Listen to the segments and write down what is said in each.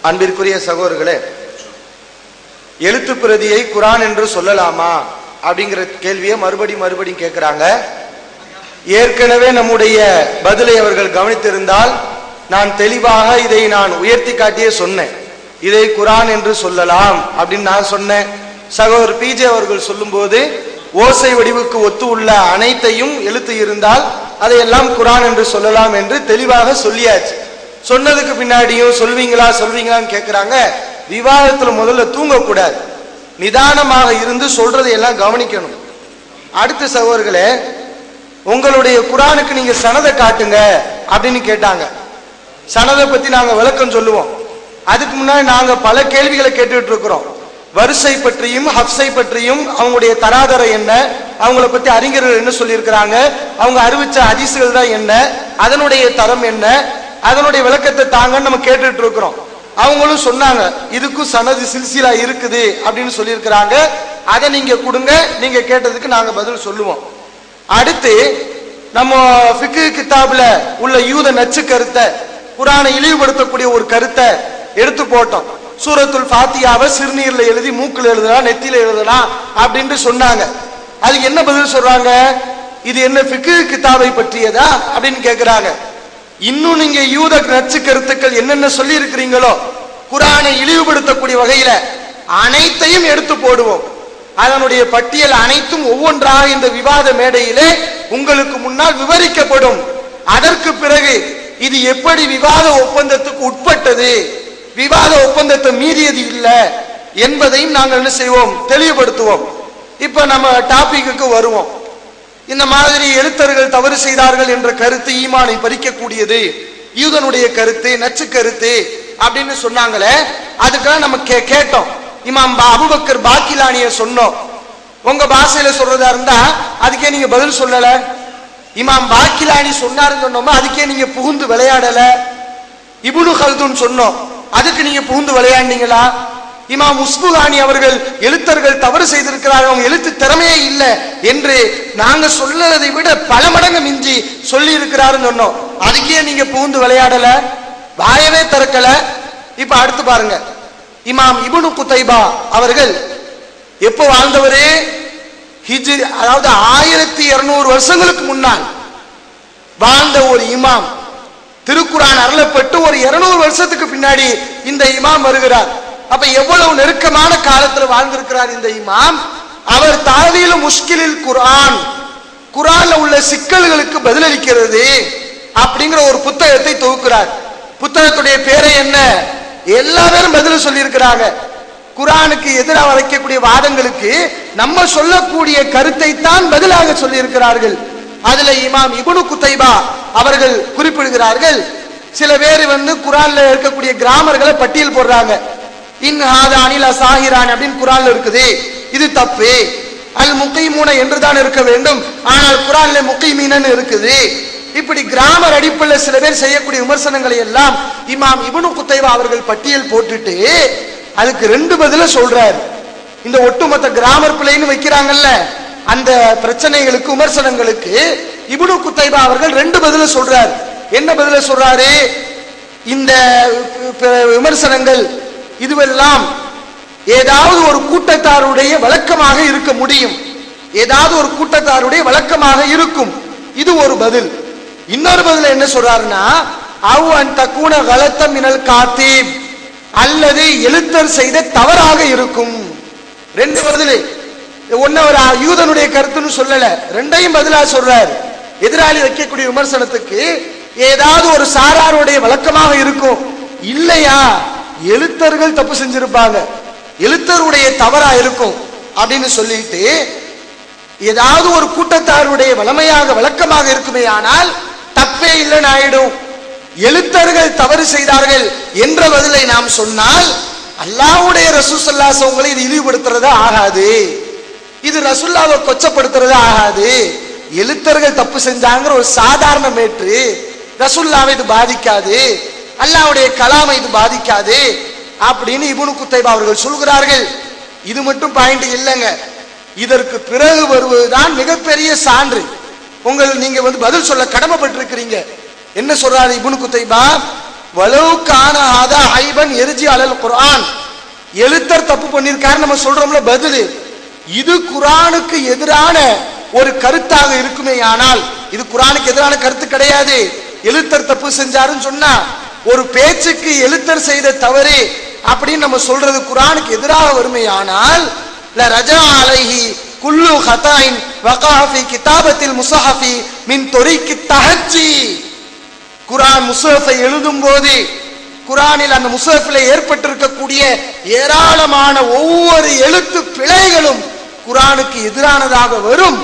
அன்பிற்குரிய சகோதரர்களே, எழுத்து பிரதியை குரான் என்று சொல்லலாமா அப்படிங்கிற கேள்வியை மறுபடியும் கேட்கிறாங்க. ஏற்கனவே நம்முடைய பதிலை அவர்கள் கவனித்திருந்தால் நான் தெளிவாக இதை நான் உயர்த்தி காட்டியே சொன்னேன். இதை குரான் என்று சொல்லலாம் அப்படின்னு நான் சொன்னேன். சகோதரர் பிஜே அவர்கள் சொல்லும் போது ஓசை வடிவுக்கு ஒத்து உள்ள அனைத்தையும் எழுத்து இருந்தால் அதையெல்லாம் குரான் என்று சொல்லலாம் என்று தெளிவாக சொல்லியாச்சு. சொன்னதுக்கு பின்னாடியும் சொல்வீங்களான்னு கேட்கிறாங்க. விவாதத்துல முதல்ல தூங்கக்கூடாது, நிதானமாக இருந்து சொல்றதை எல்லாம் கவனிக்கணும். அடுத்த சகோதரர்களே, உங்களுடைய குரானுக்கு நீங்க சனதை காட்டுங்க அப்படின்னு கேட்டாங்க. சனதை பத்தி நாங்க விளக்கம் சொல்லுவோம். அதுக்கு முன்னாடி நாங்க பல கேள்விகளை கேட்டுட்டு இருக்கிறோம். வரிசை பற்றியும் ஹப்ஸை பற்றியும், அவங்களுடைய தராதரை என்ன, அவங்கள பத்தி அறிஞர்கள் என்ன சொல்லியிருக்கிறாங்க, அவங்க அறிவிச்ச ஹதீஸ்கள் தான் என்ன, அதனுடைய தரம் என்ன, அதனுடைய விளக்கத்தை தாங்கன்னு நம்ம கேட்டுட்டு இருக்கிறோம். அவங்களும் சொன்னாங்க இதுக்கும் சனது சில்சிலா இருக்குது அப்படின்னு சொல்லியிருக்கிறாங்க. அதை நீங்க கொடுங்க, நீங்க கேட்டதுக்கு நாங்க பதில் சொல்லுவோம். அடுத்து நம்ம ஃபிக்ஹ் கிதாப்ல உள்ள யூத நச்சு கருத்தை, குரானை இழிவுபடுத்தக்கூடிய ஒரு கருத்தை எடுத்து போட்டோம். சூரத்துல் ஃபாத்தியாவை சிறுநீர்ல எழுதி மூக்குல எழுதலாம், நெத்தியில எழுதலாம் அப்படின்னு சொன்னாங்க. அதுக்கு என்ன பதில் சொல்றாங்க? இது என்ன ஃபிக்ஹ் கிதாபை பற்றியதா அப்படின்னு கேட்கிறாங்க. இன்னும் நீங்க யூத நச்சு கருத்துக்கள் என்னென்ன சொல்லி இருக்கிறீங்களோ குரானை இழிவுபடுத்தக்கூடிய வகையில அனைத்தையும் எடுத்து போடுவோம். அதனுடைய பட்டியல் அனைத்தும் ஒவ்வொன்றாக இந்த விவாத மேடையிலே உங்களுக்கு முன்னால் விவரிக்கப்படும். அதற்கு பிறகு இது எப்படி விவாத ஒப்பந்தத்துக்கு உட்பட்டது, விவாத ஒப்பந்தத்தை மீறியது இல்லை என்பதையும் நாங்கள் என்ன செய்வோம், தெளிவுபடுத்துவோம். இப்ப நம்ம டாபிக்கு வருவோம். இந்த மாதிரி எழுத்தர்கள் தவறு செய்தார்கள் என்ற கருத்து ஈமானை பறிக்கக்கூடியது, யூதனுடைய கருத்து, நச்சு கருத்து அப்படின்னு சொன்னாங்களே, அதுக்காக நம்ம கேட்டோம். இமாம் அபூபக்கர் பாக்கிலானிய சொன்னோம். உங்க பாஷையில சொல்றதா இருந்தா அதுக்கே நீங்க பதில் சொல்லல. இமாம் பாக்கிலானி சொன்னாருன்னு சொன்னோமா, அதுக்கே நீங்க புகுந்து விளையாடல. இப்னு கல்துன் சொன்னோம், அதுக்கு நீங்க புகுந்து விளையாண்டீங்களா? இமாம் உஸ்புகானி அவர்கள் எழுத்தர்கள் தவறு செய்திருக்கிறார்கள், அவங்க எழுத்து திறமையே இல்லை என்று நாங்க சொல்லதை விட பல மடங்கு மிஞ்சி சொல்லி இருக்கிறாருன்னு சொன்னோம். அதுக்கே நீங்க புகுந்து விளையாடல, வாயவே திறக்கல. இப்ப அடுத்து பாருங்க, இமாம் இப்னு குதைபா அவர்கள் எப்போ வாழ்ந்தவரே? ஹிஜ்ரி, அதாவது 1200 வருஷங்களுக்கு முன்னால் வாழ்ந்த ஒரு இமாம். திருக்குரான் அருளப்பட்டு ஒரு 200 வருஷத்துக்கு பின்னாடி இந்த இமாம் வருகிறார். அப்ப எவ்வளவு நெருக்கமான காலத்துல வாழ்ந்திருக்கிறார் இந்த இமாம். அவர் தாவீல் முஷ்கிலில் குர்ஆன், குர்ஆன்ல உள்ள சிக்கல்களுக்கு பதிலளிக்கிறது அப்படிங்கிற ஒரு புத்தகத்தை தொகுக்கிறார். புத்தகத்துடைய பேரை என்ன? எல்லா பேரும் பதில் சொல்லி இருக்கிறாங்க. குர்ஆனுக்கு எதிராக வைக்கக்கூடிய வாதங்களுக்கு நம்ம சொல்லக்கூடிய கருத்தை தான் பதிலாக சொல்லி இருக்கிறார்கள். அதுல இமாம் இப்னு குதைபா அவர்கள் குறிப்பிடுகிறார்கள். சில பேர் குர்ஆன்ல இருக்கக்கூடிய கிராமர்களை பட்டியல் போடுறாங்க. இன் ஹாதா அனில் அசாஹிரான் அப்படின்னு குர்ஆன்ல இருக்குது, இது தப்பு. அல் முகீமூன என்றுதான் இருக்க வேண்டும், ஆனால் குர்ஆன்ல முகீமீனன்னு இருக்குது. இப்படி கிராமர் அடிப்படையில் சில பேர் செய்யக்கூடிய விமர்சனங்களை எல்லாம் இமாம் இப்னு குதைபா அவர்கள் பட்டியல் போட்டுட்டு அதுக்கு 2 பதில சொல்றார். இந்த ஒட்டுமொத்த கிராமர் பிள்ளைன்னு வைக்கிறாங்கல்ல, அந்த பிரச்சனைகளுக்கு விமர்சனங்களுக்கு இப்னு குதைபா அவர்கள் 2 பதில சொல்றார். என்ன பதில சொல்றாரு? இந்த விமர்சனங்கள் இதுவெல்லாம் ஏதாவது ஒரு கூட்டத்தாருடைய வழக்கமாக இருக்க முடியும், ஏதாவது ஒரு கூட்டத்தாருடைய வழக்கமாக இருக்கும். இது ஒரு பதில். இன்னொரு பதில் என்ன சொல்றாருன்னா, அவ் அன் தக்கூன கலத்த மினல் காத்தீப், அல்லது எழுத்தர் செய்த தவறாக இருக்கும். 2 பதில். ஒன்னு ஒரு யூதனுடைய கருத்துன்னு சொல்லல, 2ஐயும் பதிலா சொல்றார். எதிராளி வைக்கக்கூடிய விமர்சனத்துக்கு ஏதாவது ஒரு சாராருடைய வழக்கமாக இருக்கும், இல்லையா எழுத்தர்கள் தப்பு செஞ்சிருப்பாங்க, எழுத்தருடைய தவறா இருக்கும் அப்படின்னு சொல்லிட்டு ஏதாவது ஒரு கூட்டத்தாருடைய வழக்கமாக இருக்குமே, ஆனால் தப்பே இல்லைன்னு ஆயிடும். எழுத்தர்கள் தவறு செய்தார்கள் என்ற பதிலை நாம் சொன்னால் அல்லாஹ்வுடைய ரசூல் ஸல்லல்லாஹு அலைஹி வஸல்லம் இது இழிவுபடுத்துறதா ஆகாது, இது ரசூலுல்லாஹ்வை கொச்சப்படுத்துறதா ஆகாது. எழுத்தர்கள் தப்பு செஞ்சாங்கிற ஒரு சாதாரண மேற்று ரசூலுல்லாஹ்வை இது பாதிக்காது, அல்லாஹ்வுடைய கலாமை இது பாதிக்காது அப்படின்னு இப்னு குதைபா அவர்கள் சொல்கிறார்கள். இது மட்டும் பாயிண்ட் இல்லைங்க, இதற்கு பிறகு வருவதுதான் மிகப்பெரிய சான்று. நீங்க பதில் சொல்ல கடமைப்பட்டிருக்கிறீங்க. என்ன சொல்றாரு இப்னு குதைபா? வலவு கான ஹதா ஐபன் எர்ஜி அலல் குர்ஆன். எழுத்தர் தப்பு பண்ணிருக்காரு நம்ம சொல்றோம்ல, பதில் இது குர்ஆனுக்கு எதிரான ஒரு கருத்தாக இருக்குமே, ஆனால் இது குர்ஆனுக்கு எதிரான கருத்து கிடையாது. எழுத்தர் தப்பு செஞ்சாருன்னு சொன்னா ஒரு பேச்சுக்கு எழுத்தர் செய்த தவறு அப்படின்னு நம்ம சொல்றது குர்ஆனுக்கு எதிராக வருமே, ஆனால் ல ரஜா அலைஹி குல்லு ஹதாயின் வகா ஃபி கிதாபத்தில் முஸஹஃபி மின் தொரிக்கி தஹஜ்ஜி. குர்ஆன் முஸஹஃபை எழுதும் போது குர்ஆனில் அந்த முஸஹஃபில் ஏற்பட்டிருக்கக்கூடிய ஏராளமான ஒவ்வொரு எழுத்து பிழைகளும் குர்ஆனுக்கு எதிரானதாக வரும்.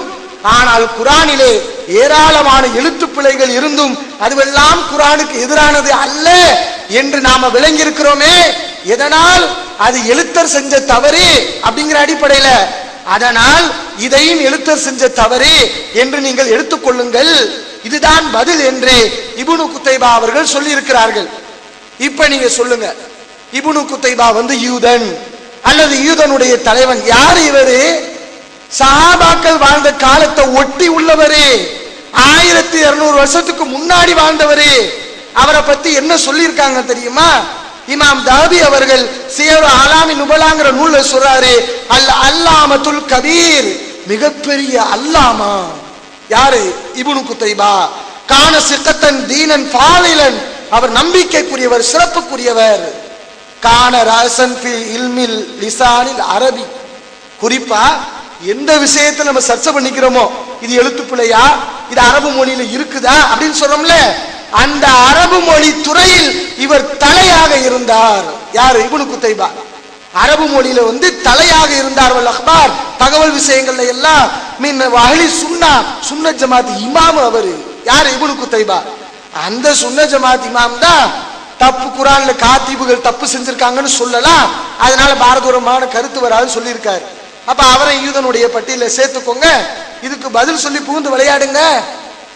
ஆனால் குர்ஆனிலே ஏராளமான எழுத்து பிழைகள் இருந்தும் அதுவெல்லாம் குர்ஆனுக்கு எதிரானது அல்ல என்று நாம விளங்கி இருக்கிறோமே. எதனால்? அது எழுத்தர் செஞ்ச தவறு அப்படிங்கிற அடிப்படையில. அதனால் இதையும் எழுத்தர் செஞ்ச தவறு என்று நீங்கள் எடுத்துக்கொள்ளுங்கள், இதுதான் பதில் என்று இப்னு குத்தைபா அவர்கள் சொல்லி இருக்கிறார்கள். இப்ப நீங்க சொல்லுங்க, இப்னு குத்தைபா யூதன் அல்லது யூதனுடைய தலைவன். யார் இவரு? சஹாபாக்கள் வாழ்ந்த காலத்தை ஒட்டி உள்ளவரே, 1200 வருஷத்துக்கு முன்னாடி வாழ்ந்தவரே. அவரை பத்தி என்ன சொல்லியிருக்காங்க தெரியுமா? இமாம் தஹபி அவர்கள் சியர் ஆலாமி நுபலாங்கிற நூல்ல சொல்றாரு, அல் அல்லாமத்துல் கபீர், மிகப்பெரிய அல்லாமா. யாரு? இப்னு குத்தைபா. கான சிக்கத்தன் தீனன் ஃபாலிலன், அவர் நம்பிக்கைக்குரியவர், சிறப்புக்குரியவர். கான ராசன் ஃபி இல்மில் லிசானில் அரபி. குறிப்பா எந்த விஷயத்துல நம்ம சர்ச்சை பண்ணிக்கிறோமோ, இது எழுத்து பிழையா, இது அரபு மொழியில இருக்குதா அப்படின்னு சொல்றோம்ல, அந்த அரபு மொழி துறையில் இவர் தலையாக இருந்தார். யார்? இப்னு குத்தைபா. அரபு மொழியில தலையாக இருந்தார். அக்பார், தகவல் விஷயங்கள்ல எல்லாம் மின் அஹ்லி சுன்னா, சுன்னத் ஜமாத் இமாம் அவரு. யார்? இப்னு குத்தைபா. அந்த சுன்னத் ஜமாத் இமாம் தான் தப்பு குர்ஆன்ல காத்திபுகள் தப்பு செஞ்சிருக்காங்கன்னு சொல்லலாம், அதனால பாரதூரமான கருத்து வராதுன்னு சொல்லியிருக்காரு. அப்ப அவரை யூதனுடைய பட்டியல சேர்த்துக்கோங்க. இதுக்கு பதில் சொல்லி புகுந்து விளையாடுங்க.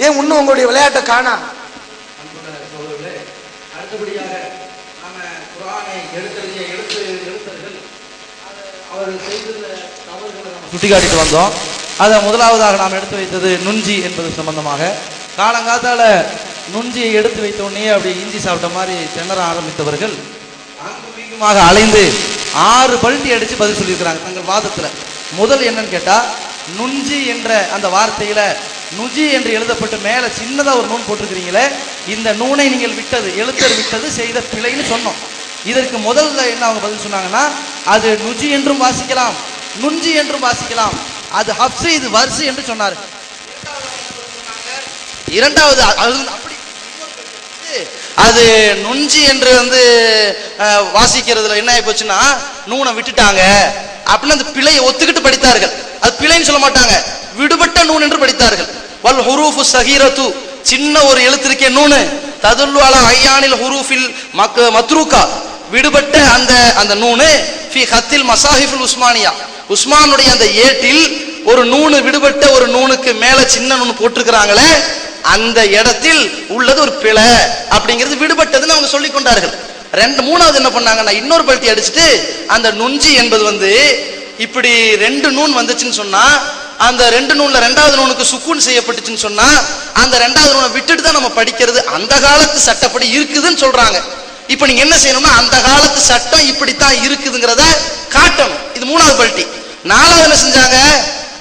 ஏன் இன்னும் உங்களுடைய விளையாட்டை காணா? அடுத்தபடியாக நாம குர்ஆனை எழுத்தர்கள் அவர்கள் செய்துள்ள தவறுகளை நாம் சுட்டிக்காட்டிட்டு வந்தோம். அதை முதலாவதாக நாம் எடுத்து வைத்தது நுஞ்சி என்பது சம்பந்தமாக. காலங்காத்தால நுஞ்சியை எடுத்து வைத்த உடனே அப்படி இஞ்சி சாப்பிட்ட மாதிரி திணற ஆரம்பித்தவர்கள் அங்குமிங்குமாக அலைந்து 6 பல்ட்டி அடிச்சு பதில் சொல்லியிருக்கிறாங்க தங்கள் வாதத்துல. முதல் என்னன்னு கேட்டா, நுஞ்சி என்ற அந்த வார்த்தையில நுஜி என்று எழுதப்பட்டு மேல சின்னதா ஒரு நூன் போட்டிருக்கிறீங்களே, இந்த நூனை நீங்கள் விட்டது, எழுத்தர் விட்டது செய்த பிழைன்னு சொன்னோம். இதற்கு முதல்ல என்ன அவங்க பதில் சொன்னாங்கன்னா, அது நுஜி என்றும் வாசிக்கலாம், நுஞ்சி என்றும் வாசிக்கலாம், அது ஹப்ஸ், இது வர்ஸ் என்று சொன்னார். இரண்டாவது அப்படி அது நுஞ்சி என்று வாசிக்கிறதுல என்ன ஆகி போச்சுன்னா, நூனை விட்டுட்டாங்க அப்படின்னு அந்த பிழையை ஒத்துக்கிட்டு படித்தார்கள். அது பிழைன்னு சொல்ல மாட்டாங்க, விடுபட்ட நூன் என்று படித்தார்கள். வல் ஹுரூஃபு ஸகீரத்து, சின்ன ஒரு எழுத்து இருக்கே நூனு, ததுல்லு அலா ஐயானில் ஹுரூஃபில் மத்ரூகா, விடுபட்ட அந்த நூனு ஃபி ஹத்தில் மசாஹிஃபுல் உஸ்மானியா, உஸ்மானுடைய அந்த ஏட்டில் ஒரு நூனு, விடுபட்ட ஒரு நூனுக்கு மேல சின்ன நூன் போட்டிருக்கிறாங்களே, அந்த இடத்தில் உள்ளது ஒரு பிழை அப்படிங்கிறது விடுபட்டதுன்னு அவங்க சொல்லிக் கொண்டார்கள். மூணாவது என்ன பண்ணாங்கன்னா, இன்னொரு பல்ட்டி அடிச்சுட்டு அந்த நுஞ்சி என்பது இப்படி 2 நூன் வந்துச்சுன்னு சொன்னா, அந்த 2 நூன்ல 2வது நூனுக்கு சுக்கூன் செய்யப்பட்டுச்சுன்னு சொன்னா, அந்த 2வது நூனை விட்டுட்டு தான் நம்ம படிக்கிறது அந்த காலத்து சட்டப்படி இருக்குதுன்னு சொல்றாங்க. இப்ப நீங்க என்ன செய்யணும்னா, அந்த காலத்து சட்டம் இப்படித்தான் இருக்குதுங்கிறத காட்டணும். இது 3வது பல்ட்டி. 4வது என்ன செஞ்சாங்க,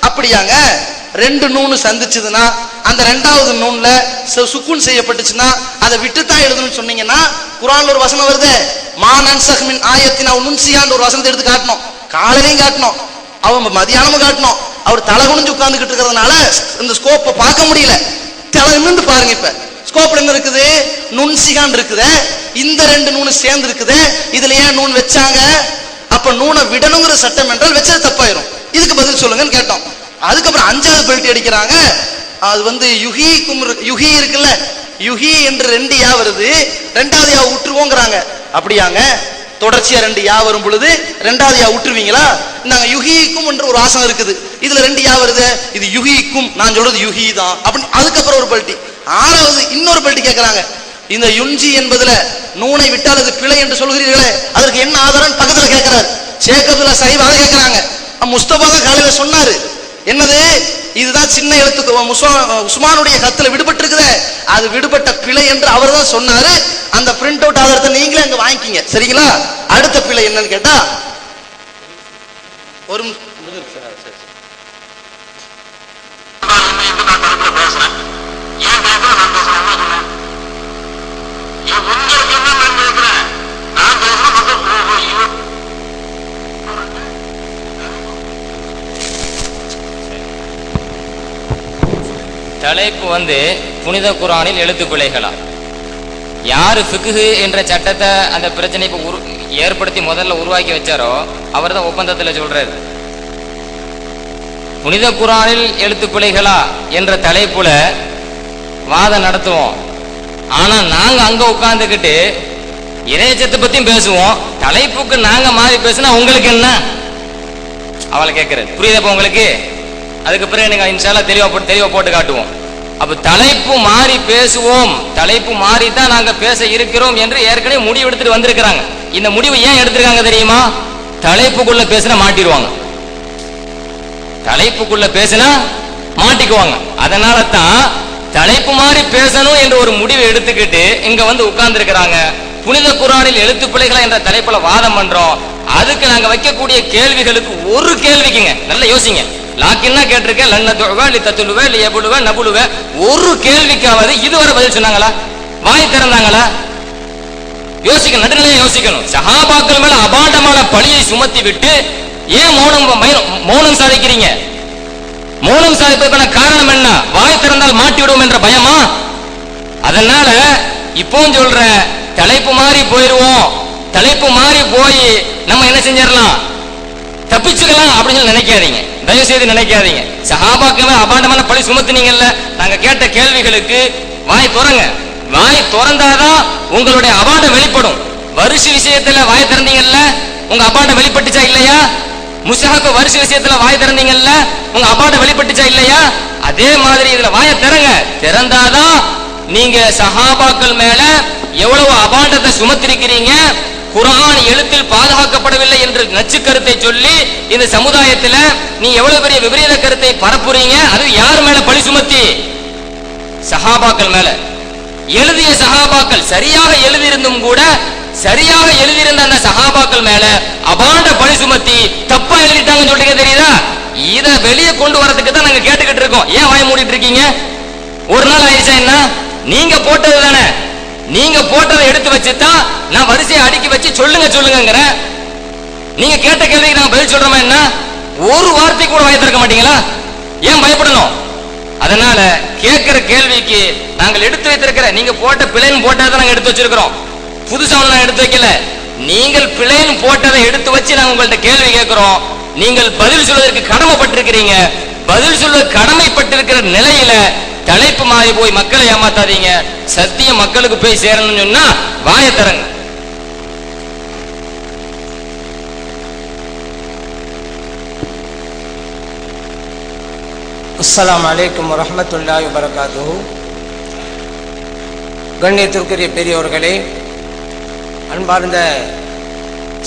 அப்படியாங்க 2 நூனு சந்திச்சதுன்னா அந்த 2வது நூன்ல சுக்கூன் செய்யப்பட்டுச்சுன்னா அதை விட்டுத்தான் எழுதணும்னு சொன்னீங்கன்னா, குர்ஆன்ல ஒரு வசனம் வருது, மா நன்சஹ் மின் ஆயத்தின் அவ் நுன்சியான்னு ஒரு வசனத்தை எடுத்து காட்டணும். காலையிலையும் காட்டணும், அவன் மதியானமும் காட்டணும். அவர் தலை குனிஞ்சு உட்கார்ந்துகிட்டு இருக்கிறதுனால இந்த ஸ்கோப்பை பார்க்க முடியல. தலை நிமிர்ந்து பாருங்க. இப்ப ஸ்கோப்ல என்ன இருக்குது, நுன்சிகான் இருக்குது, இந்த 2 நூனு சேர்ந்து இருக்குது. இதுல ஏன் நூன் வச்சாங்க? அப்ப நூனை விடணுங்கிற சட்டம் என்றால் வச்சது தப்பாயிரும். இதுக்கு பதில் சொல்லுங்கன்னு கேட்டோம். அதுக்கப்புறம் 5வது பெல்ட் அடிக்கிறாங்க. அது யுஹி இருக்குல்ல, யுஹி என்று 2 யா வருது, 2வது யா விட்டுருவோங்கிறாங்க. அப்படியாங்க, தொடர்ச்சியா 2 யா வரும் பொழுது 2வது யா விட்டுருவீங்களா? நாங்க யுஹிக்கும் என்ற ஒரு ஆசனம் இருக்குது, இதுல 2 யா வருது, இது யுஹிக்கும், நான் சொல்றது யுஹி தான் அப்படின்னு. அதுக்கப்புறம் ஒரு பல்ட்டி. 6வது இன்னொரு பல்ட்டி கேட்கிறாங்க, இந்த யுஞ்சி என்பதுல நூனை விட்டால் அது பிழை என்று சொல்கிறீர்களே, அதற்கு என்ன ஆதாரம் பக்கத்துல கேட்கிறாரு. ஷேக் அப்துல்லா சாஹிப் அதை கேட்கிறாங்க. முஸ்தபா தான் காலையில சொன்னாரு, என்னது, இதுதான் சின்ன எழுத்துக்கு உஸ்மானுடைய கத்துல விடுபட்டு இருக்குது, அது விடுபட்ட பிழை என்று அவர் தான் சொன்னாரு. அந்த பிரிண்ட் அவுட் படிக்கீங்க. சரிங்களா? அடுத்த பிழை என்னன்னு கேட்டா ஒரு தலைப்பு புனித குர்ஆனில் எழுத்து பிழைகளா? யாரு ஃபிக்ஹ் என்ற சட்டத்தை அந்த பிரச்சனை ஏற்படுத்தி முதல்ல உருவாக்கி வச்சாரோ அவர் தான் ஒப்பந்தத்தில் சொல்றாரு. புனித குர்ஆனில் எழுத்து பிழைகளா என்ற தலைப்புல வாதம் நடத்துவோம். ஆனா நாங்க அங்க உட்கார்ந்துக்கிட்டு இறைச்சத்தை பத்தியும் பேசுவோம். தலைப்புக்கு நாங்க மாறி பேசுனா உங்களுக்கு என்ன? அவளை கேட்கறது புரியுதப்ப உங்களுக்கு? அதுக்கு பிறகு நீங்க இன்ஷால்லா தெளிவா போட்டு காட்டுவோம். அப்ப தலைப்பு மாறி பேசுவோம், தலைப்பு மாறி தான் நாங்க பேச இருக்கிறோம் என்று ஏற்கனவே முடிவு எடுத்துட்டு வந்திருக்கிறாங்க. இந்த முடிவு ஏன் எடுத்திருக்காங்க தெரியுமா? தலைப்புக்குள்ள பேசினா மாட்டிடுவாங்க, தலைப்புக்குள்ள பேசினா மாட்டிக்குவாங்க. அதனால தான் தலைப்பு மாறி பேசணும் என்று ஒரு முடிவை எடுத்துக்கிட்டு இங்க உட்கார்ந்து இருக்கிறாங்க. புனித குர்ஆனில் எழுத்து பிழைகளா என்ற தலைப்புல வாதம் பண்றோம். அதுக்கு நாங்க வைக்கக்கூடிய கேள்விகளுக்கு ஒரு கேள்விக்குங்க நல்ல யோசிங்க. லாக்கின்னா கேட்டிருக்கேன், லன்னதுவ லிதத்துலுவ லியபுலுவ நபுலுவ, ஒரு கேள்விக்காவது இதுவரை பதில் சொன்னாங்களா? வாய் திறந்தாங்களா? யோசிக்க, நடுநிலையா யோசிக்கணும். சஹாபாக்கள் மேல அபாண்டமான பழியை சுமத்தி விட்டு ஏன் மௌனம் சாதிக்கிறீங்க? மௌனம் சாதிப்பதற்கான காரணம் என்ன? வாய் திறந்தால் மாட்டி விடுவோம் என்ற பயமா? அதனால இப்போ சொல்ற தலைப்பு மாறி போயிருவோம், தலைப்பு மாறி போய் நம்ம என்ன செஞ்சிடலாம், தப்பிச்சுக்கலாம் அப்படின்னு நினைக்காதீங்க, தயவு செய்து நினைக்காதீங்க. சஹாபாக்கள் அபாண்டமான பழி சுமத்துனீங்கல்ல, நாங்க கேட்ட கேள்விகளுக்கு வாய் திறங்க. வாய் திறந்தாதான் உங்களுடைய அபாண்டம் வெளிப்படும். வரிசை விஷயத்துல வாய் திறந்தீங்கல்ல, உங்க அபாண்டம் வெளிப்பட்டுச்சா இல்லையா? முஸ்ஹப் வரிசை விஷயத்துல வாய் திறந்தீங்கல்ல, உங்க அபாண்டம் வெளிப்பட்டுச்சா இல்லையா? அதே மாதிரி இதுல வாயை திறங்க. திறந்தாதான் நீங்க சஹாபாக்கள் மேல எவ்வளவு அபாண்டத்தை சுமத்திருக்கிறீங்க, குர்ஆன் எழுத்தில் பாதுகாக்கப்படவில்லை என்று நச்சு கருத்தை சொல்லி இந்த சமுதாயத்துல நீ எவ்வளவு பெரிய விபரீத கருத்தை பரப்புறீங்க. அது யார் மேல பழி சுமத்தி? சஹாபாக்கள் மேல. எழுதிய சஹாபாக்கள் சரியாக எழுதியிருந்தும் கூட, சரியாக எழுதியிருந்த அந்த சஹாபாக்கள் மேல அபாண்ட பழி சுமத்தி தப்பா எழுதிட்டாங்கன்னு சொல்றீங்க, தெரியுதா? இத வெளியே கொண்டு வரதுக்கு தான் நாங்க கேட்டுக்கிட்டு இருக்கோம். ஏன் வாய் மூடிட்டு இருக்கீங்க? ஒரு நாள் ஆயிடுச்சா என்ன? நீங்க போட்டது தானே, நீங்க போட்டதை எடுத்து வச்சுதான் நான் வரிசையை அடுக்கி வச்சு சொல்லுங்க. நீங்க கேட்ட கேள்விக்கு நாங்க பதில் சொல்றோமா என்ன? ஒரு வார்த்தை கூட வாய் திறக்க மாட்டீங்களா? ஏன் பயப்படணும்? அதனால கேட்கிற கேள்விக்கு நாங்கள் எடுத்து வைத்திருக்கிற, நீங்க போட்ட பிழைன்னு போட்டதை நாங்க எடுத்து வச்சிருக்கிறோம், புதுசா ஒண்ணு எடுத்து வைக்கல. நீங்கள் பிழைன்னு போட்டதை எடுத்து வச்சு நாங்க உங்கள்ட்ட கேள்வி கேட்கிறோம். நீங்கள் பதில் சொல்வதற்கு கடமைப்பட்டிருக்கிறீங்க. பதில் சொல்ல கடமைப்பட்டிருக்கிற நிலையில தலைப்பு மாறி போய் மக்களை ஏமாத்தாதீங்க. சத்தியம் மக்களுக்கு போய் சேரணும்னு சொன்னா வாயை தரங்க. அஸ்ஸலாமு அலைக்கும் வரஹ்மத்துல்லாஹி வபரகாத்துஹு. கண்ணியத்திற்குரிய பெரியோர்களே, அன்பார்ந்த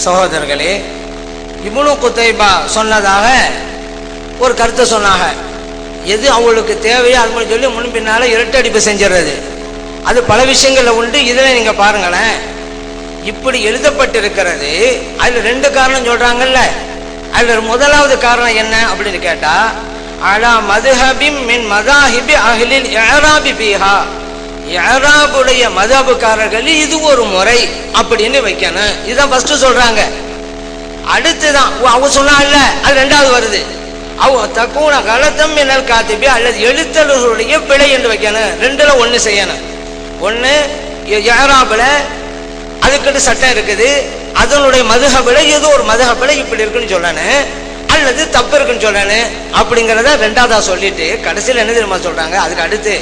சகோதரர்களே, இப்னு குதைபா சொன்னதாக ஒரு கருத்தை சொன்னாங்க. எது அவங்களுக்கு தேவையோ அது சொல்லி முன்பின்னால இரட்டடிப்பு செஞ்சிடறது, அது பல விஷயங்கள்ல உண்டு. இதில் நீங்க பாருங்களேன், இப்படி எழுதப்பட்டிருக்கிறது. அதுல ரெண்டு காரணம் சொல்றாங்கல்ல. அதுல முதலாவது காரணம் என்ன அப்படின்னு கேட்டா, அலா மதுஹபிம் மின் மதாஹிபி அஹ்லில் இஅராபி ஃபீஹா, இஅராபுடைய மதபுக்காரர்கள் இது ஒரு முறை அப்படின்னு வைக்கணும். இதுதான் ஃபர்ஸ்ட் சொல்றாங்க. அடுத்துதான் அவங்க சொன்னாங்கல்ல, அது ரெண்டாவது வருது. அவ தக்கூன கலத்தம் மினல் காத்திபி, அல்லது எழுத்தர்களுடைய பிழை என்று வைக்கணும். ரெண்டுல ஒண்ணு செய்யணும். ஒண்ணு இஅராபுல அதுக்கிட்ட சட்டம் இருக்குது, அதனுடைய மதுஹபில ஏதோ ஒரு மதுஹபில இப்படி இருக்குன்னு சொல்லணும், அல்லது தப்பு இருக்குன்னு சொல்லணும். அப்படிங்கிறத ரெண்டாவதா சொல்லிட்டு கடைசியில் என்ன தெரியுமா சொல்றாங்க? அதுக்கு அடுத்து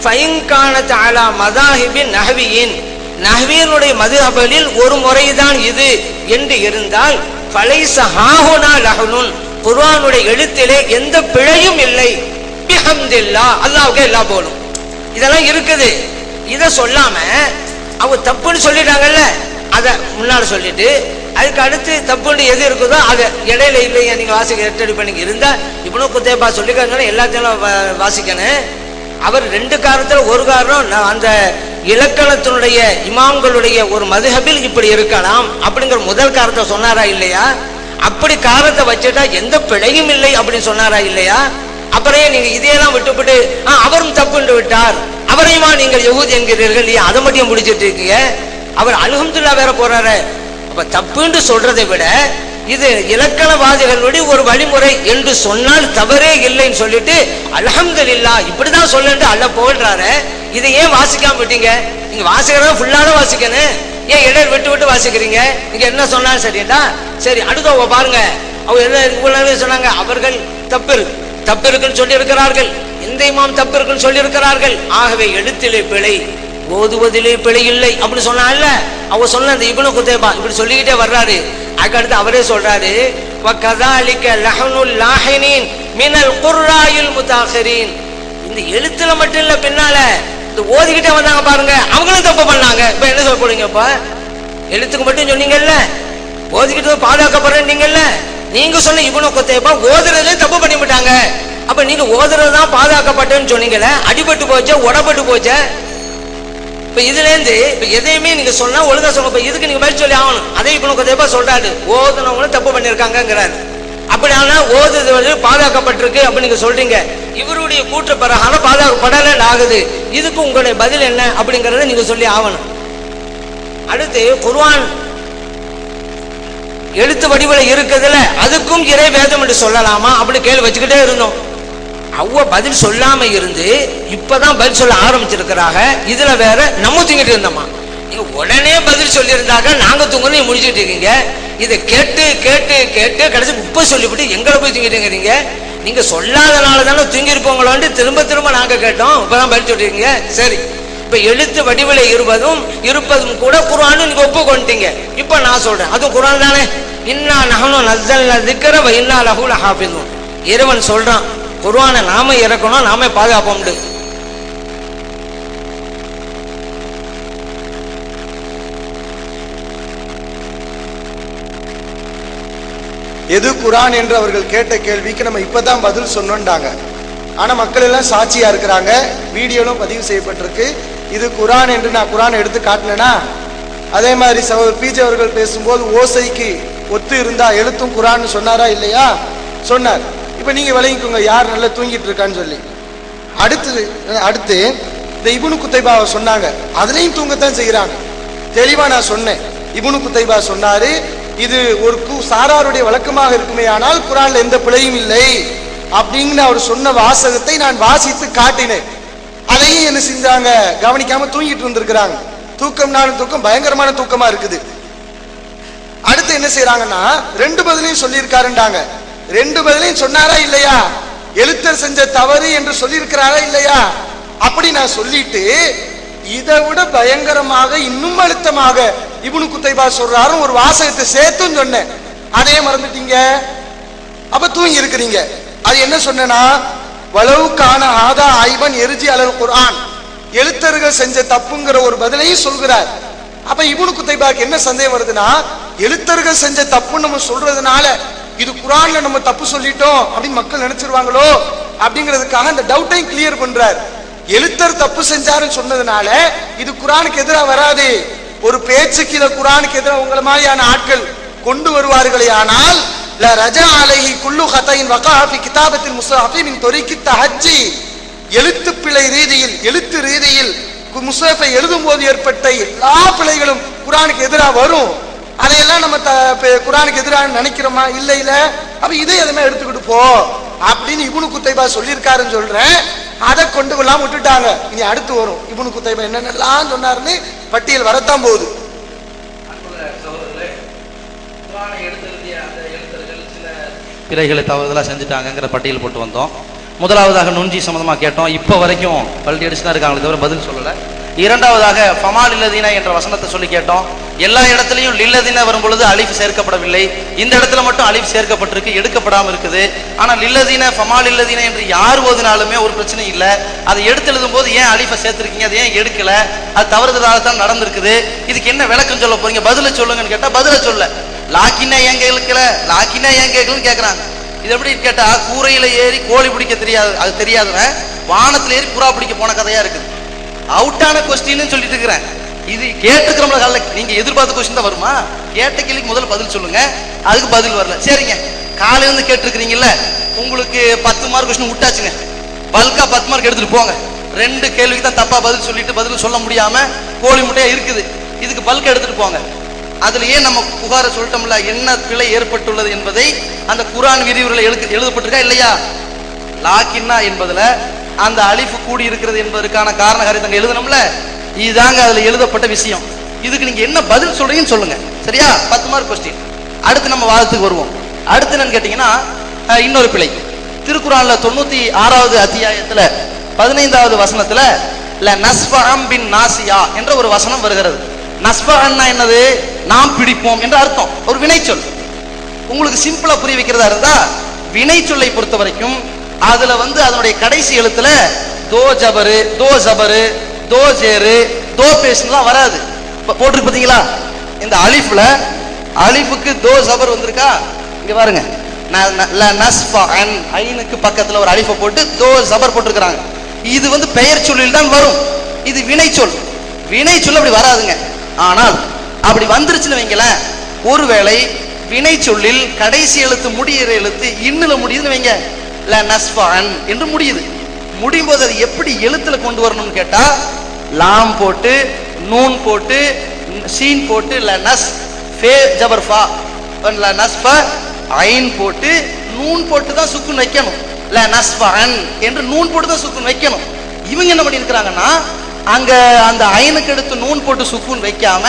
ஃபைன்கானத் அலா மதாஹிபின் நஹ்வியின், நஹ்வியினுடைய மதுஹபில் ஒரு முறைதான் இது என்று இருந்தால் ஃபலைஸ ஹாஹுனா லஹ்னுன், குர்ஆனுடைய எழுத்திலே எந்த பிழையும் இல்லை. பிஹம்தில்லாஹ், அல்லாஹ்வுக்கே எல்லா போலும். இதெல்லாம் இருக்குது. இதை சொல்லாம அவங்க தப்புன்னு சொல்லிட்டாங்கல்ல, அதை முன்னால சொல்லிட்டு அதுக்கு அடுத்து தப்புன்னு எது இருக்குதோ அதை இடையில இல்லையா நீங்க வாசிக்க எட்டடி பண்ணி இருந்தா இப்னு குதைபா சொல்லிக்காங்க எல்லாத்தையும் வாசிக்கணும். அவர் ரெண்டு காரணத்துல ஒரு காரணம் அந்த இலக்கணத்தினுடைய இமாம்களுடைய ஒரு மதுஹபில் இப்படி இருக்கலாம் அப்படிங்கிற முதல் காரணத்தை சொன்னாரா இல்லையா? அப்படி காரணத்தை வச்சுட்டா எந்த பிழையும் இல்லை அப்படின்னு சொன்னாரா இல்லையா? அப்புறம் நீங்க இதையெல்லாம் விட்டுவிட்டு அவரும் தப்புண்டு விட்டார், அவரையுமா நீங்கள் யஹூதி என்கிறீர்கள், அதை மட்டும் முடிச்சிட்டு இருக்கீங்க. அவர் அல்ஹம்துலில்லாஹ் வேற போறாரு. அப்ப தப்புன்னு சொல்றதை விட இது இலக்கணவாதிகளுடைய ஒரு வழிமுறை என்று சொன்னால் தவறே இல்லைன்னு சொல்லிட்டு அல்ஹம்துலில்லாஹ் இப்படிதான் சொல்லுன்னு அல்லாஹ் புகழ்றாரு. இதை ஏன் வாசிக்காம விட்டீங்க? நீங்க வாசிக்கிறதா ஃபுல்லான வாசிக்கணும், ஏன் இடையில விட்டு விட்டு வாசிக்கிறீங்க? நீங்க என்ன சொன்னாலும் சரிடா. சரி, அடுத்த பாருங்க, அவங்க என்ன சொன்னாங்க? அவர்கள் தப்பு இருக்குன்னு சொல்லி இருக்கிறார்கள், இந்த இமாம் தப்பு இருக்குன்னு சொல்லி இருக்கிறார்கள். ஆகவே எழுத்திலே பிழை, ஓதுவதிலே பிழை இல்லை அப்படி சொன்னால அவ சொன்ன அந்த இப்னு குதைபா இப்படி சொல்லிக்கிட்டே வர்றாரு. அதுக்கடுத்து அவரே சொல்றாரு, வகதாலிக லஹனுல் லாஹினீன் மினல் குர்ராயில் முதாஹிரீன். இந்த எழுத்துல மட்டும் இல்ல, பின்னால இந்த ஓதிக்கிட்டே வந்தாங்க பாருங்க, அவங்களும் தப்பு பண்ணாங்க. இப்ப என்ன சொல்ல போறீங்க? இப்ப எழுத்துக்கு மட்டும் சொன்னீங்கல்ல, ஓதிக்கிட்டு பாதுகாக்கப்படுறீங்கல்ல, நீங்க சொன்ன இப்னு குதைபா ஓதுறதுல தப்பு பண்ணி விட்டாங்க. அப்ப நீங்க ஓதுறதுதான் பாதுகாக்கப்பட்டேன்னு சொன்னீங்கல்ல, அடிபட்டு போச்சே, உடப்பட்டு போச்சே. இப்ப இதுல இருந்து இப்ப எதையுமே நீங்க சொன்னா ஒழுங்கா சொல்ல, இதுக்கு நீங்க பதில் சொல்லி ஆகணும். அதே இப்னு குதைபா சொல்றாரு, ஓதுனவங்களும் தப்பு பண்ணிருக்காங்கிறாரு. அப்படி ஆனா ஓதுவது பாதுகாக்கப்பட்டிருக்கு அப்படி நீங்க சொல்றீங்க, இவருடைய கூற்று பிரகாரம் பாதுகாக்கப்படல ஆகுது. இதுக்கு உங்களுடைய பதில் என்ன அப்படிங்கறத நீங்க சொல்லி ஆகணும். அடுத்து குர்ஆன் எழுத்து வடிவில் இருக்குதுல, அதுக்கும் இறை வேதம் என்று சொல்லலாமா அப்படி கேள்வி வச்சுக்கிட்டே இருந்தோம். அவ்வ பதில் சொல்லாம இருந்து இப்பதான் பதில் சொல்ல ஆரம்பிச்சிருக்கிறாங்க. இதுல வேற நம்ம தூங்கிட்டு இருந்தோமா? நீங்க உடனே பதில் சொல்லி இருந்தாக்க நாங்க தூங்கணும் முடிச்சுட்டு இருக்கீங்க. இதை கேட்டு கேட்டு கேட்டு கடைசி இப்ப சொல்லிவிட்டு எங்களை போய் தூங்கிட்டு நீங்க சொல்லாதனால தானே தூங்கி இருப்போங்களோன்னு திரும்ப திரும்ப நாங்க கேட்டோம். இப்பதான் பதில் சொல்லிருக்கீங்க. சரி, இப்ப எழுத்து வடிவில இருப்பதும் கூட குர்ஆன் நீங்க ஒப்புக்கொண்டீங்க. இப்ப நான் சொல்றேன், அதுவும் குர்ஆன் தானே. இன்னா நஹ்னு நஸல்னா ذிக்ர வ இன்னா லஹு லஹாஃபிஸூன். இறைவன் சொல்றான், குர்ஆனை நாம இறக்கணும், நாம பாதுகாப்போம். எது குர்ஆன் என்று அவர்கள் கேட்ட கேள்விக்கு நம்ம இப்பதான் பதில் சொன்னோம்டாங்க. ஆனா மக்கள் எல்லாம் சாட்சியா இருக்கிறாங்க, வீடியோலும் பதிவு செய்யப்பட்டிருக்கு. இது குர்ஆன் என்று நான் குர்ஆனை எடுத்து காட்டினேனா, அதே மாதிரி சகோதரர் பிஜே அவர்கள் பேசும்போது ஓசைக்கு ஒத்து இருந்தா எழுத்தும் குர்ஆன் சொன்னாரா இல்லையா? சொன்னார். இப்ப நீங்க விளங்கிக்கோங்க யார் நல்லா தூங்கிட்டு இருக்கான்னு சொல்லி. அடுத்து இந்த இப்னு குதைபாவை சொன்னாங்க, அதுலயும் தூங்கத்தான் செய்யறாங்க. தெளிவா நான் சொன்னேன், இப்னு குதைபா சொன்னாரு, இது ஒரு சாராருடைய வழக்கமாக இருக்குமே, ஆனால் குர்ஆன்ல எந்த பிழையும் இல்லை அப்படின்னு அவர் சொன்ன வாசகத்தை நான் வாசித்து காட்டினேன். அதையும் என்ன செஞ்சாங்க, கவனிக்காம தூங்கிட்டு இருந்திருக்கிறாங்க. தூக்கம்னாலும் தூக்கம் பயங்கரமான தூக்கமா இருக்குது. அடுத்து என்ன செய்யறாங்கன்னா, ரெண்டு பதிலையும் சொல்லியிருக்காருண்டாங்க. ரெண்டு பதிலையும் சொன்னாரா இல்லையா? எழுத்தர் செஞ்ச தவறு என்று சொல்லியிருக்கிறாரா இல்லையா? அப்படி நான் சொல்லிட்டு இதை விட பயங்கரமாக இன்னும் அழுத்தமாக இப்னு குதைபா சொல்றாரு ஒரு வாசகத்தை சேர்த்தும் சொன்னேன். அதே மறந்துட்டீங்க, அப்ப தூங்கி இருக்கிறீங்க. அது என்ன சொன்னா, வலவுக்கான ஆதா ஐபன் எரிஜி அலல் குர்ஆன், எழுத்தர்கள் செஞ்ச தப்புங்கிற ஒரு பதிலையும் சொல்கிறார். அப்ப இப்னு குதைபாக்கு என்ன சந்தேகம் வருதுன்னா, எழுத்தர்கள் செஞ்ச தப்புன்னு நம்ம சொல்றதுனால இது குர்ஆன்ல நம்ம தப்பு சொல்லிட்டோம் அப்படின்னு மக்கள் நினைச்சிருவாங்களோ அப்படிங்கிறதுக்காக அந்த டவுட்டையும் கிளியர் பண்றார். எழுத்தர் தப்பு செஞ்சாருன்னு சொன்னதுனால இது குர்ஆனுக்கு எதிராக வராது. ஒரு பேச்சுக்கு இத குர்ஆனுக்கு எதிராக உங்களை மாதிரியான ஆட்கள் கொண்டு வருவார்களே ஆனால் ல ரஜா அலைஹி குல்லு ஹதைன் வகா ஃபி கிதாபத்தில் முஸ்ஹஃபி மின் தொரிக்கி தஹஜ்ஜி, எழுத்து பிழை ரீதியில் எழுத்து ரீதியில் முஸ்ஹஃபை எழுதும் போது ஏற்பட்ட எல்லா பிழைகளும் குர்ஆனுக்கு எதிராக வரும். அதையெல்லாம் நம்ம குர்ஆனுக்கு எதிராக நினைக்கிறோமா? இல்ல இல்ல. அப்ப இதை எதுவுமே எடுத்துக்கிட்டு போ அப்படின்னு இப்னு குதைபா சொல்லியிருக்காருன்னு சொல்றேன். அதை கொண்டு கொள்ளாம விட்டுட்டாங்க. இனி அடுத்து வரும் இப்னு குதைபா என்னென்னலாம் சொன்னாருன்னு பட்டியல் வரத்தான் போகுது. பிழைகளை தவறுதலா செஞ்சுட்டாங்கிற பட்டியல் போட்டு வந்தோம். முதலாவதாக நுஞ்சி சம்பந்தமா கேட்டோம். இப்ப வரைக்கும் பல்டி அடிச்சு தான் இருக்காங்களே தவிர பதில் சொல்லல. இரண்டாவதாக ஃபமா லில்லதீன என்ற வசனத்தை சொல்லி கேட்டோம். எல்லா இடத்துலையும் லில்லதீன வரும் பொழுது அலிஃப் சேர்க்கப்படவில்லை, இந்த இடத்துல மட்டும் அலிஃப் சேர்க்கப்பட்டிருக்கு, எடுக்கப்படாம இருக்குது. ஆனா லில்லதீன ஃபமா லில்லதீன என்று யார் ஓதினாலுமே ஒரு பிரச்சனை இல்லை. அதை எடுத்து எழுதும் போது ஏன் அலிஃபை சேர்த்திருக்கீங்க, அது ஏன் எடுக்கல, அது தவறுதலாக தான் நடந்திருக்குது, இதுக்கு என்ன விளக்கம் சொல்ல போறீங்க, பதில சொல்லுங்கன்னு கேட்டா பதில சொல்ல. லாக்கினா ஏன் கேட்கல, லாக்கினா ஏன் கேட்கலன்னு கேட்கறாங்க. இது எப்படி கேட்டா, கூரையில ஏறி கோழி பிடிக்க தெரியாது, அது தெரியாதவன் வானத்துல ஏறி புறா பிடிக்க போன கதையா இருக்குது. அவுட்டான கொஸ்டின்னு சொல்லிட்டு இருக்கிறேன். இது கேட்டுக்கிறோம்ல காலைல, நீங்க எதிர்பார்த்த கொஸ்டின் தான் வருமா? கேட்ட கேள்விக்கு முதல்ல பதில் சொல்லுங்க, அதுக்கு பதில் வரல. சரிங்க, காலையில இருந்து கேட்டிருக்கிறீங்கல்ல, உங்களுக்கு 10 மார்க் கொஸ்டின் விட்டாச்சுங்க. பல்கா 10 மார்க் எடுத்துட்டு போங்க. 2 கேள்விக்கு தான் தப்பா பதில் சொல்லிட்டு பதில் சொல்ல முடியாம கோழி முட்டையா இருக்குது. இதுக்கு பல்கா எடுத்துட்டு போங்க. அதுலயே நம்ம புகாரை சொல்லிட்டோம்ல, என்ன பிழை ஏற்பட்டுள்ளது என்பதை அந்த குர்ஆன் விரிவுரையில் எழுதப்பட்டிருக்கா இல்லையா? லாக்கின்னா என்பதுல அந்த அலிஃப் கூடி இருக்கிறது என்பதற்கான காரண காரியத்தை எழுதணும்ல, இதுதாங்க அதுல எழுதப்பட்ட விஷயம். இதுக்கு நீங்க என்ன பதில் சொல்றீங்கன்னு சொல்லுங்க. சரியா? 10 மார்க் கொஸ்டின். அடுத்து நம்ம வாதத்துக்கு வருவோம். அடுத்து என்னன்னு கேட்டீங்கன்னா, இன்னொரு பிழை. திருக்குர்ஆன்ல 96வது அத்தியாயத்துல 15வது வசனத்துல நஸ்ஃபஅம் பின் நாசியா என்ற ஒரு வசனம் வருகிறது. நஸ்ஃபஅன்னா என்னது? நாம் பிடிப்போம் என்ற அர்த்தம், ஒரு வினைச்சொல். உங்களுக்கு சிம்பிளா புரிய வைக்கிறதா இருந்தா, வினைச்சொல்லை பொறுத்த வரைக்கும் அதுல அதனுடைய கடைசி எழுத்துல தோ ஜபரு, தோ ஜபரு, தோ ஜேரு, தோ பேஸ்லாம் வராது. போட்டுருக்கு பாத்தீங்களா? இந்த அலிஃப்ல அலிஃபுக்கு தோ ஜபர் வந்திருக்கா? இங்க பாருங்க, நஸ்ஃபஅன் ஐனுக்கு பக்கத்துல ஒரு அலிஃபை போட்டு தோ ஜபர் போட்டிருக்காங்க. இது பெயர் சொல்லில் தான் வரும். இது வினைச்சொல். வினைச்சொல் அப்படி வராதுங்க. ஆனால் அப்படி வந்துருச்சுன்னு வைங்களேன், ஒருவேளை வினைச்சொல்லில் கடைசி எழுத்து முடிகிற எழுத்து இன்னுல முடியுதுன்னு வைங்க, நஸ்ஃபஅன் என்று முடியுது. முடியும் போது அது எப்படி எழுத்துல கொண்டு வரணும்னு கேட்டா, லாம் போட்டு நூன் போட்டு சீன் போட்டு நஸ் ஃபே ஜபர் ஃபா நஸ்ஃப ஐன் போட்டு நூன் போட்டு தான் சுக்குன் வைக்கணும். நஸ்ஃபஅன் என்று நூன் போட்டு தான் சுக்குன் வைக்கணும். இவங்க என்ன பண்ணி இருக்கிறாங்கன்னா, அங்க அந்த ஐனுக்கு எடுத்து நூன் போட்டு சுக்குன் வைக்காம,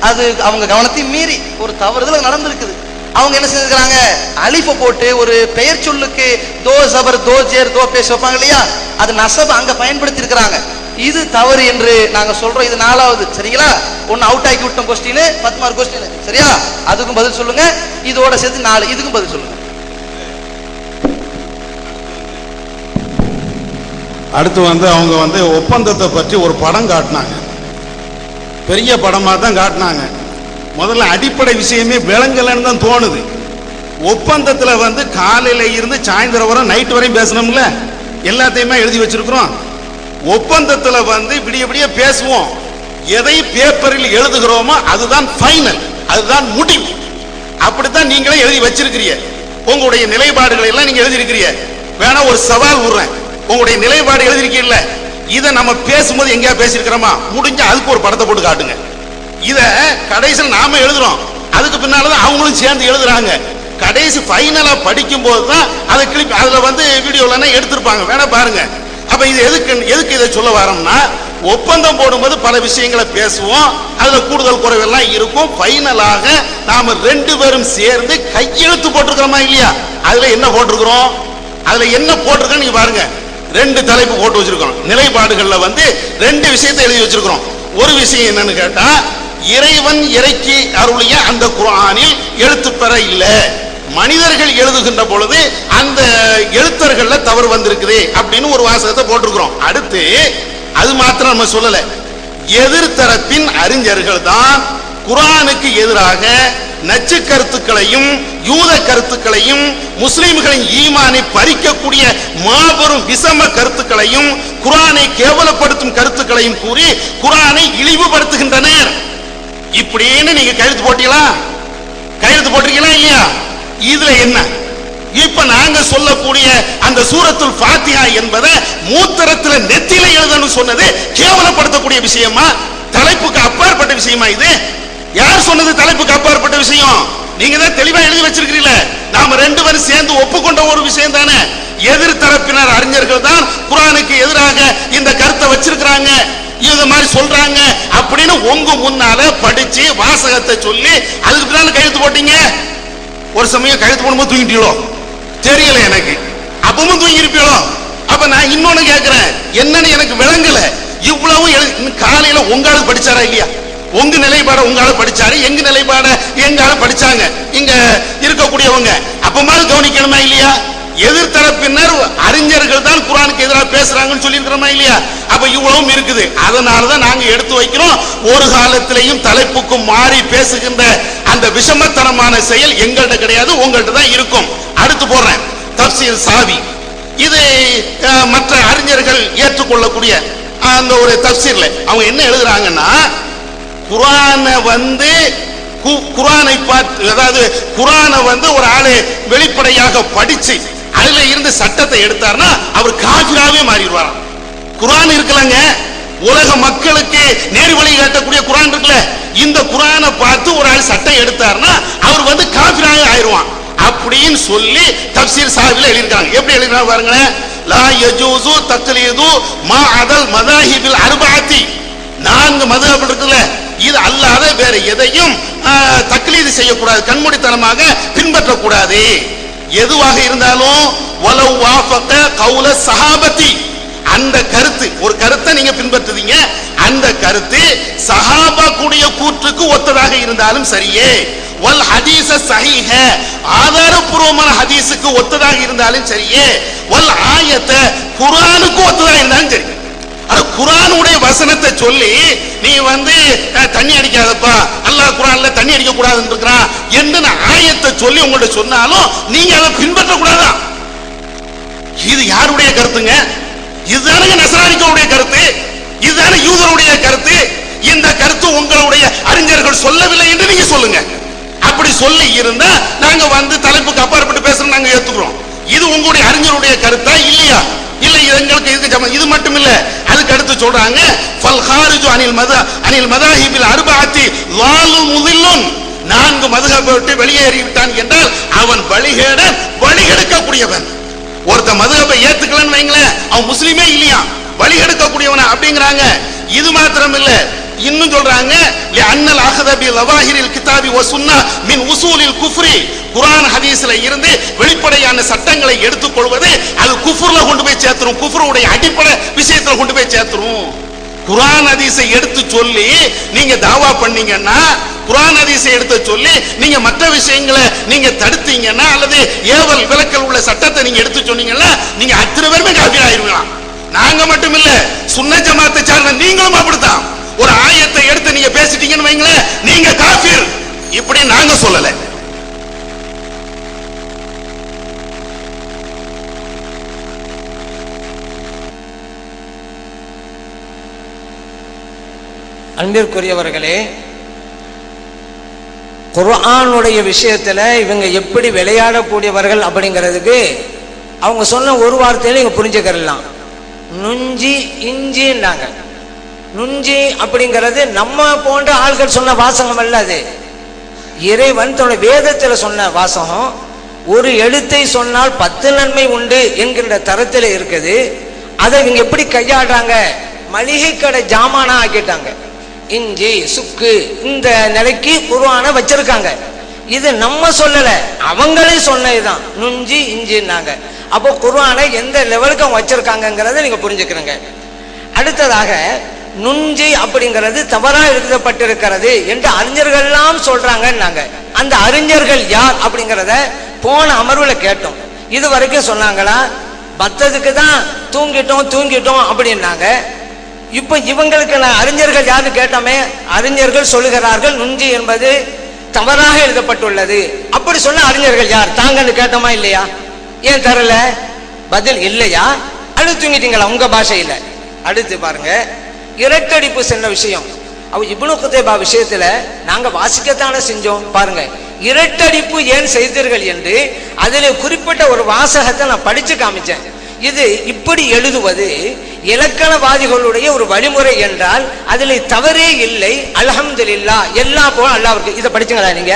அது அவங்க கவனத்தையும் மீறி ஒரு தவறுதல் நடந்திருக்குது. அவங்க என்ன செஞ்சிருக்காங்க, அலிஃபை போட்டு ஒரு பெயர் சொல்லுக்கு தோ ஜபர், தோ ஜேர், தோ பேஸ் வைப்பாங்க இல்லையா, அது நசப் அங்க பயன்படுத்தி இருக்கிறாங்க. இது தவறு என்று நாங்க சொல்றோம். இது 4வது. சரிங்களா? ஒன்னு அவுட் ஆக்கி விட்டோம் கொஸ்டின், 10 மார்க் கொஸ்டின். சரியா? அதுக்கும் பதில் சொல்லுங்க. இதோட சேர்த்து 4, இதுக்கும் பதில் சொல்லுங்க. அடுத்து அவங்க ஒப்பந்தத்தை பற்றி ஒரு படம் காட்டினாங்க. பெரிய படமா தான் காட்டினாங்க. முதல்ல அடிப்படை விஷயமே விளங்கலன்னு தான் தோணுது. ஒப்பந்தத்துல காலையில இருந்து சாயந்தரம் வரை நைட் வரையும் பேசணும்ல, எல்லாத்தையுமே எழுதி வச்சிருக்கிறோம். ஒப்பந்தத்துல விடிய விடிய பேசுவோம். எதை பேப்பரில் எழுதுகிறோமோ அதுதான் ஃபைனல், அதுதான் முடிவு. அப்படித்தான் நீங்களே எழுதி வச்சிருக்கிறீங்க. உங்களுடைய நிலைப்பாடுகளை எல்லாம் நீங்க எழுதியிருக்கிறீங்க. வேணா ஒரு சவால் விடுறேன், உங்களுடைய நிலைப்பாடு எழுதிருக்கீங்கல்ல, இதை நம்ம பேசும்போது எங்கேயா பேசியிருக்கிறோமா? முடிஞ்சா அதுக்கு ஒரு படத்தை போட்டு காட்டுங்க. இத கடைசியில் நாம எழுதுறோம், அதுக்கு பின்னாலதான் அவங்களும் சேர்ந்து எழுதுறாங்க. கடைசி ஃபைனலா படிக்கும் போது தான் அதை கிளிப் அதுல வீடியோல எடுத்திருப்பாங்க, வேணா பாருங்க. அப்ப இது எதுக்கு இதை சொல்ல வரோம்னா, ஒப்பந்தம் போடும்போது பல விஷயங்களை பேசுவோம், அதுல கூடுதல் குறைவெல்லாம் இருக்கும். ஃபைனலாக நாம 2 பேரும் சேர்ந்து கையெழுத்து போட்டிருக்கிறோமா இல்லையா? அதுல என்ன போட்டிருக்கிறோம், அதுல என்ன போட்டிருக்கோம் நீங்க பாருங்க. 2 தலைப்பு போட்டு வச்சிருக்கிறோம். நிலைப்பாடுகள்ல 2 விஷயத்தை எழுதி வச்சிருக்கிறோம். ஒரு விஷயம் என்னன்னு கேட்டா, இறைவன் இறக்கி அருளிய அந்த குர்ஆனில் எழுத்துப்பெற இல்ல, மனிதர்கள் எழுதுகின்ற பொழுது அந்த எழுத்தர்கள்ல தவறு வந்திருக்குது அப்படின்னு ஒரு வாசகத்தை போட்டிருக்கிறோம். அடுத்து அது மாத்திரம் நம்ம சொல்லல, எதிர்த்தரப்பின் அறிஞர்கள் தான் குர்ஆனுக்கு எதிராக நச்சு கருத்துக்களையும் யூத கருத்துக்களையும் முஸ்லிம்களின் ஈமானை பறிக்கக்கூடிய மாபெரும் விஷம கருத்துக்களையும் குர்ஆனை கேவலப்படுத்தும் கருத்துக்களையும் கூறி குர்ஆனை இழிவுபடுத்துகின்றனர். இப்படின்னு நீங்க கையெழுத்து போட்டீங்களா? கையெழுத்து போட்டிருக்கீங்களா இல்லையா? இதுல என்ன, இப்ப நாங்க சொல்லக்கூடிய அந்த சூரத்துல் ஃபாத்திஹா என்பதை மூத்தரத்துல நெத்தில எழுதணும் சொன்னது கேவலப்படுத்தக்கூடிய விஷயமா? தலைப்புக்கு அப்பாற்பட்ட விஷயமா இது? யார் சொன்னது தலைப்புக்கு அப்பாற்பட்ட விஷயம்? நீங்க தான் தெளிவா எழுதி வச்சிருக்கீங்களே. நாம 2 பேரும் சேர்ந்து ஒப்புக்கொண்ட ஒரு விஷயம் தானே. எதிர்த்தரப்பினர் அறிஞர்கள் தான் குர்ஆனுக்கு எதிராக இந்த கருத்தை வச்சிருக்கிறாங்க, இது மாதிரி சொல்றாங்க அப்படின்னு உங்க முன்னால படிச்சு வாசகத்தை சொல்லி அதுக்கு பின்னால கையெழுத்து போட்டீங்க. ஒரு சமயம் கையெழுத்து போடும்போது தூங்கிட்டீங்களோ தெரியல எனக்கு, அப்பவும் தூங்கி இருப்பீங்களோ? அப்ப நான் இன்னொன்னு கேட்கிறேன், என்னன்னு எனக்கு விளங்கல. இவ்வளவு காலையில உங்களால படிச்சாரா இல்லையா? உங்க நிலைப்பாட உங்களால படிச்சாரு, எங்க நிலைப்பாட எங்கால படிச்சாங்க இங்க இருக்கக்கூடியவங்க. அப்பமாவது கவனிக்கணுமா இல்லையா? எதிர்த்தரப்பினர் அறிஞர்கள் தான் குர்ஆனுக்கு எதிராக பேசுறாங்கன்னு சொல்லி இருக்கிறோமா இல்லையா? அப்ப இவ்வளவும் இருக்குது. அதனாலதான் நாங்க எடுத்து வைக்கிறோம், ஒரு காலத்திலையும் தலைப்புக்கும் மாறி பேசுகின்ற அந்த விஷமத்தனமான செயல் எங்கள்கிட்ட கிடையாது, உங்கள்கிட்ட தான் இருக்கும். அடுத்து போடுறேன், தப்சீர் சாவி. இது மற்ற அறிஞர்கள் ஏற்றுக்கொள்ளக்கூடிய அந்த ஒரு தஃப்சீர்ல அவங்க என்ன எழுதுறாங்கன்னா, குர்ஆனை வந்து குர்ஆனை பார்த்து, அதாவது குர்ஆனை வந்து ஒரு ஆளு வெளிப்படையாக படிச்சு அதுல இருந்து சட்டத்தை எடுத்தார்னா அவர் காஃபிராவே மாறிடுவாராம். குர்ஆன் இருக்கலங்க, உலக மக்களுக்கு நேர் வழி காட்டக்கூடிய குர்ஆன் இருக்குல்ல, இந்த குர்ஆனை பார்த்து ஒரு ஆள் சட்டம் எடுத்தார்னா அவர் வந்து காஃபிராவே ஆயிடுவான் அப்படின்னு சொல்லி தஃப்சீர் சாஹிப்ல எழுதிருக்காங்க. எப்படி எழுதினா பாருங்களேன், லா யஜூசு தக்லீது மா அதல் மதாஹிபில் அர்பஅத்தி, 4 மதுஹப் இருக்குல்ல, இது அல்லாத வேற எதையும் தக்லீது செய்யக்கூடாது, கண்மூடித்தனமாக பின்பற்றக்கூடாது. எதுவாக இருந்தாலும் வலவ் வாஃபக கௌல ஸஹாபத்தி, அந்த கருத்து, ஒரு கருத்தை நீங்க பின்பற்றுவீங்க, அந்த கருத்து சஹாபா கூடிய கூற்றுக்கு ஒத்ததாக இருந்தாலும் சரியே, வல் ஹதீஸ ஸஹீஹ, ஆதாரபூர்வமான ஹதீஸுக்கு ஒத்ததாக இருந்தாலும் சரியே, வல் ஆயத்த, குர்ஆனுக்கு ஒத்ததாக இருந்தாலும் சரி. ஆனா குர்ஆனுடைய வசனத்தை சொல்லி நீ வந்து தண்ணி அடிக்காதப்பா, அல்லாஹ் குர்ஆன்ல தண்ணி அடிக்க கூடாதுன்னு இருக்கிறான் என்ன ஆயத்தை சொல்லி உங்கள்ட்ட சொன்னாலும் நீங்க அதை பின்பற்ற கூடாதான். இது யாருடைய கருத்துங்க? இதுதானே நஸ்ரானிகளுடைய கருத்து, இதுதானே யூதருடைய கருத்து. இந்த கருத்து உங்களுடைய அறிஞர்கள் சொல்லவில்லை என்று நீங்க சொல்லுங்க. அப்படி சொல்லி இருந்தா நாங்க வந்து தலைப்புக்கு அப்பாற்பட்டு பேசுறோம், நாங்க ஏத்துக்கிறோம். இது உங்களுடைய அறிஞருடைய கருத்தா இல்லையா? இல்ல, எங்களுக்கு இதுக்கு இது மட்டும் இல்ல, அதுக்கு அடுத்து சொல்றாங்க ஃபல் ஹாரிஜு அனில் மதாஹிபில் அர்பஅத்தி லாலு முதில்லுன், 4 மதுஹபை விட்டு வெளியேறி விட்டான் என்றால் அவன் வழிகெடுக்கக்கூடியவன். ஒருத்த மதுஹபை ஏத்துக்கலன்னு வைங்களேன், அவன் முஸ்லிமே இல்லையா, வழிகெடுக்கக்கூடியவன் அப்படிங்கிறாங்க. இது மாத்திரம் இல்ல, இன்னும் சொல்றாங்க அன்னல் அஹத பி லவாஹிரில் கிதாபி வ சுன்னா மின் உசூலில் குஃப்ரி, குர்ஆன் ஹதீஸ்ல இருந்து வெளிப்படையான சட்டங்களை எடுத்துக்கொள்வது அது குஃப்ர்ல கொண்டு போய் சேர்த்துரும், குஃப்ருடைய அடிப்படை விஷயத்துல கொண்டு போய் சேர்த்துரும். குர்ஆன் ஹதீஸை எடுத்து சொல்லி நீங்க தாவா பண்ணீங்கன்னா, குர்ஆன் ஹதீஸை எடுத்து சொல்லி நீங்க மற்ற விஷயங்களை நீங்க தடுத்தீங்கன்னா, அல்லது ஏவல் விலக்கல் உள்ள சட்டத்தை நீங்க எடுத்து சொன்னீங்கன்னா நீங்க அத்தனை பேருமே காஃபிர் ஆயிருவீங்க. நாங்க மட்டும் இல்ல, சுன்னத் ஜமாத்தை சார்ந்த நீங்களும் அப்படித்தான். ஒரு ஆயத்தை எடுத்து நீங்க பேசிட்டீங்கன்னு வைங்களேன், நீங்க காஃபிர். இப்படி நாங்க சொல்லல. அன்பிற்குரியவர்களே, குர்ஆனுடைய விஷயத்துல இவங்க எப்படி விளையாடக்கூடியவர்கள் அப்படிங்கிறதுக்கு அவங்க சொன்ன ஒரு வார்த்தையில இங்க புரிஞ்சுக்கலாம். நுஞ்சி இஞ்சின்னாங்க. நுஞ்சி அப்படிங்கிறது நம்ம போன்ற ஆள்கள் சொன்ன வாசகம் அல்ல, அது இறைவன் தன்னுடைய வேதத்துல சொன்ன வாசகம். ஒரு எழுத்தை சொன்னால் 10 நன்மை உண்டு என்கின்ற தரத்தில் இருக்குது. அதை இவங்க எப்படி கையாடுறாங்க, மளிகை கடை ஜாமானா ஆக்கிட்டாங்க. இஞ்சி சுக்கு இந்த நிலைக்கு குர்ஆனை வச்சிருக்காங்க. இது நம்ம சொல்லல, அவங்களே சொன்னதுதான் நுஞ்சி இஞ்சின்னாங்க. அப்போ குர்ஆனை எந்த லெவலுக்கு அவங்க வச்சிருக்காங்கிறத நீங்க புரிஞ்சுக்கிறீங்க. அடுத்ததாக நுஞ்சி அப்படிங்கிறது தவறா எழுதப்பட்டிருக்கிறது என்று அறிஞர்கள் எல்லாம் சொல்றாங்கன்னாங்க. அந்த அறிஞர்கள் யார் அப்படிங்கிறத போன அமர்வுல கேட்டோம். இது வரைக்கும் சொன்னாங்களா, மற்றதுக்கு தான் தூங்கிட்டோம் அப்படின்னாங்க. இப்ப இவங்களுக்கு நான் அறிஞர்கள் யாருன்னு கேட்டோமே, அறிஞர்கள் சொல்லுகிறார்கள் நுஞ்சி என்பது தவறாக எழுதப்பட்டுள்ளது. அப்படி சொன்ன அறிஞர்கள் யார் தாங்கன்னு கேட்டோமா இல்லையா? ஏன் தரல? பதில் இல்லையா? அடுத்து தூங்கிட்டீங்களா உங்க பாஷையில? அடுத்து பாருங்க, இரட்டடிப்பு சென்ற விஷயம். இப்னு குதைபா விஷயத்துல நாங்க வாசிக்கத்தானே செஞ்சோம். பாருங்க, இரட்டடிப்பு ஏன் செய்தீர்கள் என்று அதில் குறிப்பிட்ட ஒரு வாசகத்தை நான் படிச்சு காமிச்சேன். இது இப்படி எழுதுவது இலக்கணவாதிகளுடைய ஒரு வழிமுறை என்றால் அதில் தவறே இல்லை. அல்ஹம்துலில்லாஹ், எல்லா போல அல்லாஹ்வுக்கு. இதை படிச்சுங்களா நீங்க?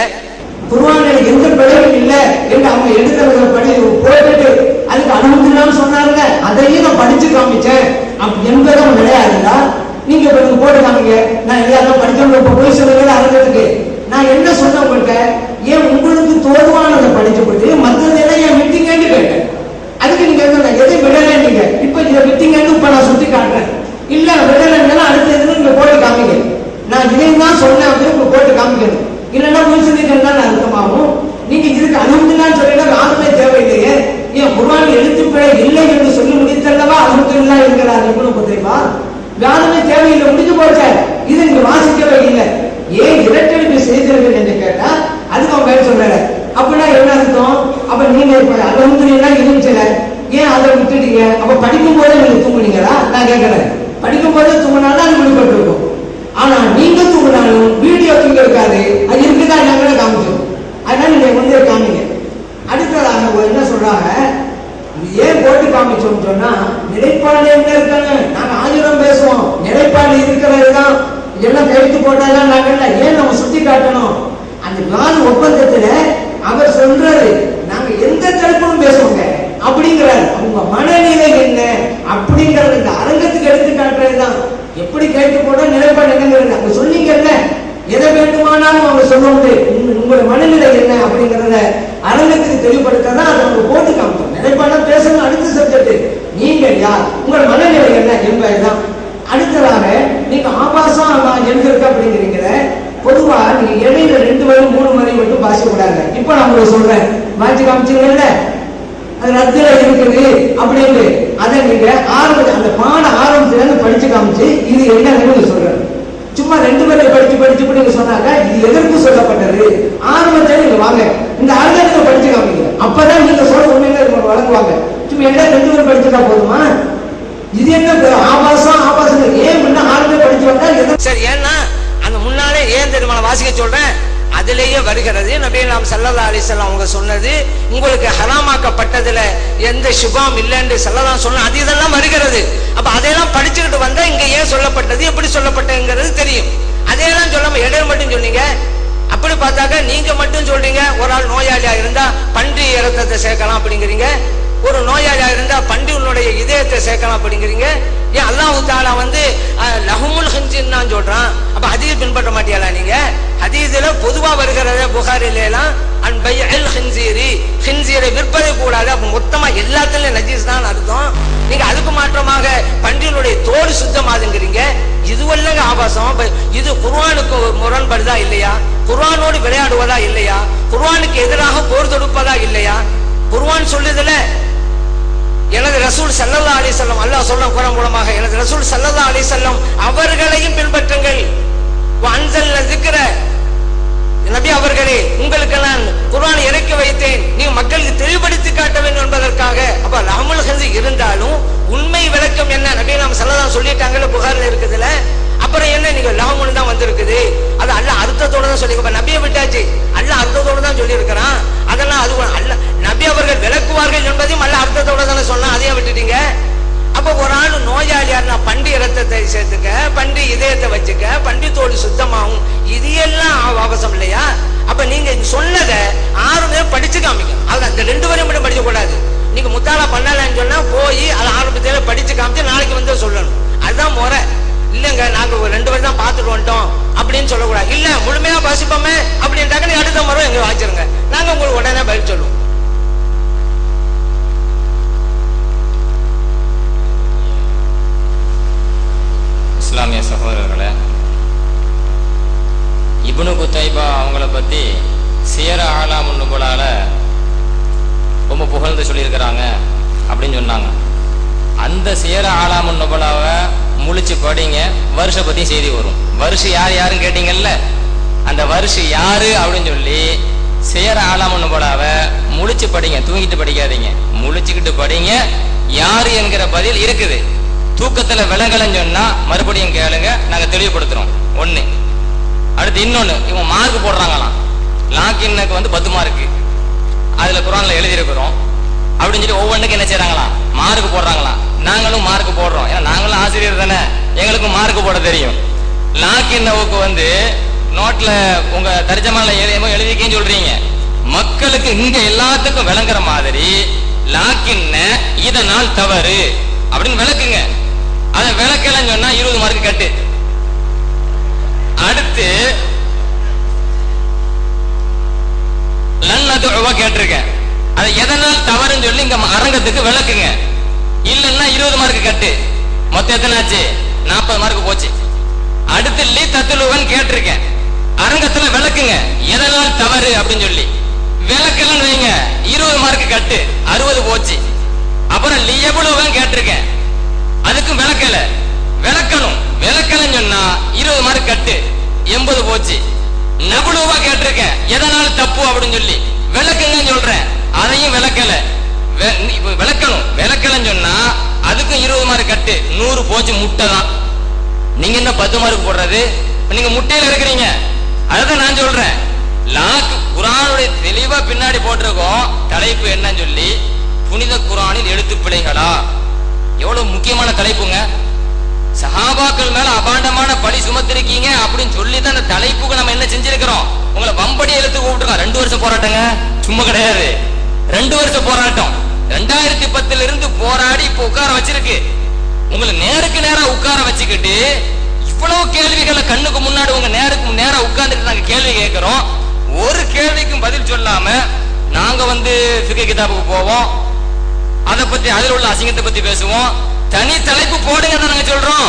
குர்ஆனில் எந்த பிழையும் இல்லை என்று அவங்க எழுதுறவங்க படி போட்டுட்டு அதுக்கு அல்ஹம்துலில்லாஹ் சொன்னாங்க. அதையும் நான் படிச்சு காமிச்சேன் என்பதும் கிடையாதுங்களா? நீங்க போட்டு காமிங்க. நான் எல்லாரும் படிச்சவங்க இப்ப போய் சொல்லுங்க அறிஞருக்கு. நான் என்ன சொன்ன உங்கள்கிட்ட, ஏன் உங்களுக்கு தோதுவானதை படிச்சு போட்டு மற்றதெல்லாம் ஏன் விட்டீங்கன்னு கேட்டேன். அதுக்கு நீங்க எதை விடல, நீங்க இப்ப இதை விட்டீங்கன்னு இப்ப நான் சுட்டி காட்டுறேன். இல்ல விடலைன்னா அடுத்தது நீங்க போட்டு காமிங்க. நான் இதையும் தான் சொன்னேன் அப்படின்னு போட்டு காமிக்கணும். இல்லைன்னா முயற்சிதான் அர்த்தமாகும். நீங்க இதுக்கு அல்ஹம்துலில்லாஹ் சொல்லினா யாருமே தேவையில்லையே. ஏன் குர்ஆனில் எழுத்துப்பிழை இல்லை என்று சொல்லி முடித்தல்லவா அல்ஹம்துலில்லாஹ் என்கிறார் இப்னு குதைபா. யாருமே தேவையில்லை, முடிஞ்சு போச்சு. இதை நீங்க வாசிக்கவே இல்லை. ஏன் இரட்டடிப்பு செய்தீர்கள் என்று கேட்டா அதுக்கு அவங்க பேர் சொல்லல. அப்படின்னா என்ன அர்த்தம்? அப்ப நீங்க இப்ப அல்ஹம்துலில்லாஹ் இருந்துச்சுல, ஏன் அதை விட்டுட்டீங்க? அப்ப படிக்கும் போதே நீங்க தூங்குனீங்களா? நான் கேட்கிறேன். படிக்கும் போது தூங்கினாலும் அது விடுபட்டு இருக்கும். ஆனா நீங்க தூங்கினாலும் வீடியோ தூங்க இருக்காது, அது இருக்குதா நாங்களே காமிச்சோம். அதனால நீங்க வந்து காமிங்க. அடுத்ததாக என்ன சொல்றாங்க, ஏன் போட்டு காமிச்சோம்னு சொன்னா நிலைப்பாடு என்ன இருக்காங்க, நாங்க 1000 பேசுவோம், நிலைப்பாடு இருக்கிறது தான் இதெல்லாம் கழித்து போட்டாதான் நாங்க ஏன் நம்ம சுட்டி காட்டணும். அந்த 4 ஒப்பந்தத்துல அவர் சொல்றாரு நாங்க எந்த தரப்பும் பேசுவோங்க அப்படிங்கிறாரு. அவங்க மனநிலை என்ன அப்படிங்கறது இந்த அரங்கத்துக்கு எடுத்து காட்டுறதுதான். எப்படி கேட்டு போட்டா நிலைப்பாடு என்னங்கிறது அங்க சொன்னீங்கல்ல, எதை வேண்டுமானாலும் அவங்க சொல்லுவாங்க, உங்களோட மனநிலை என்ன அப்படிங்கறத அரங்கத்துக்கு தெளிவுபடுத்தான் அதை அவங்க போட்டு காமிச்சோம். நிலைப்பாட பேசணும் அடுத்த சப்ஜெக்ட், நீங்க யார், உங்களோட மனநிலை என்ன என்பதுதான். அடுத்ததாக நீங்க ஆபாசம் எழுதிருக்க அப்படிங்கிறீங்க. பொதுவா நீங்க இடையில 2 வரை 3 வரை மட்டும் பாசிக்க கூடாது. இப்ப நான் உங்களுக்கு சொல்றேன், வாட்சி காமிச்சீங்கல்ல, அது ரத்தில இருக்குது அப்படின்னு அதை நீங்க அந்த பாட ஆரம்பத்துல இருந்து படிச்சு காமிச்சு இது என்னன்னு சொல்றேன். சும்மா 2 வரை படிச்சு நீங்க சொன்னாங்க இது எதற்கு சொல்லப்பட்டது ஆரம்பத்துல நீங்க வாங்க இந்த ஆரம்பத்தை படிச்சு காமிங்க. அப்பதான் நீங்க சொல்ற உண்மையில வழங்குவாங்க. சும்மா என்ன 2 வரை படிச்சுட்டா போதுமா? இது என்ன ஆபாசம் ஏன் ஆரம்பத்தை படிச்சு வந்தா சரி. ஏன்னா அந்த முன்னாலே ஏன் தெரியுமா வாசிக்க சொல்றேன், அதிலேயே வருகிறது. நபி நாம் ஸல்லல்லாஹு அலைஹி வஸல்லம் அவங்க சொன்னது, உங்களுக்கு ஹராமாக்கப்பட்டதுல எந்த சுபம் இல்லைன்னு ஸல்லல்லாஹு சொன்ன அது இதெல்லாம் வருகிறது. அப்ப அதையெல்லாம் படிச்சுக்கிட்டு வந்தா இங்க ஏன் சொல்லப்பட்டது எப்படி சொல்லப்பட்டதுங்கிறது தெரியும். அதையெல்லாம் சொல்லாம இடையில மட்டும் சொன்னீங்க. அப்படி பார்த்தாக்க நீங்க மட்டும் சொல்றீங்க, ஒரு ஆள் நோயாளியா இருந்தா பன்றி இரத்தத்தை சேர்க்கலாம் அப்படிங்கிறீங்க, ஒரு நோயாளியா இருந்தா பன்றியினுடைய இதயத்தை சேர்க்கலாம் அப்படிங்கிறீங்க. ஏன் அல்லாஹ் தஆலா வந்து லஹுமுல் ஹின்ஜிர் தான் சொல்றான். அப்ப ஹதீஸ் பின்பற்ற மாட்டியாலா நீங்க? ஹதீஸ்ல பொதுவா வருகிறத புகாரில எல்லாம் அன் பைஅல் ஹின்ஜீரி, ஹின்ஜீரை விற்பதை கூடாது. அப்ப மொத்தமா எல்லாத்துலயும் நஜீஸ் தான் அர்த்தம். நீங்க அதுக்கு மாற்றமாக பன்றியினுடைய தோல் சுத்தமாதுங்கிறீங்க. இதுவல்லங்க ஆபாசம். இது குர்ஆனுக்கு முரண்படுதா இல்லையா? குர்ஆனோடு விளையாடுவதா இல்லையா? குர்ஆனுக்கு எதிராக போர் தொடுப்பதா இல்லையா? குர்ஆன் சொல்லுதுல, எனது ரசூல் ஸல்லல்லாஹு அலைஹி வஸல்லம், அல்லாஹ் சொல்ற குர்ஆன் மூலமாக எனது ரசூல் ஸல்லல்லாஹு அலைஹி வஸல்லம் அவர்களையும் பின்பற்றுங்கள். வஅன்ஸல்னா ذிக்ர, நபி அவர்களே உங்களுக்கு நான் குர்ஆனை இறக்கி வைத்தேன், நீங்க மக்களுக்கு தெளிவுபடுத்தி காட்ட வேண்டும் என்பதற்காக. அப்ப லஹமுல் ஹின்ஸீர் இருந்தாலும் உண்மை விளக்கம் என்ன நபி நாம் ஸல்லல்லாஹு சொல்லிட்டாங்கல, புகாரில் இருக்குதுல. அப்புறம் என்ன நீங்க லஹமுல் தான் வந்திருக்குது, அது அல்லாஹ் அர்த்தத்தோட தான் சொல்லி, நபியை விட்டாச்சு, அல்லாஹ் அர்த்தத்தோட தான் சொல்லி இருக்கிறான். அதெல்லாம் அது அல்லாஹ் நபி அவர்கள் விளக்குவார்கள் என்பதையும் அல்லாஹ் அர்த்தத்தோட தானே சொன்னா, அதையே விட்டுட்டீங்க. அப்ப ஒரு ஆள் நோயாளியா பன்றி இரத்தத்தை சேர்த்துக்க, பன்றி இதயத்தை வச்சுக்க, பன்றி தோல் சுத்தமாகும், இது எல்லாம் அவசரம் இல்லையா? அப்ப நீங்க சொன்னதை 6 பேர் படிச்சு காமிக்க. அது அந்த 2 வரையும் மட்டும் படிக்க கூடாது. நீங்க முத்தாலா பண்ணலன்னு சொன்னா போய் அது ஆரம்பத்தில படிச்சு காமிச்சு நாளைக்கு வந்து சொல்லணும். அதுதான் முறை. இல்லங்க நாங்க 2 பேர் தான் பார்த்துட்டு வந்துட்டோம் அப்படின்னு சொல்லக்கூடாது. இல்ல முழுமையா வாசிப்போமே அப்படின்ட்டாக்க நீ அடுத்த முறை எங்க வாச்சிருங்க, நாங்க உங்களுக்கு உடனே பதில் சொல்லுவோம். இஸ்லாமிய சகோதரர்களே, இப்னு குத்தைபா அவங்கள பத்தி சியர ஆலாமுன் நுபலால ரொம்ப புகழ்ந்து சொல்லியிருக்கிறாங்க அப்படின்னு சொன்னாங்க. அந்த சியர ஆலாமுன் நுபலாவை முழிச்சு படிங்க, வருஷ பத்தி செய்தி வரும். வருஷம் யாருன்னு கேட்டீங்கல்ல, அந்த வருஷம் யாரு அப்படின்னு சொல்லி சியர ஆலாமுன் நுபலாவை முழிச்சு படிங்க, தூங்கிட்டு படிக்காதீங்க, முழிச்சுக்கிட்டு படிங்க. யாரு என்கிற பதில் இருக்குது. தூக்கத்துல விலங்கலன்னு சொன்னா மறுபடியும் கேளுங்க, நாங்க தெளிவுபடுத்துறோம். 1. அடுத்து இன்னொன்னு, இவங்க மார்க் போடுறாங்களாம். லாக்கின்னுக்கு வந்து 10 மார்க்கு அதுல குர்ஆன்ல எழுதி இருக்கிறோம் அப்படின்னு சொல்லி ஒவ்வொன்றுக்கு என்ன செய்யறாங்களாம், மார்க் போடுறாங்களாம். நாங்களும் மார்க் போடுறோம், ஏன்னா நாங்களும் ஆசிரியர் தானே, எங்களுக்கும் மார்க் போட தெரியும். லாக்கின்னுக்கு வந்து நோட்ல உங்க தர்ஜமால எழுதிக்கன்னு சொல்றீங்க. மக்களுக்கு இங்க எல்லாத்துக்கும் விளங்குற மாதிரி லாக்கின்ன இதனால் தவறு அப்படின்னு விளக்குங்க. அதை விளக்கலன்னு சொன்னா 20 மார்க் கட்டு. அடுத்து லன்னதுவா கேட்டிருக்கேன், அதை எதனால் தவறுன்னு சொல்லி இங்க அரங்கத்துக்கு விளக்குங்க. இல்லைன்னா 20 மார்க் கட்டு. மொத்தம் எத்தனை ஆச்சு? 40 மார்க் போச்சு. அடுத்து லீ தத்துலுவன் கேட்டிருக்கேன், அரங்கத்துல விளக்குங்க எதனால் தவறு அப்படின்னு சொல்லி. விளக்கலன்னு வைங்க 20 மார்க் கட்டு, 60 போச்சு. அப்புறம் லியபுலுவன் கேட்டிருக்கேன், அதுக்கும் விளக்கல, விளக்கணும். விளக்கலன்னு சொன்னா 20 மார்க் கட்டு, 80 போச்சு. நபுலுவா கேட்டிருக்கேன், எதனால் தப்பு அப்படின்னு சொல்லி விளக்குங்கன்னு சொல்றேன், அதையும் விளக்கல. விளக்கணும். விளக்கலன்னு சொன்னா அதுக்கும் 20 மார்க் கட்டு, 100 போச்சு. முட்டை தான். நீங்க என்ன 10 மார்க் போடுறது? நீங்க முட்டையில இருக்கிறீங்க. அதான் நான் சொல்றேன், குர்ஆனுடைய தெளிவா பின்னாடி போட்டிருக்கோம் தலைப்பு என்னன்னு சொல்லி, புனித குர்ஆனில் எழுத்து பிழைகளா. எவ்வளவு முக்கியமான தலைப்புங்க. சஹாபாக்கள் மேல அபாண்டமான பழி சுமத்திருக்கீங்க அப்படின்னு சொல்லி தான் அந்த தலைப்புக்கு நம்ம என்ன செஞ்சிருக்கிறோம். உங்களை வம்படி எழுத்து கூப்பிட்டுருக்கோம். 2 வருஷம் போராட்டங்க, சும்மா கிடையாது. 2 வருஷம் போராட்டம். 2010 இருந்து போராடி இப்ப உட்கார வச்சிருக்கு. உங்களை நேருக்கு நேரா உட்கார வச்சுக்கிட்டு இவ்வளவு கேள்விகளை கண்ணுக்கு முன்னாடி உங்க நேருக்கு நேரா உட்கார்ந்துட்டு நாங்க கேள்வி கேட்கிறோம். ஒரு கேள்விக்கும் பதில் சொல்லாம நாங்க ஃபிக்ஹ் கிதாபுக்கு போவோம், அதை பத்தி அதில் உள்ள அசிங்கத்தை பத்தி பேசுவோம். தனி தலைப்பு போடுங்க நாங்க சொல்றோம்.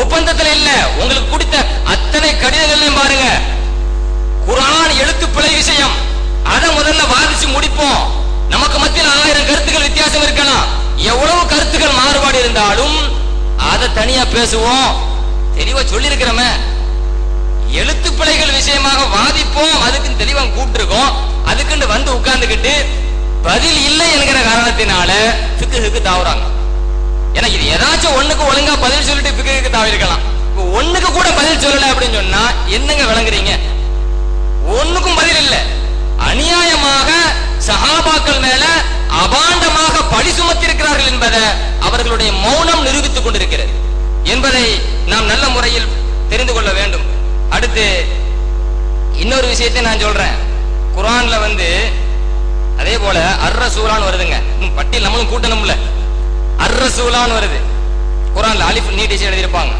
ஒப்பந்தத்துல இல்ல, உங்களுக்கு கொடுத்த அத்தனை கடிதங்களையும் பாருங்க. குர்ஆன் எழுத்து பிழை விஷயம், அதை முதல்ல வாதிச்சு முடிப்போம். நமக்கு மத்தியில் 1000 கருத்துக்கள் வித்தியாசம் இருக்கலாம். எவ்வளவு கருத்துக்கள் மாறுபாடு இருந்தாலும் அதை தனியா பேசுவோம். தெளிவா சொல்லி இருக்கிறோமே, எழுத்து பிழைகள் விஷயமாக வாதிப்போம். அதுக்கு தெளிவா கூப்பிட்டுருக்கோம். அதுக்குன்னு உட்கார்ந்துகிட்டு பதில் இல்லை என்கிற காரணத்தினால ஃபிக்ஹுக்கு தாவுறாங்க. ஏன்னா இது ஏதாச்சும் ஒண்ணுக்கு ஒழுங்கா பதில் சொல்லிட்டு ஃபிக்ஹுக்கு தாவிருக்கலாம். ஒண்ணுக்கு கூட பதில் சொல்லல அப்படின்னு சொன்னா என்னங்க விளங்குறீங்க? ஒண்ணுக்கும் பதில் இல்ல. அநியாயமாக சஹாபாக்கள் மேல அபாண்டமாக பழி சுமத்திருக்கிறார்கள் என்பதை அவர்களுடைய மௌனம் நிரூபித்துக் கொண்டிருக்கிறது என்பதை நாம் நல்ல முறையில் தெரிந்து கொள்ள வேண்டும். அடுத்து இன்னொரு விஷயத்தை நான் சொல்றேன். குர்ஆன்ல அதே போல அர்-ரசூலான்னு வருதுங்க. பட்டியல் நம்மளும் கூட்டணும்ல. அர்-ரசூலான்னு வருது குர்ஆன்ல. அலிஃப் நீட்டிச்சு எழுதியிருப்பாங்க.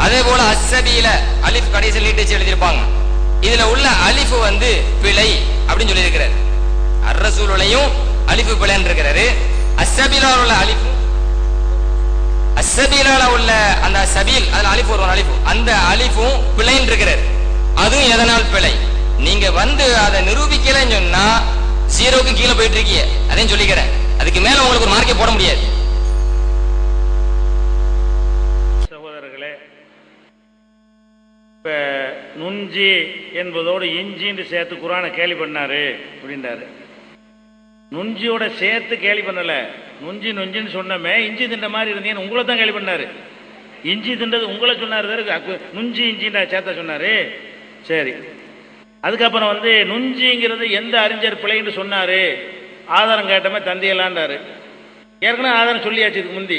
அதே போல அஸ்ஸபீல அலிஃப் கடைசியில் நீட்டிச்சு எழுதியிருப்பாங்க. இதுல உள்ள அலிஃப் பிழை அப்படின்னு சொல்லி இருக்கிறார். அர்-ரசூலையும் அலிஃப் பிழைன்னு இருக்கிறாரு. அஸ்ஸபீலால உள்ள அலிஃப், அஸ்ஸபீலால உள்ள அந்த சபீல், அதுல அலிஃப் ஒரு அலிஃப், அந்த அலிஃபும் பிழைன்னு இருக்கிறார். அதுவும் எதனால் பிழை? நீங்க அதை நிரூபிக்கலன்னு சொன்னா 0க்கு கீழே போயிட்டு இருக்கீங்க. அதையும் சொல்லிக்கிறேன். அதுக்கு மேல உங்களுக்கு ஒரு மார்க்கே போட முடியாது. சகோதரர்களே, இப்ப நுஞ்சி என்பதோடு இஞ்சின்னு சேர்த்து குர்ஆனை கேலி பண்ணாரு அப்படின்றாரு. நுஞ்சியோட சேர்த்து கேலி பண்ணல. நுஞ்சி நுஞ்சின்னு சொன்னமே, இஞ்சி தின்ற மாதிரி இருந்தீங்கன்னு உங்களை தான் கேலி பண்ணாரு. இஞ்சி தின்றது உங்களை சொன்னாரு. நுஞ்சி இஞ்சின்னு சேர்த்த சொன்னாரு. சரி, அதுக்கப்புறம் நுஞ்சிங்கிறது எந்த அறிஞர் பிழைன்னு சொன்னாரு, ஆதாரம் கேட்டமே தந்தியலான்றாரு. ஏற்கனவே ஆதாரம் சொல்லியாச்சு இதுக்கு முந்தி.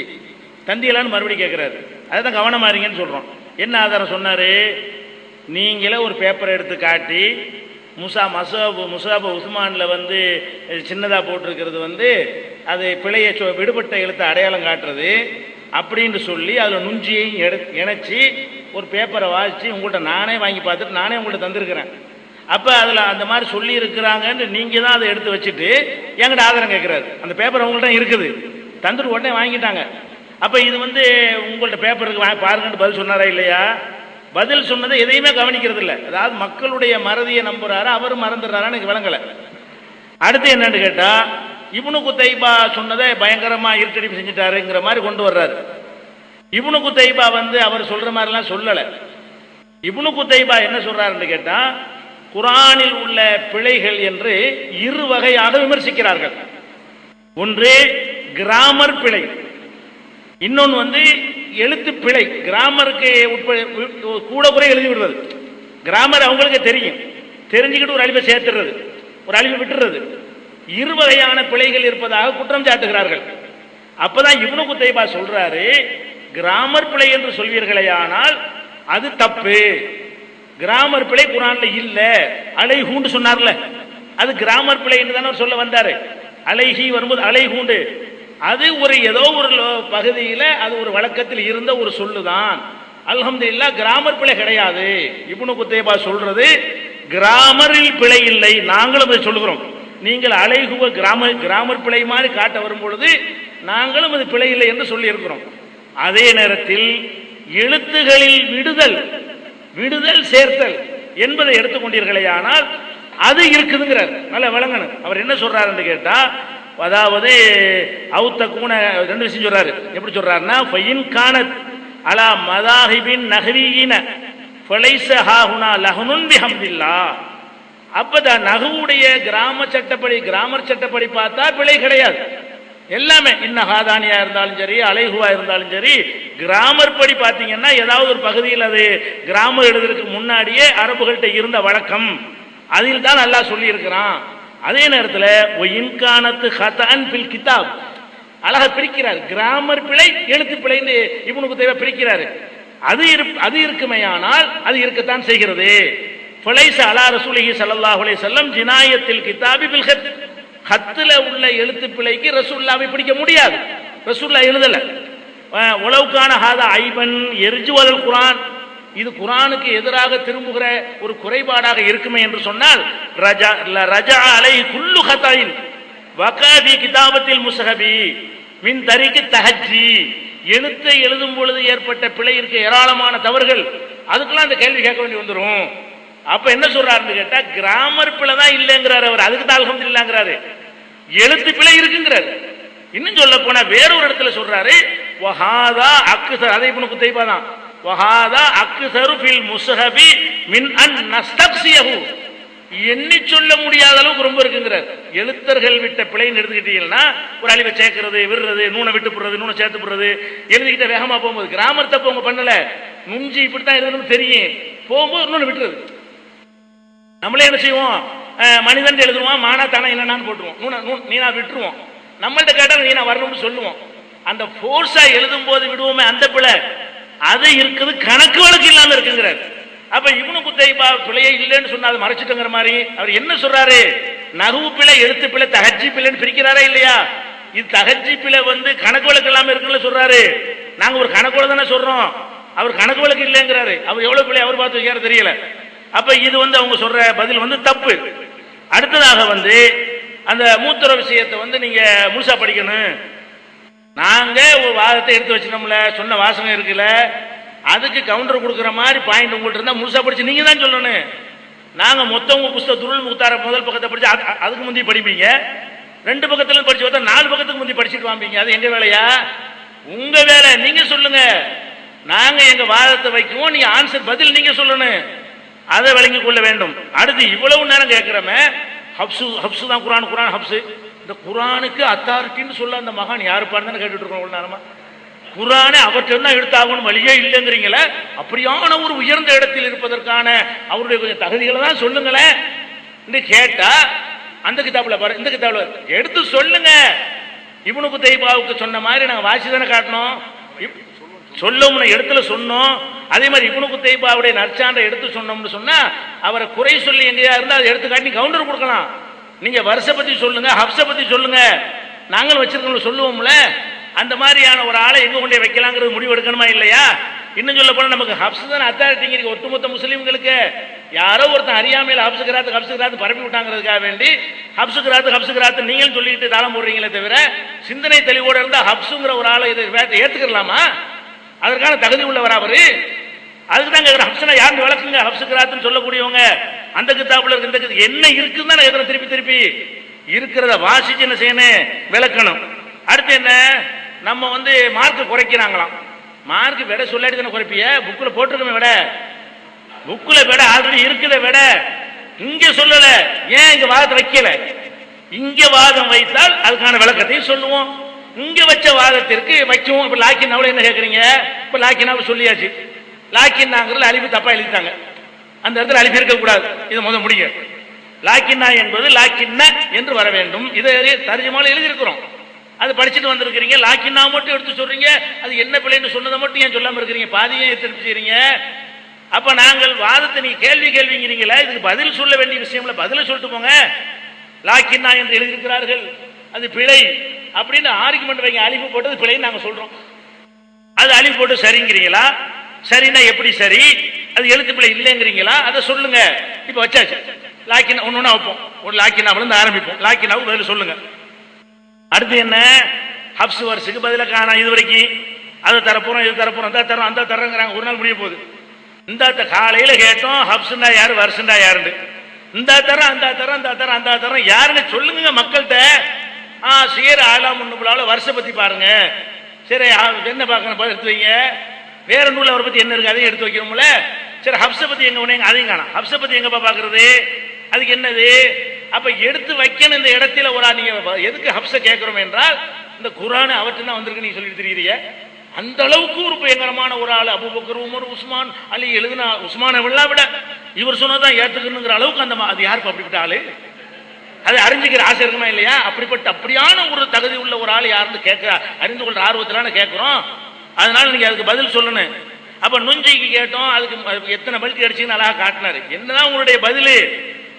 தந்தியலான்னு மறுபடியும் கேட்கிறாரு. அதுதான் கவனமா இருங்கன்னு சொல்றோம். என்ன ஆதாரம் சொன்னாரு? நீங்களே ஒரு பேப்பரை எடுத்து காட்டி முசாபு உஸ்மான்ல சின்னதா போட்டிருக்கிறது அது பிழையை விடுபட்ட எழுத்த அடையாளம் காட்டுறது அப்படின்னு சொல்லி அதில் நுஞ்சியையும் இணைச்சி ஒரு பேப்பரை வாசிச்சு உங்கள்கிட்ட நானே வாங்கி பார்த்துட்டு நானே உங்கள்கிட்ட தந்திருக்கிறேன். அப்போ அதில் அந்த மாதிரி சொல்லி இருக்கிறாங்கன்னு நீங்கள் தான் அதை எடுத்து வச்சுட்டு என்கிட்ட ஆதாரம் கேட்குறாரு. அந்த பேப்பர் அவங்கள்ட்ட இருக்குது, தந்துட்டு உடனே வாங்கிட்டாங்க. அப்போ இது உங்கள்கிட்ட பேப்பருக்கு பாருங்கன்னு பதில் சொன்னாரா இல்லையா? பதில் சொன்னதை எதையுமே கவனிக்கிறது இல்லை. அதாவது மக்களுடைய மறதியை நம்புறாரு, அவரும் மறந்துடுறாரான்னு எனக்கு விளங்கலை. அடுத்து என்னன்னு கேட்டால், இப்னு குத்தைபா சொன்னதை பயங்கரமா இருட்டடிப்பு செஞ்சுட்டாருங்கிற மாதிரி கொண்டு வர்றாரு. இப்னு குத்தைபா அவர் சொல்ற மாதிரிலாம் சொல்லலை. இப்னு குத்தைபா என்ன சொல்றாருன்னு கேட்டா, குர்ஆனில் உள்ள பிழைகள் என்று 2 வகையாக விமர்சிக்கிறார்கள். ஒன்று கிராமர் பிழை, இன்னொன்று எழுத்து பிழை. கிராமருக்கு கூட குறை எழுதி விடுறது. கிராமர் அவங்களுக்கு தெரியும், தெரிஞ்சுக்கிட்டு ஒரு அழிவை சேர்த்துறது, ஒரு அழிவை விட்டுறது. 2 வகையான பிழைகள் இருப்பதாக குற்றம் சாட்டுகிறார்கள். அப்பதான் இப்னு குத்தைபா சொல்றாரு, கிராமர் பிழை என்று சொல்வீர்களேயானால் அது தப்பு. கிராமர் பிழை குர்ஆன்ல இல்ல. அலைஹூண்டு சொன்னார்ல, அது கிராமர் பிழை என்று தானே சொல்ல வந்தாரு. அலைஹி வரும்போது அலைஹூண்டு, அது ஏதோ ஒரு பகுதியில அது ஒரு வழக்கத்தில் இருந்த ஒரு சொல்லுதான். அல்ஹம்துலில்லாஹ் கிராமர் பிழை கிடையாது. இப்னு குத்தைபா சொல்றது கிராமரில் பிழை இல்லை, நாங்களும் அதை சொல்லுகிறோம். நீங்கள் அலைஹுவ கிராமர் பிழை மாதிரி காட்ட வரும் பொழுது நாங்களும் அது பிழை இல்லை என்று சொல்லி இருக்கிறோம். அதே நேரத்தில் எழுத்துகளில் விடுதல் சேர்த்தல் என்பதை எடுத்துக்கொண்டீர்களேயானால் அது இருக்குதுங்கிறார். நல்ல விளங்கணும். அவர் என்ன சொல்றாருன்னு கேட்டா, அதாவது அவுத்தக்கூன 2 விஷயம் சொல்றாரு. எப்படி சொல்றாருன்னா, ஃபயின் கானத் அலா மதாஹிபின் நஹ்வியின ஃபலைஸ ஹாஹுனா லஹ்னுன் பிஹம்தில்லாஹ். அப்ப நஹ்வுடைய கிராமர் சட்டப்படி பார்த்தா பிழை கிடையாது. எல்லாமே இன்னஹாதானியா இருந்தாலும் சரி, அலைஹுவா இருந்தாலும் சரி, கிராமர் படி பார்த்தீங்கன்னா ஏதாவது ஒரு பகுதியில் அது கிராமர் எழுதுறதுக்கு முன்னாடியே அரபுகள்கிட்ட இருந்த வழக்கம், அதில் தான் அல்லாஹ் சொல்லி இருக்கிறான். அதே நேரத்தில் இன்கானத்து ஹதான் ஃபில் கிதாப் அழகா பிரிக்கிறார். கிராமர் பிழை, எழுத்து பிழைன்னு இப்னு குதைபா பிரிக்கிறாரு. அது இருக்குமையானால் அது இருக்கத்தான் செய்கிறது. ஃபலைஸ அலா ரசூலிஹி ஸல்லல்லாஹு அலைஹி வஸல்லம் ஜினாயத்தில் கிதாபி பில் ஹத், ஹத்துல உள்ள எழுத்து பிழைக்கு ரசூலுல்லாஹ்வை பிடிக்க முடியாது. ரசூலுல்லாஹ் எழுதல. உலவுக்கான ஹாதா ஐபன் எர்ஜுவல் குர்ஆன், இது குர்ஆனுக்கு எதிராக திரும்புகிற ஒரு குறைபாடாக இருக்குமே என்று சொன்னால் ரஜா அலைஹி குல்லு ஹதாயின் வகாதி கிதாபத்தில் முஸ்ஹபி மின் தரிக்கு தஹஜ்ஜி, எழுத்தை எழுதும் பொழுது ஏற்பட்ட பிழை இருக்க ஏராளமான தவறுகள், அதுக்கெல்லாம் அந்த கேள்வி கேட்க வேண்டி வந்துடும். அப்ப என்ன சொல்றாருன்னு கேட்டா கிராமர் பிழை தான் இல்லைங்கிறாரு அவர், அதுக்கு தான் அல்ஹம்துலில்லாஹ்ங்கறாரு. எழுத்து பிழை இருக்குங்கிறாரு. இன்னும் சொல்ல போனா வேறொரு இடத்துல சொல்றாரு வஹாதா அக்ஸர், அதை இப்னு குதைபா தான், வஹாதா அக்ஸரு ஃபில் முஸ்ஹபி மின் அன் நஸ்தக்ஸியஹு, எண்ணி சொல்ல முடியாத அளவுக்கு ரொம்ப இருக்குங்கிறார். எழுத்தர்கள் விட்ட பிழைன்னு எடுத்துக்கிட்டீங்கன்னா ஒரு அழிவை சேர்க்கிறது, விடுறது, நூனை விட்டு போடுறது, நூனை சேர்த்து போடுறது, எழுதிக்கிட்ட வேகமா போகும்போது கிராமர் தப்பு அவங்க பண்ணல, நுஞ்சி இப்படித்தான் எழுதணும்னு தெரியும், போகும்போது இன்னொன்று விட்டுறது. நம்மளே என்ன செய்வோம், மனிதன் எழுதுவோம், மானா தானா என்னன்னு போட்டுருவோம், நீனா விட்டுருவோம். நம்மள்ட்ட கேட்டா நீனா வரணும்னு சொல்லுவோம். அந்த போர்ஸா எழுதும் போது விடுவோமே அந்த பிழை, அது இருக்குது, கணக்கு வழக்கு இல்லாம இருக்குங்கிறார். அப்ப இப்னு குதைபா பிழையே இல்லைன்னு சொன்னா அதை மறைச்சிட்டுங்கிற மாதிரி அவர் என்ன சொல்றாரு, நஹ்வு பிழை, எழுத்து பிழை, தஹஜ்ஜி பிழைன்னு பிரிக்கிறாரா இல்லையா? இது தஹஜ்ஜி பிழை கணக்கு வழக்கு இல்லாம இருக்குன்னு சொல்றாரு. நாங்க ஒரு கணக்கு தானே சொல்றோம், அவர் கணக்கு வழக்கு இல்லைங்கிறாரு. அவர் எவ்வளவு பிழை அவர் பார்த்து வைக்கிற தெரியல. அப்ப இது அவங்க சொல்ற பதில் தப்பு. அடுத்ததாக அந்த மூத்திர விஷயத்தை நீங்க முழுசா படிக்கணும். நாங்க ஒரு வாதத்தை எடுத்து வச்சிட்டோம்ல, சொன்ன வாசகம் இருக்குல்ல, அதுக்கு கவுண்டர் கொடுக்குற மாதிரி பாயிண்ட் உங்கள்கிட்ட இருந்தா முழுசா படிச்சு நீங்க தான் சொல்லணும். நாங்க மொத்தம் உங்க புஸ்தகம் துருள் முக்தார முதல் பக்கத்தை படிச்சு அதுக்கு முந்தி படிப்பீங்க, 2 பக்கத்துல படிச்சு பார்த்தா 4 பக்கத்துக்கு முந்தி படிச்சுட்டு வாம்பீங்க. அது எங்க வேலையா? உங்க வேலை. நீங்க சொல்லுங்க, நாங்க எங்க வாதத்தை வைக்குவோம், நீங்க ஆன்சர் பதில் நீங்க சொல்லணும், அதை விளங்கிக் கொள்ள வேண்டும். அடுத்து இவ்வளவு நேரம் கேட்கிறோமே, ஹப்சு தான் குரான், குரான் ஹப்சு, இந்த குரானுக்கு அத்தாரிட்டின்னு சொல்ல அந்த மகான் யாரு பாருன்னு கேட்டுட்டு இருக்கோம் இவ்வளவு நேரமா. குரானை அவற்றை எடுத்தாகணும் வழியே இல்லைங்கிறீங்களே, அப்படியான ஒரு உயர்ந்த இடத்தில் இருப்பதற்கான அவருடைய கொஞ்சம் தகுதிகளை தான் சொல்லுங்களேன் என்று கேட்டா, அந்த கிதாபுல பாரு, இந்த கிதாபுல எடுத்து சொல்லுங்க. இப்னு குதைபாவுக்கு சொன்ன மாதிரி நாங்கள் வாசி தானே காட்டணும், சொல்லணும்னு இடத்துல சொன்னோம். அதே மாதிரி இப்னு குதைபாவுடைய நற்சான்றை எடுத்து சொன்னோம்னு சொன்னா அவரை குறை சொல்லி எங்கேயா இருந்தால் அதை எடுத்து காட்டி கவுண்டர் கொடுக்கலாம். நீங்க வருஷ பத்தி சொல்லுங்க, ஹப்ஸ பத்தி சொல்லுங்க, நாங்களும் வச்சிருக்கோம் சொல்லுவோம்ல. அந்த மாதிரியான ஒரு ஆளை எங்க கொண்டே வைக்கலாங்கிறது முடிவு எடுக்கணுமா இல்லையா? இன்னும் சொல்ல போனா நமக்கு ஹப்ஸ் தான் அத்தாரிட்டிங்க. ஒட்டுமொத்த முஸ்லீம்களுக்கு யாரோ ஒருத்தன் அறியாமையில் ஹப்ஸுகிராத்து பரப்பி விட்டாங்கிறதுக்காக வேண்டி ஹப்ஸுகிராத்து நீங்களும் சொல்லிட்டு தாளம் போடுறீங்களே தவிர, சிந்தனை தெளிவோடு இருந்தா ஹப்ஸுங்கிற ஒரு ஆளை இதை ஏத்துக்கலாமா? அதற்கான தகுதி உள்ளவர் அவரு. அதுக்கு தான் கேட்குறேன், ஹப்ஸ்னா யாருன்னு விளக்குங்க. ஹப்ஸுகிராத்துன்னு சொல்லக்கூடியவங்க அந்த கிதாபுல இருக்கு, இந்த என்ன இருக்குன்னு தான் எதிர திருப்பி இருக்கிறத வாசிச்சு என்ன செய்யணும், விளக்கணும். அடுத்து என்ன, நம்ம மார்க் குறைக்கிறாங்களாம். மார்க் விட சொல்லாடி தானே குறைப்பிய, புக்கில் போட்டிருக்கோமே விட, புக்கில் விட ஆல்ரெடி இருக்குத விட இங்க சொல்லல. ஏன் இங்க வாதத்தை வைக்கல? இங்க வாதம் வைத்தால் அதுக்கான விளக்கத்தையும் சொல்லுவோம், இங்க வச்ச வாதத்திற்கு வைக்குவோம். இப்ப லாக்கினாவில் என்ன கேட்குறீங்க? இப்ப லாக்கினாவை சொல்லியாச்சு, லாக்கின்னாங்கிறது அழிவு தப்பா எழுதிட்டாங்க, அந்த இடத்துல அழிவு இருக்கக்கூடாது. இதை முடிய லாக்கின்னா என்பது லாக்கின்ன என்று வர வேண்டும். இதை தர்ஜுமால எழுதியிருக்கிறோம், அது படிச்சுட்டு வந்திருக்கிறீங்க. லாக்கின்னா மட்டும் எடுத்து சொல்றீங்க, அது என்ன பிள்ளைன்னு சொன்னதை மட்டும் ஏன் சொல்லாம இருக்கிறீங்க? பாதியே திருப்பி செய்றீங்க. அப்ப நாங்கள் வாதத்தை நீங்க கேள்விங்கிறீங்களா, இதுக்கு பதில் சொல்ல வேண்டிய விஷயம்ல பதில சொல்லிட்டு போங்க. லாக்கின்னா என்று எழுதியிருக்கிறார்கள், அது பிழை அப்படின்னு ஆர்குமெண்ட் வைங்க. அழிவு போட்டது பிழைன்னு நாங்க சொல்றோம், அது அழிவு போட்டு சரிங்கிறீங்களா? சரின்னா எப்படி சரி? அது எழுத்து பிழை இல்லைங்கிறீங்களா? அதை சொல்லுங்க. இப்ப வச்சாச்சு, லாக்கினா ஒன்னொன்னா வைப்போம், ஒரு லாக்கினாவிலிருந்து ஆரம்பிப்போம். லாக்கினாவுக்கு பதில் சொல்லுங்க. அடுத்து என்ன, ஹப்ஸ் வருஷத்துக்கு பதில காணா இது வரைக்கும், அதை தரப்போறோம், இது தரப்போறோம், அந்த தரங்கிறாங்க. ஒரு நாள் முடிய போகுது. இந்த காலையில கேட்டோம் ஹப்ஸ்ண்டா யாரு, வருஷண்டா யாருன்னு. இந்த தரம் அந்த தரம் அந்த தரம் அந்த தரம் யாருன்னு சொல்லுங்க மக்கள்கிட்ட. சரி ஆலாம் ஒண்ணு வருஷ பத்தி பாருங்க, சரி என்ன பார்க்கணும் எடுத்து வைங்க. வேற நூல் அவரை பத்தி என்ன இருக்கு அதையும் எடுத்து வைக்கணும்ல. சரி ஹப்ஸ பத்தி எங்க உடனே அதையும் காணும். ஹப்ஸ பத்தி எங்கப்பா பாக்குறது, அதுக்கு என்னது? அப்ப எடுத்து வைக்கணும் இந்த இடத்துல ஒரு நீங்க எதுக்கு ஹப்ஸ கேட்கிறோம் என்றால், இந்த குர்ஆன் அவர்கிட்ட தான் வந்திருக்கு நீங்க சொல்லிட்டு தெரியுறீங்க. அந்த அளவுக்கு ஒரு பயங்கரமான ஒரு ஆள் அபூபக்கர், உமர், உஸ்மான், அலி எழுதுனா உஸ்மானை விட இவர் சொன்னதான் ஏத்துக்கணுங்கிற அளவுக்கு அந்த அது யாருக்கு அப்படிப்பட்ட ஆளு? அதை அறிஞ்சிக்கிற ஆசை இருக்குமா இல்லையா? அப்படியான ஒரு தகுதி உள்ள ஒரு ஆள் யாருன்னு கேட்க அறிந்து கொள்ற ஆர்வத்திலான கேட்கிறோம். அதனால நீங்க அதுக்கு பதில் சொல்லணும். அப்ப நுஞ்சிக்கு கேட்டோம், அதுக்கு எத்தனை பல்ட்டி அடிச்சுன்னு அழகா காட்டினாரு. என்னதான் உங்களுடைய பதில்?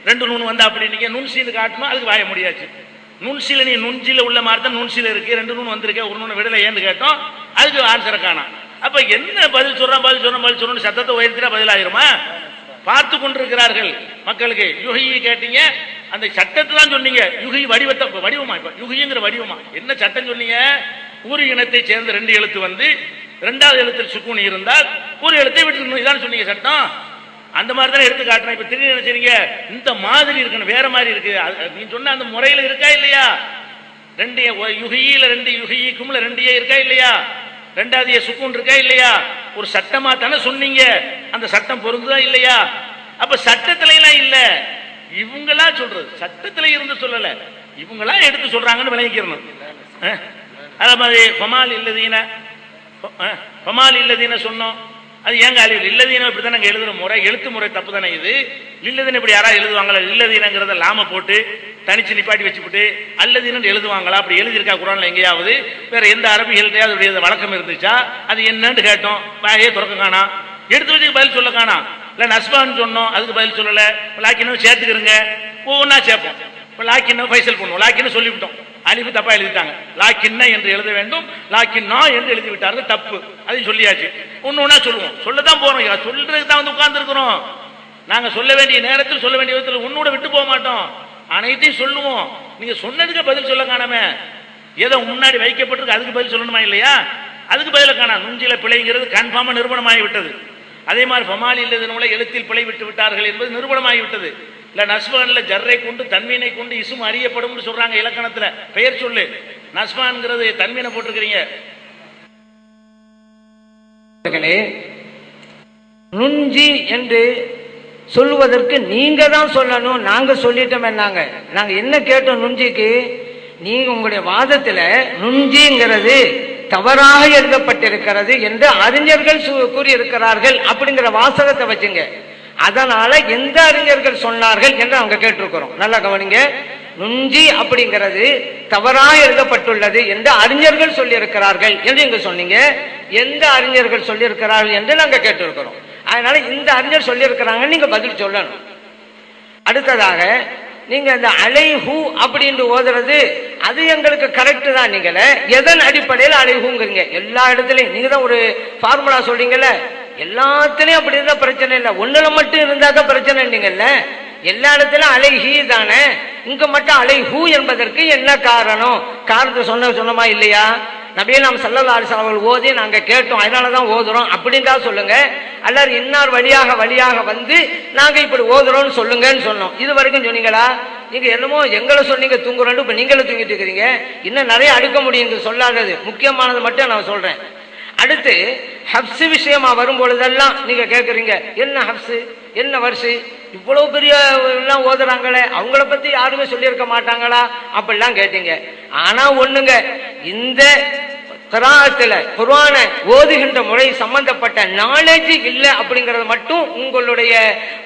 2 நூன் வந்தா அப்படி நீங்க நுண்சீனு காட்டணும், அதுக்கு வாய முடியாச்சு. நுண்சீல நீ நுஞ்சில உள்ள மாதிரி தான் நுண்சீல இருக்கு, 2 நூன் வந்திருக்க, 1 நூன் விடலை ஏன்னு கேட்டோம், அதுக்கு ஆன்சரை காணோம். அப்ப என்ன பதில் சொல்றோம் சத்தத்தை உயர்த்தினா பதில் ஆயிருமா? பார்த்து கொண்டிருக்கிறார்கள் மக்களுக்கு. யுகி கேட்டீங்க, அந்த சட்டத்தை தான் சொன்னீங்க. யுகி வடிவமா இப்ப யுகிங்கிற வடிவமா என்ன சட்டம் சொன்னீங்க? ஒரு இனத்தை சேர்ந்த 2 எழுத்து வந்து 2வது எழுத்தில் சுக்கூன் இருந்தால் ஒரு எழுத்தை விட்டு இதான் சொன்னீங்க சட்டம். அந்த மாதிரி தானே எடுத்து காட்டுறேன். இப்ப திடீர்னு நினைச்சீங்க இந்த மாதிரி இருக்கணும், வேற மாதிரி இருக்கு. நீ சொன்ன அந்த முறையில இருக்கா இல்லையா? 2 யுகியில 2 யுகிக்கும்ல 2 இருக்கா இல்லையா? 2வது சுக்கூன் இருக்கா இல்லையா? ஒரு சட்டமா தானே சொன்னீங்க. அந்த சட்டம் பொருந்துதா இல்லையா? அப்ப சட்டத்துல எல்லாம் இல்ல, இவங்களா சொல்றது. சட்டத்துல இருந்து சொல்லல, இவங்களா எடுத்து சொல்றாங்கன்னு விளங்கிக்கிறணும். அதே மாதிரி ஃபமால் இல்லதீன சொன்னோம். அது ஏங்க அழிவு இல்லதீன இப்படி தான் நாங்கள் எழுதுற முறை, எழுத்து முறை தப்பு தானே இது. இல்லதீன இப்படி யாராவது எழுதுவாங்களா? இல்லதீனங்கிறத லாம போட்டு தனிச்சு நிப்பாட்டி வச்சுக்கிட்டு அல்லதீனு எழுதுவாங்களா? அப்படி எழுதியிருக்கா குர்ஆன்ல எங்கேயாவது? வேற எந்த அரபிகள்கிட்டயாவது வழக்கம் இருந்துச்சா? அது என்னன்னு கேட்டோம், வாயே துறக்க காணாம். எடுத்து வச்சு பதில் சொல்ல காணாம். இல்லை நஸ்பான்னு சொன்னோம், அதுக்கு பதில் சொல்லல. லாக்கின்னு சேர்த்துக்கிறங்க, ஒவ்வொன்றா சேர்ப்போம். இப்போ லாக்கின்னு ஃபைசல் பண்ணுவோம், லாக்கின்னு சொல்லிவிட்டோம், அலிஃபு தப்பா எழுதிட்டாங்க. லாக்கின்ன என்று எழுத வேண்டும், லாக்கின்னா என்று எழுதி விட்டார்கள், தப்பு. அதையும் சொல்லியாச்சு. ஒன்னொன்னா சொல்லுவோம், சொல்லதான் போறோம், சொல்றதுக்கு தான் வந்து உட்கார்ந்து இருக்கிறோம். நாங்க சொல்ல வேண்டிய நேரத்தில் சொல்ல வேண்டிய விதத்தில் உன்னோட விட்டு போக மாட்டோம், அனைத்தையும் சொல்லுவோம். நீங்க சொன்னதுக்கு பதில் சொல்ல காணாம ஏதோ முன்னாடி வைக்கப்பட்டிருக்கு, அதுக்கு பதில் சொல்லணுமா இல்லையா? அதுக்கு பதில காணா. நுஞ்சில பிழைங்கிறது கன்ஃபார்மா நிரூபணமாகி விட்டது. அதே மாதிரி ஃபமால் இல்லதனூல எழுத்தில் பிழை விட்டு விட்டார்கள் என்பது நிரூபணமாகி விட்டது. இல்ல நஸ்பான்ல ஜர்ரை கொண்டு தன்வீனை கொண்டு இசும் அறியப்படும் சொல்றாங்க இலக்கணத்துல. பெயர் சொல்லு நஸ்பான்ங்கிறது தன்வீனை போட்டிருக்கிறீங்க. நுஞ்சி என்று சொல்லுவதற்கு நீங்க தான் சொல்லணும், நாங்க சொல்லிட்டோம். நாங்க என்ன கேட்டோம் நுஞ்சிக்கு? நீங்க உங்களுடைய வாதத்துல நுஞ்சிங்கிறது தவறாக எழுதப்பட்டிருக்கிறது என்று அறிஞர்கள் கூறியிருக்கிறார்கள் அப்படிங்கிற வாசகத்தை வச்சுங்க. அதனால எந்த அறிஞர்கள் சொன்னார்கள் என்று அவங்க கேட்டிருக்கிறோம். நல்லா கவனிங்க. நுஞ்சி அப்படிங்கிறது தவறாக எழுதப்பட்டுள்ளது என்று அறிஞர்கள் சொல்லியிருக்கிறார்கள் என்று இங்க சொன்னீங்க. எந்த அறிஞர்கள் சொல்லியிருக்கிறார்கள் என்று நாங்க கேட்டிருக்கிறோம். அதனால இந்த அறிஞர் சொல்லியிருக்கிறாங்க, நீங்க பதில் சொல்லணும். அடுத்ததாக நீங்க இந்த அலைஹு அப்படின்னு ஓதுறது அது எங்களுக்கு கரெக்ட் தான். நீங்கள எதன் அடிப்படையில் அலைஹுங்கிறீங்க? எல்லா இடத்துலையும் நீங்க தான் ஒரு ஃபார்முலா சொல்றீங்கல்ல, எல்லாத்துலயும் அப்படி இருந்தா பிரச்சனை இல்லை, ஒண்ணுல மட்டும் இருந்தாக்க பிரச்சனை இல்லைங்கல்ல. எல்லா இடத்துலயும் அலைஹி தானே, இங்க மட்டும் அலைஹு என்பதற்கு என்ன காரணம்? காரணத்தை சொன்னமா இல்லையா? நபியே நாம் ஸல்லல்லாஹு அலைஹி வஸல்லம் ஓதி நாங்க கேட்டோம், அதனாலதான் ஓதுறோம் அப்படின்னு தான் சொல்லுங்க. அல்லது இன்னார் வழியாக வந்து நாங்க இப்படி ஓதுறோம்னு சொல்லுங்கன்னு சொன்னோம். இது வரைக்கும் சொன்னீங்களா? நீங்க என்னமோ எங்களை சொன்னீங்க தூங்குறோம், இப்ப நீங்களும் தூங்கிட்டு இருக்கிறீங்க. இன்னும் நிறைய அடுக்க முடியும், சொல்லாதது முக்கியமானது மட்டும் நான் சொல்றேன். அடுத்து ஹப்ஸ் விஷயமா வரும்பொழுதெல்லாம் நீங்க கேட்குறீங்க, என்ன ஹப்ஸ், என்ன வரிசை, இவ்வளவு பெரிய எல்லாம் ஓதுறாங்களே, அவங்கள பத்தி யாருமே சொல்லியிருக்க மாட்டாங்களா அப்படிலாம் கேட்டீங்க. ஆனா ஒண்ணுங்க, இந்த கிராஅத்துல குர்ஆனை ஓதுகின்ற முறை சம்பந்தப்பட்ட நாலேஜ் இல்லை அப்படிங்கறது மட்டும் உங்களுடைய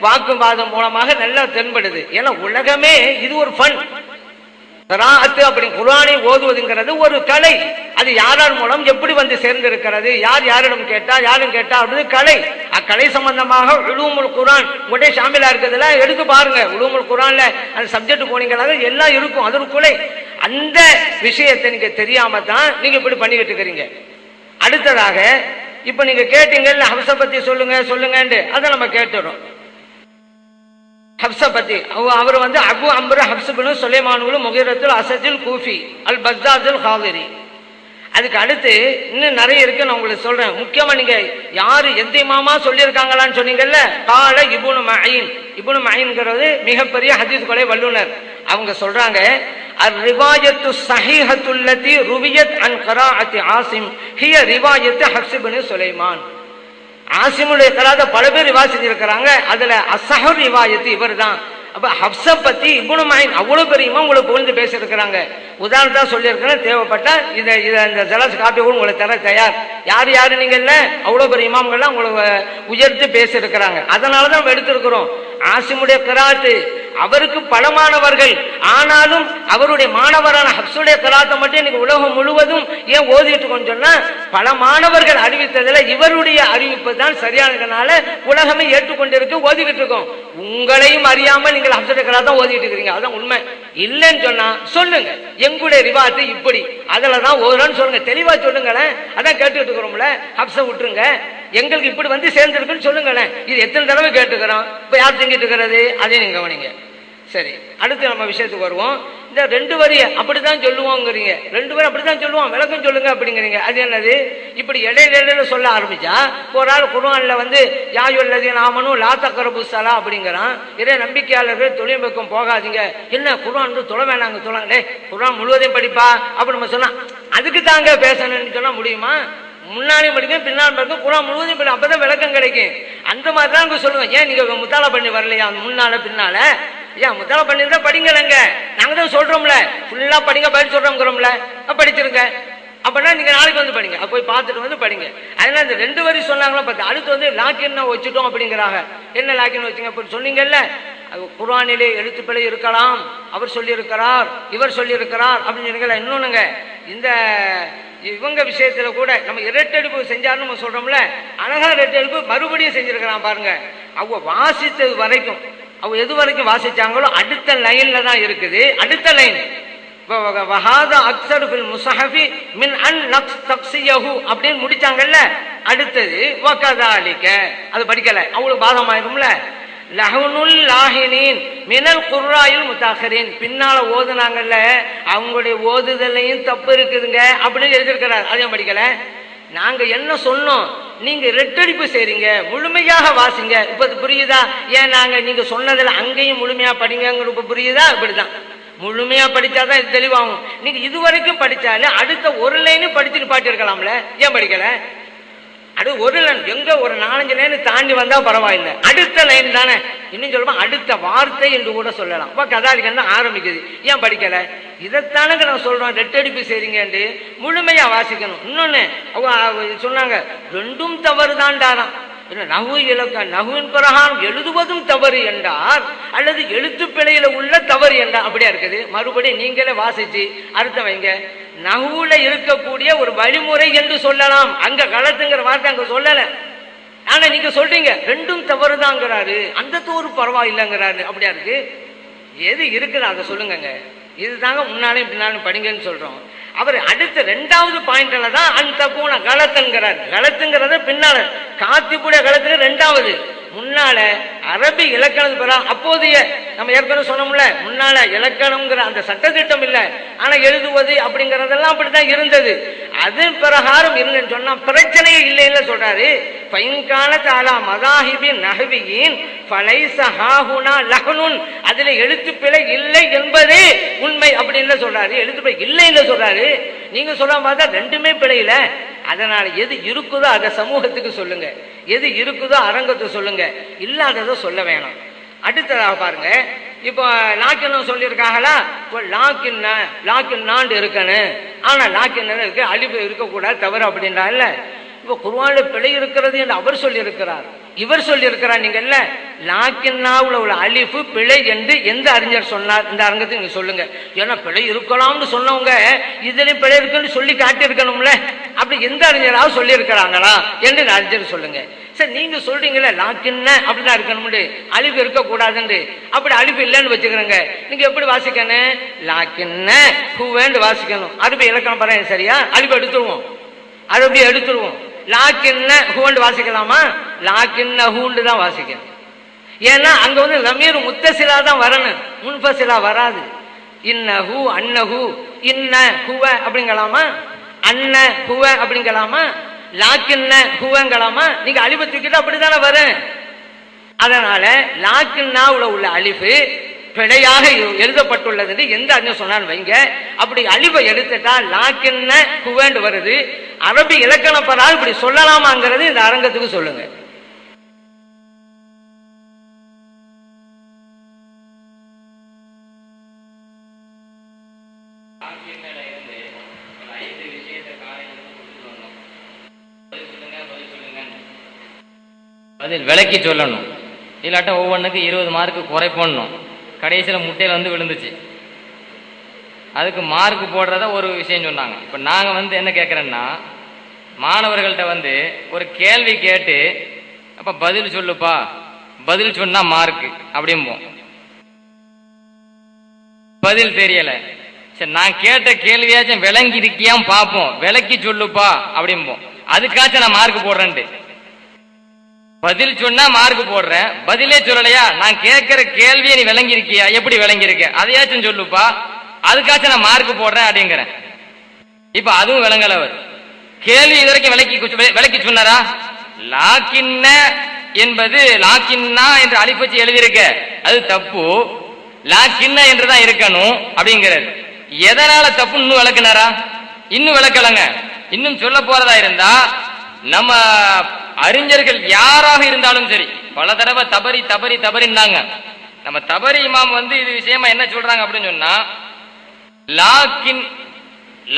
வாக்குவாதம் மூலமாக நல்லா தென்படுது. ஏன்னா உலகமே இது ஒரு ஃபன். கிராஅத்து அப்படி குர்ஆனை ஓதுவதுங்கிறது ஒரு கலை. அது யாரார் மூலம் எப்படி வந்து சேர்ந்திருக்கிறது, யார் யாரிடம் கேட்டா யாரும் கேட்டா அப்படி கலை. அக்கலை சம்பந்தமாக உலூமுல் குர்ஆன் உங்களுடைய ஷாமிலா இருக்கிறதுல எடுத்து பாருங்க. உலூமுல் குர்ஆன்ல அந்த சப்ஜெக்ட் போனீங்கன்னா எல்லாம் இருக்கும், அது ஒரு கலை. அந்த விஷயத்தை நீங்க தெரியாம தான் நீங்க இப்படி பண்ணிக்கிட்டு இருக்கிறீங்க. அடுத்ததாக இப்ப நீங்க கேட்டீங்கல்ல ஹப்ஸ பத்தி சொல்லுங்க, அதை நம்ம கேட்டுறோம். ஹப்ஸ பத்தி அவர் வந்து அபு அம்ரு ஹப்ஸ் பின் சுலைமானுல் முகீரத்துல் அஸதுல் கூஃபி அல் பஸ்ஸாதுல் ஹாதிரி. அதுக்கு அடுத்து இன்னும் நிறைய இருக்கு, நான் உங்களுக்கு சொல்றேன். முக்கியமா நீங்க யாரு எந்த இமாமா சொல்லியிருக்காங்களான்னு சொன்னீங்கல்ல, கால இப்னு மঈன். இப்னு மঈன்ங்கிறது மிகப்பெரிய ஹதீஸ் கொலை வல்லுனர். அவங்க சொல்றாங்க, الروايه الصحيحه التي رويت عن قراءه عاصم هي روايه حفص بن سليمان. ஆசிமுடைய கராத பல பேர் ரிவாய் செஞ்சிருக்கிறாங்க, அதுல அஸ்ஸஹர் ரிவாயத்து இவர் தான். அப்ப ஹப்ஸை பத்தி இப்னு மயின் அவ்வளவு பெரிய இமாம் உங்களுக்கு புகழ்ந்து பேசியிருக்கிறாங்க. உதாரணத்தா சொல்லியிருக்கிறேன், தேவைப்பட்டா இதை இந்த ஜலஸ் காப்பி கூட உங்களுக்கு தர தயார். யாரு நீங்க இல்ல, அவ்வளவு பெரிய இமாம்கள்லாம் உங்களுக்கு உயர்த்து பேசியிருக்கிறாங்க. அதனாலதான் நம்ம எடுத்திருக்கிறோம். ஆசிமுடைய கிராத்து அவருக்கு பல மாணவர்கள், ஆனாலும் அவருடைய மாணவரான ஹப்ஸுடைய கிராத்தை மட்டும் இன்னைக்கு உலகம் முழுவதும் ஏன் ஓதிட்டு சொன்னா, பல மாணவர்கள் அறிவித்ததுல இவருடைய அறிவிப்பு தான் சரியானதுனால உலகமே ஏற்றுக்கொண்டிருக்கு, ஓதிக்கிட்டு இருக்கோம். உங்களையும் அறியாமல் நீங்கள் ஹப்ஸுடைய கிராத்தை ஓதிட்டு இருக்கிறீங்க, அதான் உண்மை. இல்லைன்னு சொன்னா சொல்லுங்க, எங்களுடைய ரிவாத்து இப்படி, அதுலதான் ஓதுறன்னு சொல்லுங்க, தெளிவா சொல்லுங்களேன். அதான் கேட்டுக்கிட்டு இருக்கிறோம்ல, ஹப்ஸை விட்டுருங்க, எங்களுக்கு இப்படி வந்து சேர்ந்துருக்குன்னு சொல்லுங்களேன். இது எத்தனை தடவை கேட்டுக்கிறோம், இப்ப யார் செஞ்சிட்டு இருக்கிறது, அதையும் நீங்க கவனிங்க. சரி, அடுத்து நம்ம விஷயத்துக்கு வருவோம். இந்த 2 வரிய அப்படித்தான் சொல்லுவோங்கிறீங்க, 2 வரி அப்படித்தான் சொல்லுவோம், விளக்கம் சொல்லுங்க அப்படிங்கிறீங்க. அது என்னது? இப்படி இடையில சொல்ல ஆரம்பிச்சா, ஒரு ஆள் குர்ஆன்ல வந்து யாயுல்லதீன ஆமனு லா தக்ரபு ஸலா அப்படிங்கிறான், இறை நம்பிக்கையாளர்கள் தொழில் பக்கம் போகாதீங்க. என்ன குர்ஆன் தொலை வேணாங்க, தொலை குர்ஆன் முழுவதையும் படிப்பா அப்படி நம்ம சொன்னா, அதுக்கு தாங்க பேசணும்னு சொன்னா முடியுமா? முன்னாடியும் படிக்கும் பின்னாலும் படிக்கும், குர்ஆன் முழுவதையும் படி, அப்பதான் விளக்கம் கிடைக்கும். அந்த மாதிரி தான் சொல்லுவேன். ஏன் நீங்க முத்தாலா பண்ணி வரலையா முன்னால பின்னால? ஏன் முத்தாலா பண்ணிருந்தா படிங்களங்க, நாங்க தான் சொல்றோம்ல, ஃபுல்லா படிங்க படிச்சு சொல்றோம்ங்கிறோம்ல, படிச்சிருங்க. அப்படின்னா நீங்க நாளைக்கு வந்து படிங்க, போய் பார்த்துட்டு வந்து படிங்க. அதனால இந்த 2 வரி சொன்னாங்களா பார்த்து, அடுத்து வந்து லாக்கின் வச்சுட்டோம் அப்படிங்கிறாங்க. என்ன லாக்கின் வச்சுங்க அப்படி சொன்னீங்கல்ல, குர்ஆனிலே எழுத்துப்பிழை இருக்கலாம், அவர் சொல்லி இருக்கிறார், இவர் சொல்லி இருக்கிறார் அப்படின்னு சொன்னீங்களா. இன்னொன்னுங்க, இந்த இவங்க விஷயத்துல கூட நம்ம இரட்டடிப்பு செஞ்சாருன்னு நம்ம சொல்றோம்ல, அழகா இரட்டடிப்பு மறுபடியும் செஞ்சிருக்கிறான் பாருங்க. அவங்க வாசித்தது வரைக்கும், அவங்க எது வரைக்கும் வாசிச்சாங்களோ அடுத்த லைன்ல தான் இருக்குது. அடுத்த லைன் அப்படின்னு முடிச்சாங்கல்ல, அடுத்தது அது படிக்கல, அவங்களுக்கு பாதமாயிரும்ல. லஹ்னுல் லாஹினீன் மினல் குர்ராயில் முத்தாஹிரீன், பின்னால ஓதுனாங்கல்ல, அவங்களுடைய ஓதுதலையும் தப்பு இருக்குதுங்க அப்படின்னு எழுதியிருக்கிறார். அதையும் படிக்கல. நாங்க என்ன சொன்னோம், நீங்க ரெட்டடிப்பு செய்றீங்க, முழுமையாக வாசிங்க. இப்ப புரியுதா? ஏன் நாங்க நீங்க சொன்னதுல அங்கேயும் முழுமையா படிங்க புரியுதா? இப்படிதான் முழுமையா படிச்சாதான் இது தெளிவாகும். நீங்க இதுவரைக்கும் படிச்சாலே அடுத்த ஒரு லைனு படிச்சுட்டு பாட்டிருக்கலாம்ல, ஏன் படிக்கல? அது ஒரு லைன் எங்க ஒரு 4-5 லைன் தாண்டி வந்தா பரவாயில்லை, அடுத்த லைன் தானே. இன்னும் சொல்லுமா அடுத்த வார்த்தை என்று கூட சொல்லலாம். கதாலிக்கா ஆரம்பிக்குது, ஏன் படிக்கல? இதைத்தானுங்க நான் சொல்றோம், ரெட்டடிப்பு செய்றீங்கன்னு முழுமையா வாசிக்கணும். இன்னொன்னு சொன்னாங்க, 2ம் தவறு தான்டாராம். நகு இலக்க நகுவின் பிரகாரம் எழுதுவதும் தவறு என்றார், அல்லது எழுத்து பிழையில உள்ள தவறு என்றார், அப்படியா இருக்குது. மறுபடியும் நீங்களே வாசிச்சு அர்த்தம் வைங்க. நகுல இருக்கக்கூடிய ஒரு வழிமுறை என்று சொல்லலாம், அங்க களத்துங்கிற வார்த்தை அங்க சொல்லல. ஆனா நீங்க சொல்றீங்க 2ம் தவறுதாங்கிறாரு, அந்த தோறு பரவாயில்லைங்கிறாரு, அப்படியா இருக்கு. எது இருக்குது அதை சொல்லுங்க. இதுதாங்க முன்னாலும் பின்னாலும் படிங்கன்னு சொல்றோம். அவர் அடுத்த 2வது பாயிண்ட்ல தான் அந்த போன கலத்துங்கிறார். கலத்துங்கிறத பின்னால காத்திப்புடைய கலத்துக்கு 2வது, முன்னால அரபி இலக்கணம் பெற அப்போதைய நம்ம ஏற்கனவே சொன்னோம்ல, முன்னால இலக்கணம்ங்கிற அந்த சட்டத்திட்டம் இல்லை, ஆனா எழுதுவது அப்படிங்கறதெல்லாம் அப்படித்தான் இருந்தது. அது பிரகாரம் இல்லைன்னு சொன்னா பிரச்சனையே இல்லைன்னு சொல்றாரு. பைன்கான தாலா மதாஹிபின் நஹ்வியின் ஃபலைஸ ஹாஹுனா லஹ்னுன், அதுல எழுத்துப்பிழை இல்லை என்பதே உண்மை அப்படின்னு சொல்றாரு. எழுத்துப்பிழை இல்லைன்னு சொல்றாரு. நீங்க சொல்ல பார்த்தா 2மே பிழையில. அதனால எது இருக்குதோ அதை சமூகத்துக்கு சொல்லுங்க, எது இருக்குதோ அரங்கத்துக்கு சொல்லுங்க, இல்லாததை சொல்ல வேணாம். அடுத்ததாக பாருங்க, இப்போ லாக்கின்னு சொல்லியிருக்காங்களா, லாக்கின்னாண்டு இருக்கணும், ஆனா லாக்கின்னு இருக்கு, அழிவு இருக்கக்கூடாது, தவறு அப்படின்றாங்கல்ல. இப்போ குர்ஆன்ல பிழை இருக்கிறது என்று அவர் சொல்லி இருக்கிறார், இவர் சொல்லி இருக்கிறார். நீங்க இல்ல லாக்கின்னாவுல உள்ள அலிஃபு பிழை என்று எந்த அறிஞர் சொன்னார்? இந்த அரங்கத்துக்கு நீங்க சொல்லுங்க. ஏன்னா பிழை இருக்கலாம்னு சொன்னவங்க இதுலயும் பிழை இருக்குன்னு சொல்லி காட்டியிருக்கணும்ல, அப்படி எந்த அறிஞராவது சொல்லி இருக்கிறாங்களா என்று அறிஞர் சொல்லுங்க. சரி, நீங்க சொல்றீங்களே லாக்கின்ன அப்படிதான் இருக்கணும்னு, அலிஃபு இருக்கக்கூடாதுன்னு. அப்படி அலிஃபு இல்லைன்னு வச்சுக்கிறேங்க, நீங்க எப்படி வாசிக்கணும்? லாக்கின்ன ஹுவேன்னு வாசிக்கணும். அரபி இலக்கணம் பாருங்க, சரியா? அலிஃபு எடுத்துருவோம், அரபி எடுத்துருவோம். லாக்கின்ன ஹூண்டு வாசிக்கலாமா? லாக்கின்ன ஹூண்டு தான் வாசிக்கணும். ஏன்னா அங்க வந்து லமீர் முத்தசிலா தான் வரணும், முன்பசிலா வராது. இன்னஹு அன்னஹு இன்ன ஹுவ அப்படிங்கலாமா? அன்ன ஹுவ அப்படிங்கலாமா? லாக்கின்ன ஹுவங்கலாமா? நீங்க அலிஃபை தூக்கிட்டு அப்படித்தானே வரும். அதனால லாக்கின்னாவுல உள்ள அலிஃபு பிழையாக எழுதப்பட்டுள்ளது எந்த அறிஞர் சொன்னான்னு வைங்க. அப்படி அலிஃபை எடுத்துட்டா லாக்கின்ன ஹுவன்னு வருது. அரபி இலக்கணம் பராது இப்படி சொல்லலாமாங்கிறது இந்த அரங்கத்துக்கு சொல்லுங்க. பதில் விளக்கி சொல்லணும், இல்லாட்டா ஒவ்வொன்றுக்கு 20 மார்க்கு குறை போடணும். கடைசியில் முட்டையில் வந்து விழுந்துச்சு, அதுக்கு மார்க் போடுறத ஒரு விஷயம் சொன்னாங்க. இப்போ நாங்கள் என்ன கேட்குறேன்னா, மாணவர்கள்ட்ட ஒரு கேள்வி கேட்டு அப்போ பதில் சொல்லுப்பா, பதில் சொன்னா மார்க்கு அப்படிம்போம். பதில் தெரியல, சரி நான் கேட்ட கேள்வியாச்சும் விளங்கி இருக்கியாம் பார்ப்போம், விளக்கி சொல்லுப்பா அப்படிம்போம். அதுக்காச்சும் நான் மார்க் போடுறேன்ட்டு. பதில் சொன்னா மார்க் போடுறேன், பதிலே சொல்லலையா, நான் கேட்கிற கேள்வியை நீ விளங்கி இருக்கியா, எப்படி விளங்கி இருக்க அதையாச்சும் சொல்லுப்பா, அதுக்காச்சும் நான் மார்க் போடுறேன் அப்படிங்கிறேன். இப்ப அதுவும் விளங்கல. அவர் கேள்வி இதுவரைக்கும் விளக்கி சொன்னாரா? லாக்கின்ன என்பது லாக்கின்னா என்று அலிப்பச்சு எழுதியிருக்க, அது தப்பு. லாக்கின்ன என்றுதான் இருக்கணும் அப்படிங்கிறது. எதனால தப்பு இன்னும் விளக்குனாரா? இன்னும் விளக்கலங்க. இன்னும் சொல்ல போறதா இருந்தா, நம்ம அறிஞர்கள் யாராக இருந்தாலும் சரி, பல தடவை தபரி தபரி தபரின்னாங்க. நம்ம தபரி இமாம் இது விஷயமா என்ன சொல்றாங்க அப்படின்னு சொன்னா, லாக்கின்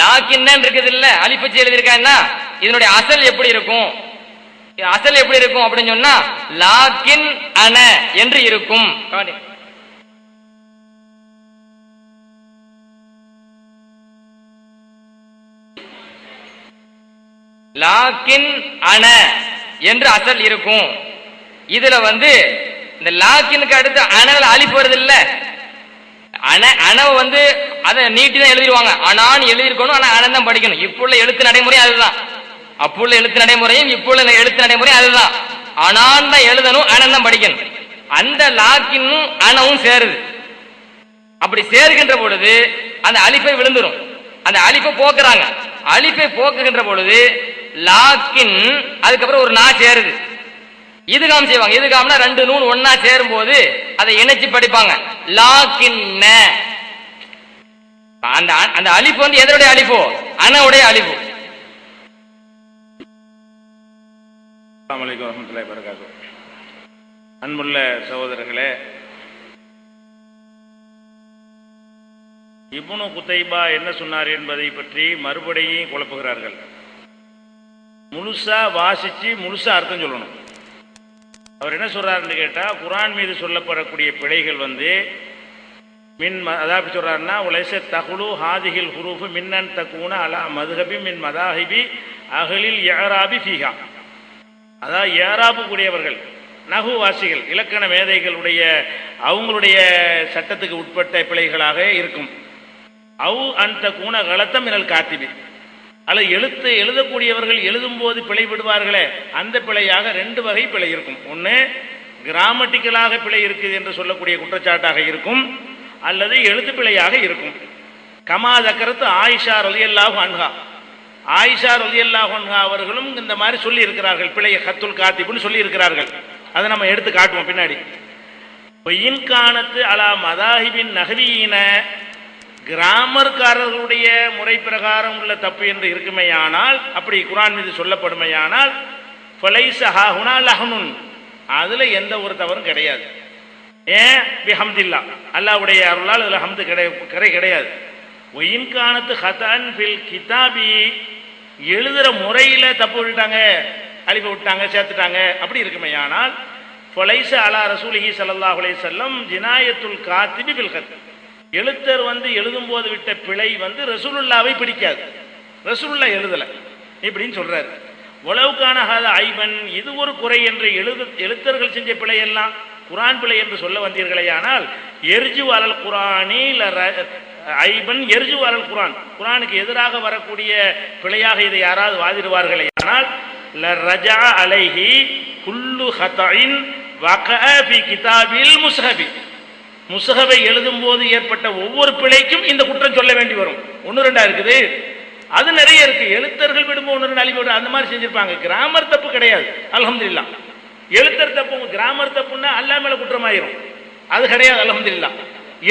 லாக்கின் இருக்குது இல்ல, அலிப்பச்சு எழுதியிருக்காங்கன்னா இதனுடைய அசல் எப்படி இருக்கும், அசல் எப்படி இருக்கும் அப்படின்னு சொன்னா லாக்கின் அன என்று இருக்கும். லாக்கின் அன என்று அசல் இருக்கும். இதுல இந்த லாக்கினுக்கு அடுத்து அனல அலிப்பு வருது இல்ல, அணவை அதை நீட்டி தான் எழுதிடுவாங்க. அனான்னு எழுதிருக்கணும், ஆனா அனன் தான் படிக்கணும். இப்போ உள்ள எழுத்து நடைமுறை அதுதான். அப்போ உள்ள எழுத்து நடைமுறையும் இப்போ உள்ள எழுத்து நடைமுறையும் அதுதான். அனான் தான் எழுதணும், அனன் தான் படிக்கணும். அந்த லாக்கினும் அனவும் சேருது. அப்படி சேர்கின்ற பொழுது அந்த அலிப்பை விழுந்துரும். அந்த அலிப்பை போக்குறாங்க. அலிப்பை போக்குகின்ற பொழுது லாக்கின் அதுக்கப்புறம் ஒரு நா சேருது. இதுகாம் செய்வாங்க. இதுகாம்னா 2 நூன் ஒன்னா சேரும் போது அதை இணைச்சு படிப்பாங்க. லாக்கின்ன. அந்த அலிப்பு எதனுடைய அலிப்பு? அனவுடைய அலிப்பு. அஸ்ஸலாமு அலைக்கும் வரஹ்மத்துல்லாஹி வபரகாத்துஹு. அன்புள்ள சகோதரர்களே, இப்னு குதைபா என்ன சொன்னார் என்பதை பற்றி மறுபடியும் குழப்புகிறார்கள். முழுசா வாசிச்சு முழுசா அர்த்தம் சொல்லணும். அவர் என்ன சொல்றாருன்னு கேட்டா, குர்ஆன் மீது சொல்லப்படக்கூடிய பிழைகள் மின் அதாவது சொல்றாருன்னா, உலைச தகுலு ஹாதிஹில் ஹுரூஃபு மின்னன் தக்கூன அலா மதுஹபி மின் மதாஹிபி அஹ்லில் இஅராபி ஃபீஹா. அதாவது இஅராபு கூடியவர்கள், நகுவாசிகள், இலக்கண மேதைகளுடைய அவங்களுடைய சட்டத்துக்கு உட்பட்ட பிழைகளாக இருக்கும். அவு அந்த கூன கலத்தம் மினல் காத்திபி, அல்லது எழுதக்கூடியவர்கள் எழுதும் போது பிழை விடுவார்களே, அந்த பிழையாக 2 வகை பிழை இருக்கும். ஒன்று கிராமட்டிக்கலாக பிழை இருக்குது என்று சொல்லக்கூடிய குற்றச்சாட்டாக இருக்கும், அல்லது எழுத்து பிழையாக இருக்கும். கமா தக்கரத்து ஆயிஷா ரலியல்லாஹு அன்ஹா, ஆயிஷா ரலியல்லாஹு அன்ஹா அவர்களும் இந்த மாதிரி சொல்லி இருக்கிறார்கள், பிழையை ஹத்துல் காத்திபுன்னு சொல்லி இருக்கிறார்கள். அதை நம்ம எடுத்து காட்டுவோம் பின்னாடி. இன்கானத்து அலா மதாஹிபின் நஹ்வியின, கிராமர்காரர்களுடைய முறை பிரகாரம் உள்ள தப்பு என்று இருக்குமையானால், அப்படி குர்ஆன் மீது சொல்லப்படுமையானால், ஃபலைஸ ஹாஹுனா லஹ்னுன், அதுல எந்த ஒரு தவறும் கிடையாது. ஏன்? பிஹம்தில்லா, அல்லாஹ்வுடைய அருளால் அதுல ஹம்து கிடையாது. ஒயின்கானத்து ஹதான் ஃபில் கிதாபி, எழுதுற முறையில தப்பு விட்டாங்க, அலிஃபை விட்டாங்க, சேர்த்துட்டாங்க, அப்படி இருக்குமையானால், ஃபலைஸ அலா ரசூலிஹி ஸல்லல்லாஹு அலைஹி வஸல்லம் ஜினாயத்துல் காத்திபி பில் கத், எழுத்தர் எழுதும் போது விட்ட பிழை ரசூலுல்லாவை பிடிக்காது, ரசூலுல்லா எழுதல இப்படின்னு சொல்றாரு. உலவுக்கான ஹாத ஐபன், இது ஒரு குறை என்று எழுத்தர்கள் செஞ்ச பிழை எல்லாம் குர்ஆன் பிழை என்று சொல்ல வந்தீர்களே, ஆனால் எர்ஜு அலல் குர்ஆனி ஐபன் எர்ஜு அலல் குர்ஆன், குர்ஆனுக்கு எதிராக வரக்கூடிய பிழையாக இதை யாராவது வாதிடுவார்களே, ஆனால் லரஜா அலைஹி குல்லு ஹதஇன் வகஅ ஃபி கிதாபில் முஸ்ஹபி, முஸ்ஹபை எழுதும் போது ஏற்பட்ட ஒவ்வொரு பிழைக்கும் இந்த குற்றம் சொல்ல வேண்டி வரும். 1-2 இருக்குது, அது நிறைய இருக்கு. எழுத்தர்கள் விடும்போது 1-2 அழிவு அந்த மாதிரி செஞ்சிருப்பாங்க. கிராமர் தப்பு கிடையாது, அல்ஹம்துலில்லாஹ். எழுத்தர் தப்பு, கிராமர் தப்புன்னா அல்லா மேல குற்றமாயிரும், அது கிடையாது, அல்ஹம்துலில்லாஹ்.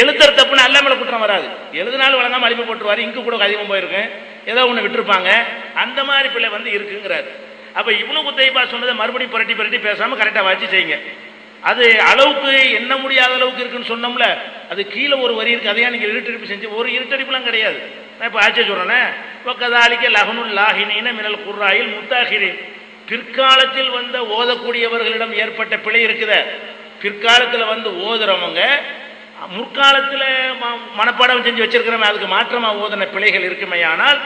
எழுத்தர் தப்புன்னா அல்லா மேல குற்றம் வராது. எழுதினாலும் வழங்காம அழிவு போட்டுருவாரு, இங்கு கூட அதிகமாக போயிருக்கும், ஏதோ ஒன்று விட்டுருப்பாங்க, அந்த மாதிரி பிள்ளை இருக்குங்கிறாரு. அப்ப இப்னு குதைபா சொன்னதை மறுபடியும் புரட்டி பேசாம கரெக்டா வாட்சி செய்யுங்க. அது அளவுக்கு எண்ண முடியாத அளவுக்கு இருக்குன்னு சொன்னோம்ல, அது கீழே ஒரு வரி இருக்கு, அதையா நீங்க இருட்டடிப்பு செஞ்சு, ஒரு இருட்டடிப்புலாம் கிடையாது. நான் இப்போ ஆட்சியை சொல்கிறேன்னே, கதாலிக்க லஹனுல் லாஹினீன மினல் குர்ராயில் முத்தாஹிரின், பிற்காலத்தில் வந்த ஓதக்கூடியவர்களிடம் ஏற்பட்ட பிழை இருக்குத. பிற்காலத்தில் வந்து ஓதுறவங்க முற்காலத்தில் மனப்பாடம் செஞ்சு வச்சிருக்கிறவங்க அதுக்கு மாற்றமாக ஓதுன பிழைகள் இருக்குமே, ஆனால்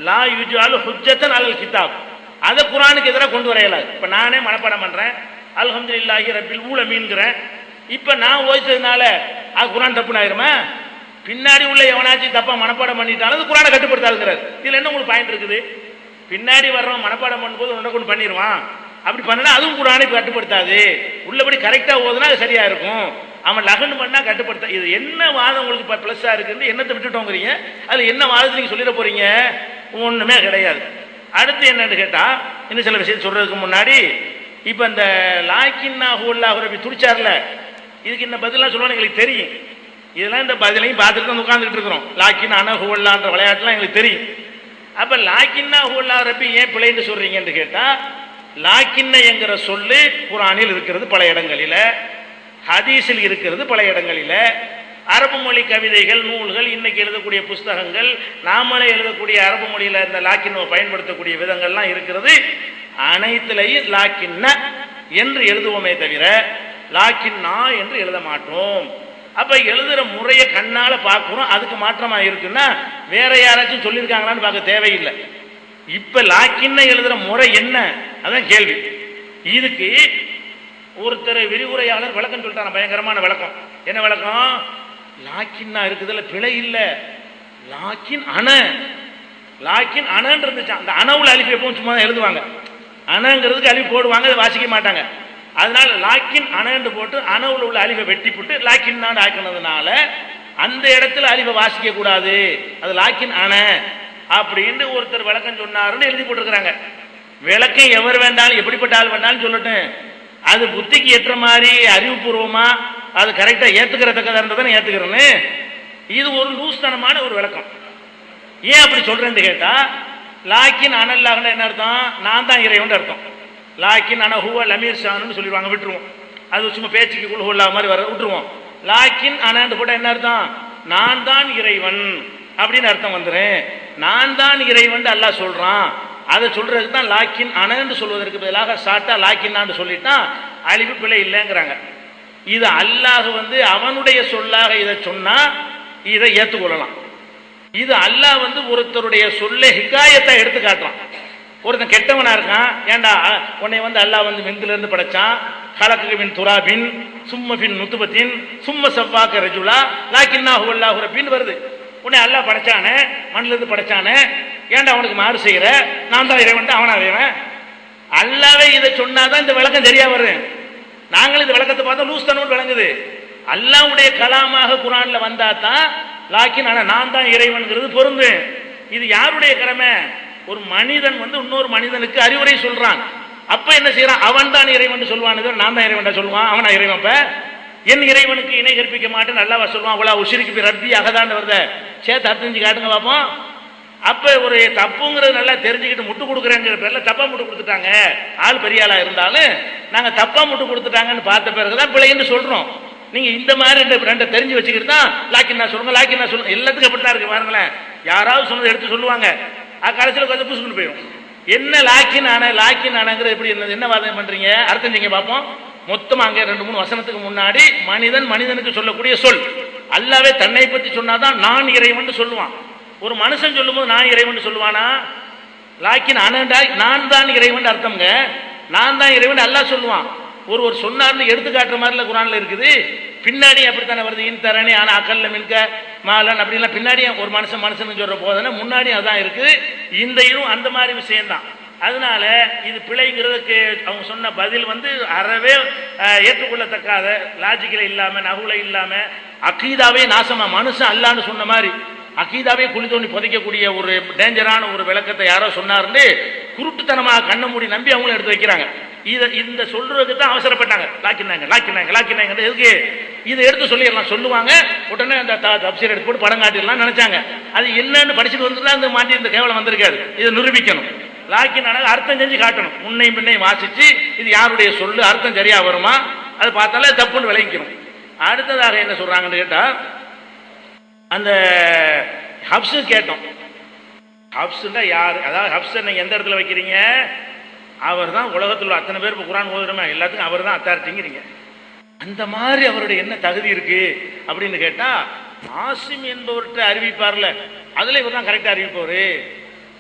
லா யுஜாலு ஹுஜ்ஜத்தன் அலல் கிதாப், அதை குரானுக்கு எதிராக கொண்டு வர இயலாது. இப்போ நானே மனப்பாடம் பண்ணுறேன், அல்ஹம்துலில்லாஹி ரப்பில் ஊலமீன்கிறேன், இப்போ நான் ஓதிச்சதுனால அது குரான் தப்புன்னு ஆயிருமா? பின்னாடி உள்ள எவனாச்சும் தப்பா மனப்பாடம் பண்ணிட்டாலும் அது குரானை கட்டுப்படுத்தாதுங்கிறார். இதில் என்ன உங்களுக்கு பாயிண்ட் இருக்குது? பின்னாடி வர்றவன் மனப்பாடம் பண்ணும்போது உன்னை கொண்டு பண்ணிடுவான், அப்படி பண்ணா அதுவும் குரானை கட்டுப்படுத்தாது. உள்ளபடி கரெக்டாக ஓதுனா அது சரியா இருக்கும். அவன் லகன் பண்ணா கட்டுப்படுத்த. இது என்ன வாதம் உங்களுக்கு இப்போ ப்ளஸ்ஸாக இருக்குன்னு என்னத்தை விட்டுட்டோங்கிறீங்க? அதில் என்ன வாதத்தை நீங்கள் சொல்லிட போறீங்க? ஒன்றுமே கிடையாது. அடுத்து என்னன்னு கேட்டால், இன்னும் சில விஷயம் சொல்றதுக்கு முன்னாடி, இப்போ இந்த லாக்கின்னா ஹூல்லாஹு ரப்பி துடிச்சார்ல, இதுக்கு இந்த பதிலாக சொல்லணும் எங்களுக்கு தெரியும். இதெல்லாம் இந்த பதிலையும் பார்த்துட்டு வந்து உட்காந்துக்கிட்டு இருக்கிறோம். லாக்கின் அன ஹூல்லான்ற விளையாட்டுலாம் எங்களுக்கு தெரியும். அப்போ லாக்கின்னா ஹூல்லா ரப்பி ஏன் பிழைன்னு சொல்றீங்கன்னு கேட்டால், லாக்கின்ன என்கிற சொல்லு குரானில் இருக்கிறது பல இடங்களில், ஹதீஸில் இருக்கிறது பல இடங்களில், அரபு மொழி கவிதைகள் நூல்கள் இன்னைக்கு எழுதக்கூடிய புஸ்தகங்கள் நாமளே எழுதக்கூடிய அரபு மொழியில் இந்த லாக்கின்னை பயன்படுத்தக்கூடிய விதங்கள்லாம் இருக்கிறது. அனைத்துலையும் லாக்கின்ன என்று எழுதுவோமே தவிர லாக்கின்னா என்று எழுத மாட்டோம். அப்ப எழுதுற முறையை கண்ணால பார்க்கிறோம். அதுக்கு மாற்றமா இருக்குன்னா வேற யாராச்சும் சொல்லியிருக்காங்களான்னு பார்க்க தேவையில்லை. இப்ப லாக்கின்ன எழுதுற முறை என்ன, அதான் கேள்வி. இதுக்கு ஒருத்தர் விரிவுரையாளர் விளக்கம் சொல்லிட்டாங்க, பயங்கரமான விளக்கம். என்ன விளக்கம்? லாக்கின்னா இருக்குதுல்ல, பிழை இல்லை, லாக்கின் அண, லாக்கின் அணன்னு இருந்துச்சான். அந்த அணவுல அலிஃப் எப்பவும் சும்மா எழுதுவாங்க, அணங்கிறதுக்கு அலிஃப் போடுவாங்க, அதை வாசிக்க மாட்டாங்க. அதனால லாக்கின் அணன்னு போட்டு அணவுல உள்ள அலிஃபை வெட்டி போட்டு லாக்கின் ஆக்கினதுனால அந்த இடத்துல அலிஃபை வாசிக்க கூடாது, அது லாக்கின் அண அப்படின்னு ஒருத்தர் விளக்கம் சொன்னாருன்னு எழுதி போட்டிருக்கிறாங்க. விளக்கம் எவர் வேண்டாலும் எப்படிப்பட்ட ஆள் வேண்டாலும் சொல்லட்டும், அது புத்திக்கு ஏற்ற மாதிரி அறிவுபூர்வமா அது கரெக்டா ஏத்துக்கிறதுக்காக இருந்ததானே ஏத்துக்கிறேன்னு. இது ஒரு லூஸ்தனமான ஒரு விளக்கம். ஏன் அப்படி சொல்றேன்னு கேட்டா, லாக்கின் அனல்லாக என்ன அர்த்தம்? நான் தான் இறைவன் அர்த்தம். லாக்கின் அன ஹுவ லமீர் ஷான்னு சொல்லிடுவாங்க, விட்டுருவோம். அது சும்மா பேச்சுக்கு குழுகுல்லா மாதிரி வர விட்டுருவோம். லாக்கின் அனன்னு போட்டா என்ன அர்த்தம்? நான் தான் இறைவன் அப்படின்னு அர்த்தம் வந்துடும். நான் தான் இறைவன் அல்லாஹ் சொல்றான், அதை சொல்றதுக்கு தான் லாக்கின் அனன்னு சொல்வதற்கு பதிலாக ஷார்ட்டா லாக்கின்னான்னு சொல்லிட்டா அழிவு பிழை இல்லைங்கிறாங்க. இது அல்லாஹ் வந்து அவனுடைய சொல்லாக இதை சொன்னா இதை ஏற்றுக்கொள்ளலாம். இது அல்லாஹ் வந்து ஒருத்தருடைய சொல்ல ஹிகாயத்தை எடுத்து காட்டுறான். ஒருத்தன் கெட்டவனா இருக்கான், ஏண்டா உன்னை வந்து அல்லாஹ் வந்து மெந்தில இருந்து படைச்சான், கலக்கு பின் துராபின் சும்ம பின் நுத்துபத்தின் சும்ம சவ்வாக்க ரஜுலா லாக்கின்னா ஹுவல்லாஹு ரப்பின்னு வருது. உன்னை அல்லாஹ் படைச்சானே, மண்ணில இருந்து படைச்சானே, ஏன்டா அவனுக்கு மாறு செய்யற? நான் தான் இறைவன், அவனா இறைவன்? அல்லாவே இதை சொன்னாதான் இந்த விளக்கம் சரியா வரும். நாங்களும் இந்த விளக்கத்தை பார்த்தா லூஸ் தனோடு விளங்குது. அல்லாஹ்வுடைய கலாமாக குரான்ல வந்தா தான் லாக்கின் ஆனா நான் தான் இறைவன்கிறது பொருந்து. இது யாருடைய கடமை? ஒரு மனிதன் வந்து இன்னொரு மனிதனுக்கு அறிவுரை சொல்றான். அப்ப என்ன செய்யறான்? அவன் தான் இறைவன் சொல்லுவான், நான் தான் இறைவன் சொல்லுவான். அவனா இறைவன்? அப்ப என் இறைவனுக்கு இணை கற்பிக்க மாட்டேன்னு அல்லாஹ் சொல்லுவான். அவ்வளோ உஷிரிக்கு ரப்பி அகதான்னு வருத சேர்த்து அர்த்தம் காட்டுங்க பார்ப்போம். அப்ப ஒரு தப்புங்கிறது நல்லா தெரிஞ்சுக்கிட்டு முட்டு கொடுக்குறேங்கிற பேர்ல தப்பா முட்டு கொடுத்துட்டாங்க. ஆள் பெரிய ஆளா இருந்தாலும் நாங்க தப்பா முட்டு கொடுத்துட்டாங்கன்னு பார்த்த பிறகுதான் பிள்ளைன்னு சொல்றோம். நீங்க இந்த மாதிரி ரெண்டை தெரிஞ்சு வச்சுக்கிட்டு தான் லாக்கின்னா சொல்லுங்க, லாக்கின்னா சொல்லுங்க. எல்லாத்துக்கும் அப்படித்தான் இருக்கு பாருங்களேன். யாராவது சொன்னதை எடுத்து சொல்லுவாங்க, கடைசியில் கொஞ்சம் புசுன்னு போயிடும். என்ன லாக்கின் ஆன லாக்கின் ஆனங்கிறது எப்படி என்ன வாதம் பண்றீங்க? அர்த்தம் செய்ய பார்ப்போம். மொத்தமா அங்கே 2-3 வசனத்துக்கு முன்னாடி மனிதன் மனிதனுக்கு சொல்லக்கூடிய சொல். அல்லாவே தன்னை பத்தி சொன்னாதான் நான் இறைவன் சொல்லுவான். ஒரு மனுஷன் சொல்லும் போது நான் இறைவன் சொல்லுவானா? லாக்கின் அனண்டா நான் தான் இறைவன் அர்த்தம்ங்க. நான் தான் இறைவன் அல்லாஹ் சொல்லுவான். ஒரு சொன்னார்னு எடுத்து காட்டுற மாதிரில குரான்ல இருக்குது. பின்னாடி அப்படித்தானே வருது. இன் தரணி ஆனா அக்கல்ல மின்க மாலன் அப்படின்லாம் பின்னாடி ஒரு மனுஷனுக்கு சொல்ற போதுன்னா முன்னாடி அதான் இருக்குது. இந்த இதுவும் அந்த மாதிரி விஷயம்தான். அதனால இது பிழைங்கிறதுக்கு அவங்க சொன்ன பதில் வந்து அறவே ஏற்றுக்கொள்ளத்தக்காத, லாஜிக்கில் இல்லாம நகுல இல்லாம அகீதாவே நாசமா மனுஷன் அல்லான்னு சொன்ன மாதிரி அகீதாவே குழி தோண்டி புதைக்கக்கூடிய ஒரு டேஞ்சரான ஒரு விளக்கத்தை யாரோ சொன்னார்னு குருட்டுத்தனமாக கண்ண மூடி நம்பி அவங்களும் எடுத்து வைக்கிறாங்க. இந்த சொல்றதுக்கு தான் அவசரப்பட்டாங்க. லாக்கினாங்க எதுக்கு இதை எடுத்து சொல்லிடலாம் சொல்லுவாங்க. உடனே அந்த தப்சீர் எடுத்து போட்டு படம் காட்டிடலாம் நினைச்சாங்க. அது என்னன்னு படிச்சுட்டு வந்துதான் அந்த மாட்டி இந்த கேவலம் வந்திருக்காது. இதை நிரூபிக்கணும். லாக்கினால அர்த்தம் செஞ்சு காட்டணும். முன்னையும் பின்னையும் வாசிச்சு இது யாருடைய சொல்லு, அர்த்தம் சரியா வருமா அது பார்த்தாலே தப்புன்னு விளங்கிக்கணும். அடுத்ததாக என்ன சொல்றாங்கன்னு கேட்டா, அந்த ஹப்ஸு கேட்டோம். ஹப்ஸுன்னா யார்? அதாவது ஹப்ஸை நீங்கள் எந்த இடத்துல வைக்கிறீங்க? அவர் தான் உலகத்தில் உள்ள அத்தனை பேர் இப்போ குரான் ஓதுறோமே எல்லாத்துக்கும் அவர் தான் அத்தாரிட்டிங்கிறீங்க. அந்த மாதிரி அவருடைய என்ன தகுதி இருக்கு அப்படின்னு கேட்டால், ஆசிம் என்பவர்கிட்ட அறிவிப்பார்ல, அதில் இவர் தான் கரெக்டாக அறிவிப்பவர்.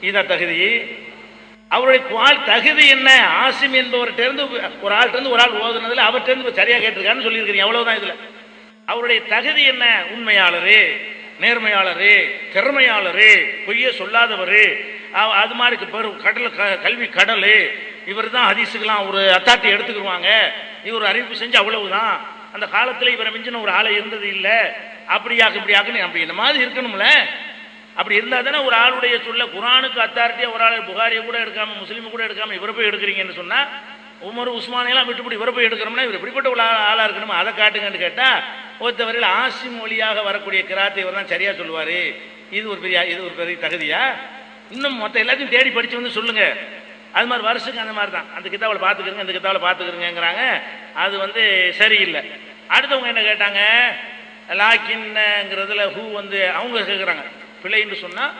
இதான் தகுதி. அவருடைய தகுதி என்ன? ஆசிம் என்பவர்கிட்ட இருந்து ஒரு ஆள்கிட்ட இருந்து ஒரு ஆள் ஓதுனதில் அவர்கிட்ட இருந்து சரியாக கேட்டிருக்காருன்னு சொல்லியிருக்கிறீங்க. அவ்வளவுதான். இதில் அவருடைய தகுதி என்ன? உண்மையாளரு, நேர்மையாளரு, திறமையாளரு, பொய்யே சொல்லாதவர், அது மாதிரி கல்வி கடல். இவர் தான் ஹதீஸுக்கெல்லாம் ஒரு அத்தாட்டி எடுத்துக்கிடுவாங்க. இவர் அறிவிப்பு செஞ்சு அவ்வளவுதான். அந்த காலத்தில் இவரை மிஞ்சின ஒரு ஆளை இருந்தது இல்லை. அப்படியாக இப்படியாக்குன்னு அப்படி இந்த மாதிரி இருக்கணும்ல. அப்படி இருந்தால் தானே ஒரு ஆளுடைய சொல்ல குரானுக்கு அத்தாரிட்டியாக ஒரு ஆள் புகாரியை கூட எடுக்காம முஸ்லீமை கூட எடுக்காம இவரை போய் எடுக்கிறீங்கன்னு சொன்னால், உமர் உஸ்மானையெல்லாம் விட்டுப்படி இவரை போய் எடுக்கிறோம்னா இவர் இப்படிப்பட்ட ஒரு ஆளாக இருக்கணுமா? அதை காட்டுங்கன்னு கேட்டால், ஒருத்தவரையில் ஆசிம் மொழியாக வரக்கூடிய கிராத்தை இவர் தான் சரியாக சொல்லுவார். இது ஒரு பெரிய தகுதியா? இன்னும் மொத்த எல்லாத்தையும் தேடி படித்து வந்து சொல்லுங்க. அது மாதிரி வருஷத்துக்கு அந்த மாதிரி தான். அந்த கிதாவில் பார்த்துக்கிறங்க, இந்த கிதாவில் பார்த்துக்கிறங்கிறாங்க. அது வந்து சரியில்லை. அடுத்தவங்க என்ன கேட்டாங்க? லாக்கின்ங்கிறதுல ஹூ வந்து அவங்க கேட்குறாங்க. பிள்ளைன்னு சொன்னால்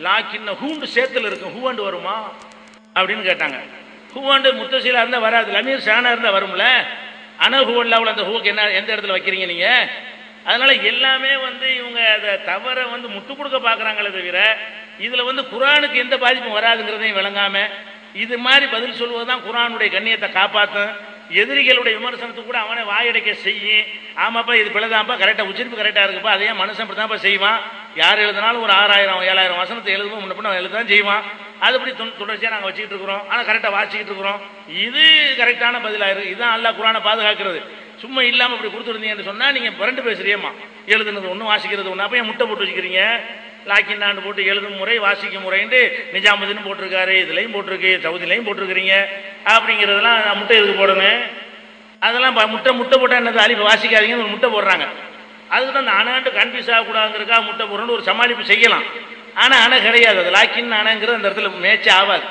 லாக்கின்ன ஹூண்டு சேர்த்துல இருக்கும், ஹூவாண்டு வருமா அப்படின்னு கேட்டாங்க. ஹூவாண்டு முத்தசீலா இருந்தால் வராது, லமீர் ஷானா இருந்தால் வரும்ல. ஆனால் ஹூவல்லாவில் அந்த ஹூக்கு என்ன எந்த இடத்துல வைக்கிறீங்க நீங்கள்? அதனால எல்லாமே வந்து இவங்க அதை தவற வந்து முட்டு கொடுக்க பார்க்குறாங்களே தவிர இதில் வந்து குரானுக்கு எந்த பாதிப்பும் வராதுங்கிறதையும் விளங்காம இது மாதிரி பதில் சொல்வது தான் குரானுடைய கண்ணியத்தை காப்பாற்றும். எதிரிகளுடைய விமர்சனத்துக்கு கூட அவனை வாயடைக்க செய்யும். ஆமாப்பா இது பிள்ளைதான்ப்பா, கரெக்டாக உச்சரிப்பு கரெக்டாக இருக்குப்பா, அதையே மனுஷன் அப்படி தான்ப்பா செய்வான். யார் எழுதினாலும் ஒரு 6000 7000 வசனத்தை எழுதுவோம், முன்ன பின்ன எழுதான் செய்வான். அதுபடி தொடர்ச்சியாக நாங்கள் வச்சுக்கிட்டு இருக்கிறோம். ஆனால் கரெக்டாக வாசிக்கிட்டு இருக்கிறோம். இது கரெக்டான பதிலாக இருக்குது. இதுதான் அல்லாஹ் குரானை பாதுகாக்கிறது. சும்மா இல்லாமல் இப்படி கொடுத்துருந்தீங்கன்னு சொன்னால் நீங்கள் பிறண்டு பேசுறியம்மா. எழுதுனது ஒன்று வாசிக்கிறது ஒன்று. அப்போ ஏன் முட்டை போட்டு வச்சுக்கிறீங்க? லாக்கின்னாண்டு போட்டு எழுதும் முறை வாசிக்கும் முறைன்ட்டு நிஜாமுதீன் போட்டிருக்காரு, இதுலையும் போட்டிருக்கு, சவுதிலையும் போட்டிருக்கிறீங்க. அப்படிங்கிறதெல்லாம் முட்டை எதுக்கு போடணும்? அதெல்லாம் முட்டை போட்டால் என்னது? அலிஃப் வாசிக்காதீங்கன்னு ஒரு முட்டை போடுறாங்க. அதுக்கு தான் அந்த அணாண்டு கன்ஃபியூஸ் ஆகக்கூடாதுங்கிறக்கா முட்டை போடுறோன்னு ஒரு சமாளிப்பு செய்யலாம். ஆனால் அணை கிடையாது. அது லாக்கின் அணைங்கிறது அந்த இடத்துல மேட்ச் ஆகாது.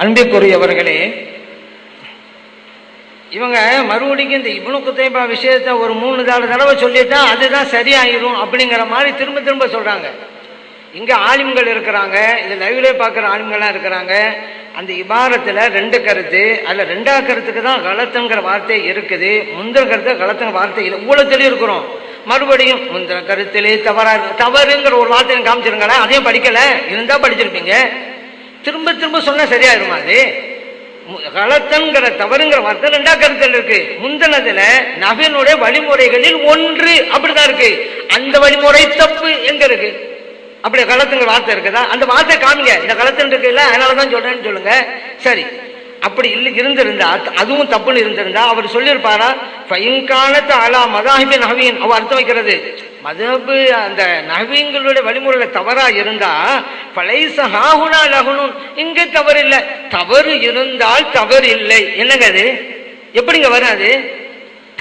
அன்பிற்குரியவர்களே, இவங்க மறுபடிக்கும் இந்த இப்னு குதைபா விஷயத்தை ஒரு 3-4 தடவை சொல்லிட்டா அதுதான் சரியாயிரும் அப்படிங்கிற மாதிரி திரும்ப திரும்ப சொல்றாங்க. இங்க ஆலிம்கள் இருக்கிறாங்க, இது லைவ்ல பார்க்குற ஆலிம்கள்லாம் இருக்கிறாங்க. அந்த இபாரத்தில் 2 கருத்து, அதில் 2ஆவது கருத்துக்கு தான் கலத்துங்கிற வார்த்தை இருக்குது, முந்தின கருத்து கலத்துங்கிற வார்த்தை இல்லை. இவ்வளோ தெளிவு இருக்கிறோம். மறுபடியும் முந்தின கருத்திலே தவறுங்கிற ஒரு வார்த்தையை காமிச்சிருங்களேன். அதையும் படிக்கல இருந்தா படிச்சிருப்பீங்க. திரும்ப திரும்ப சொன்னா சரியாயிருமா? அது கலத்தங்கிற தவறுங்கிற வார்த்தை 2ஆவது கருத்தில் இருக்கு. முந்தினதுல நபியினுடைய வழிமுறைகளில் ஒன்று அப்படிதான் இருக்கு. அந்த வழிமுறை தப்பு எங்க இருக்கு? அப்படி கலத்துங்கிற வார்த்தை இருக்குதா? அந்த வார்த்தை காமிங்க. இந்த கலத்துன்னு இருக்குல்ல, அதனாலதான் சொல்றேன்னு சொல்லுங்க. சரி, அப்படி இல்லை இருந்திருந்தா, அதுவும் தப்புன்னு இருந்திருந்தா அவர் சொல்லியிருப்பாரா? பையன்காலத்து அலா மதாஹிபி நஹ்வின், அவ அர்த்தம் வைக்கிறது மதபு அந்த நஹ்விங்களுடைய வழிமுறையில தவறா இருந்தா பலைஸ ஹாஹுனா லஹுனுன், இங்க தவறு இல்லை. தவறு இருந்தால் தவறு இல்லை. என்னங்க அது? எப்படிங்க வராது?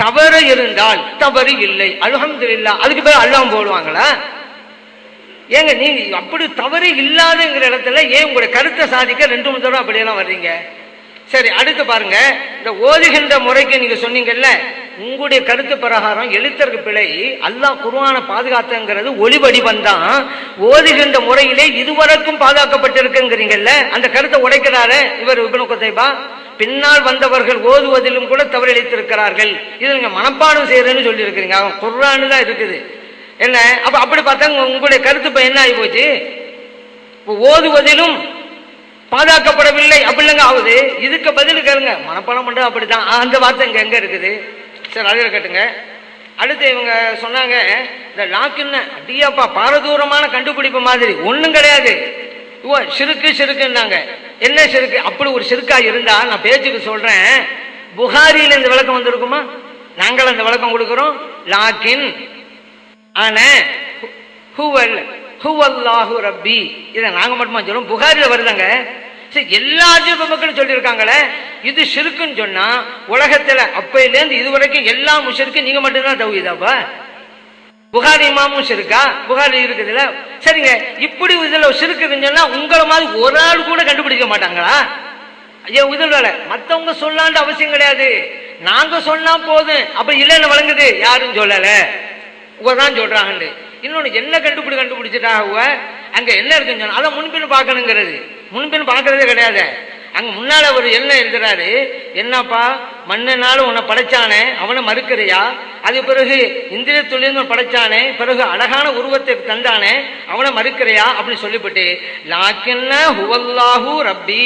தவறு இருந்தால் தவறு இல்லை, அல்ஹம்துலில்லாஹ். அதுக்கு பேர் அல்லாஹ் போடுவாங்களா? ஏங்க நீங்க அப்படி தவறு இல்லாதங்கிற இடத்துல ஏன் உங்களுடைய கருத்தை சாதிக்க 2-3 தடவை அப்படியெல்லாம் வர்றீங்க? சரி, அடுத்து பாருங்க. இந்த ஓதுகின்ற முறைக்கு நீங்க சொன்னீங்கல்ல, உங்களுடைய கருத்து பிரகாரம் எழுத்தருக்கு பிழை, அல்லாஹ் குர்ஆனை பாதுகாத்துங்கிறது ஒளிவடிவம் தான். ஓதுகின்ற முறையிலே இதுவரைக்கும் பாதுகாக்கப்பட்டிருக்குங்கிறீங்கல்ல, அந்த கருத்தை உடைக்கிறாரு இவர் இப்னு குதைபா. பின்னால் வந்தவர்கள் ஓதுவதிலும் கூட தவறிழைத்திருக்கிறார்கள். இது நீங்க மனப்பாடம் செய்யறதுன்னு சொல்லி இருக்கிறீங்க. அவன் குர்ஆன் தான் இருக்குது என்ன? அப்ப அப்படி பார்த்தா உங்களுடைய கருத்து இப்ப என்ன ஆகி போச்சு? ஓதுவதிலும் பாதுகாக்கப்படவில்லை அப்படிலங்க ஆகுது. இதுக்கு பதில் கேளுங்க. மனப்பாடம் பண்றது அப்படித்தான். அந்த வார்த்தை எங்க இருக்குது? சரி, அதில் கேட்டுங்க. அடுத்து இவங்க சொன்னாங்க, இந்த லாக்கின்னு அடியாப்பா பாரதூரமான கண்டுபிடிப்பு மாதிரி ஒன்றும் கிடையாது. சிறுக்குன்னாங்க. என்ன சிறுக்கு? அப்படி ஒரு சிறுக்கா இருந்தா நான் பேச்சுக்கு சொல்றேன், புகாரியில் இந்த விளக்கம் வந்திருக்குமா? நாங்கள் அந்த விளக்கம் கொடுக்கிறோம். லாக்கின் ஆனா ஹுவல்லாஹு ரப்பி, இதை நாங்க மட்டுமா சொல்றோம்? புகாரில வருதாங்க. சரி, எல்லா ஜீவ மக்களும் சொல்லியிருக்காங்களே. இது ஷிர்க்குன்னு சொன்னா உலகத்துல அப்பையிலேருந்து இதுவரைக்கும் எல்லா முஷிருக்கு நீங்க மட்டும்தான் தௌஹீதாப்பா? புகாரி இமாமும் ஷிர்கா? புகாரி இருக்குதுல்ல. சரிங்க, இப்படி இதுல ஷிர்க்கு சொன்னா உங்களை மாதிரி ஒரு ஆள் கூட கண்டுபிடிக்க மாட்டாங்களா? ஐயா உதவல, மத்தவங்க சொல்லாண்டு அவசியம் கிடையாது, நாங்க சொன்னா போதும். அப்ப இல்லைன்னு வழங்குது, யாரும் சொல்லல, தான் சொல்றாங்க. இன்னொன்னு என்ன கண்டுபிடிச்சிட்டாங்க, அங்க என்ன இருக்குன்னு சொன்னா அதை முன்பின் பார்க்கணுங்கிறது. முன்பின் பார்க்கறதே கிடையாது. அங்க முன்னால ஒரு என்ன எழுதுறாரு, என்னப்பா மண்ணனாலும் உன்னை படைச்சானே அவனை மறுக்கிறியா, அது பிறகு இந்திரிய தொழில் படைச்சானே பிறகு அழகான உருவத்தை தந்தானே அவனை மறுக்கிறியா அப்படின்னு சொல்லிவிட்டு, லாக்கின்ன ஹுவல்லாஹு ரப்பி,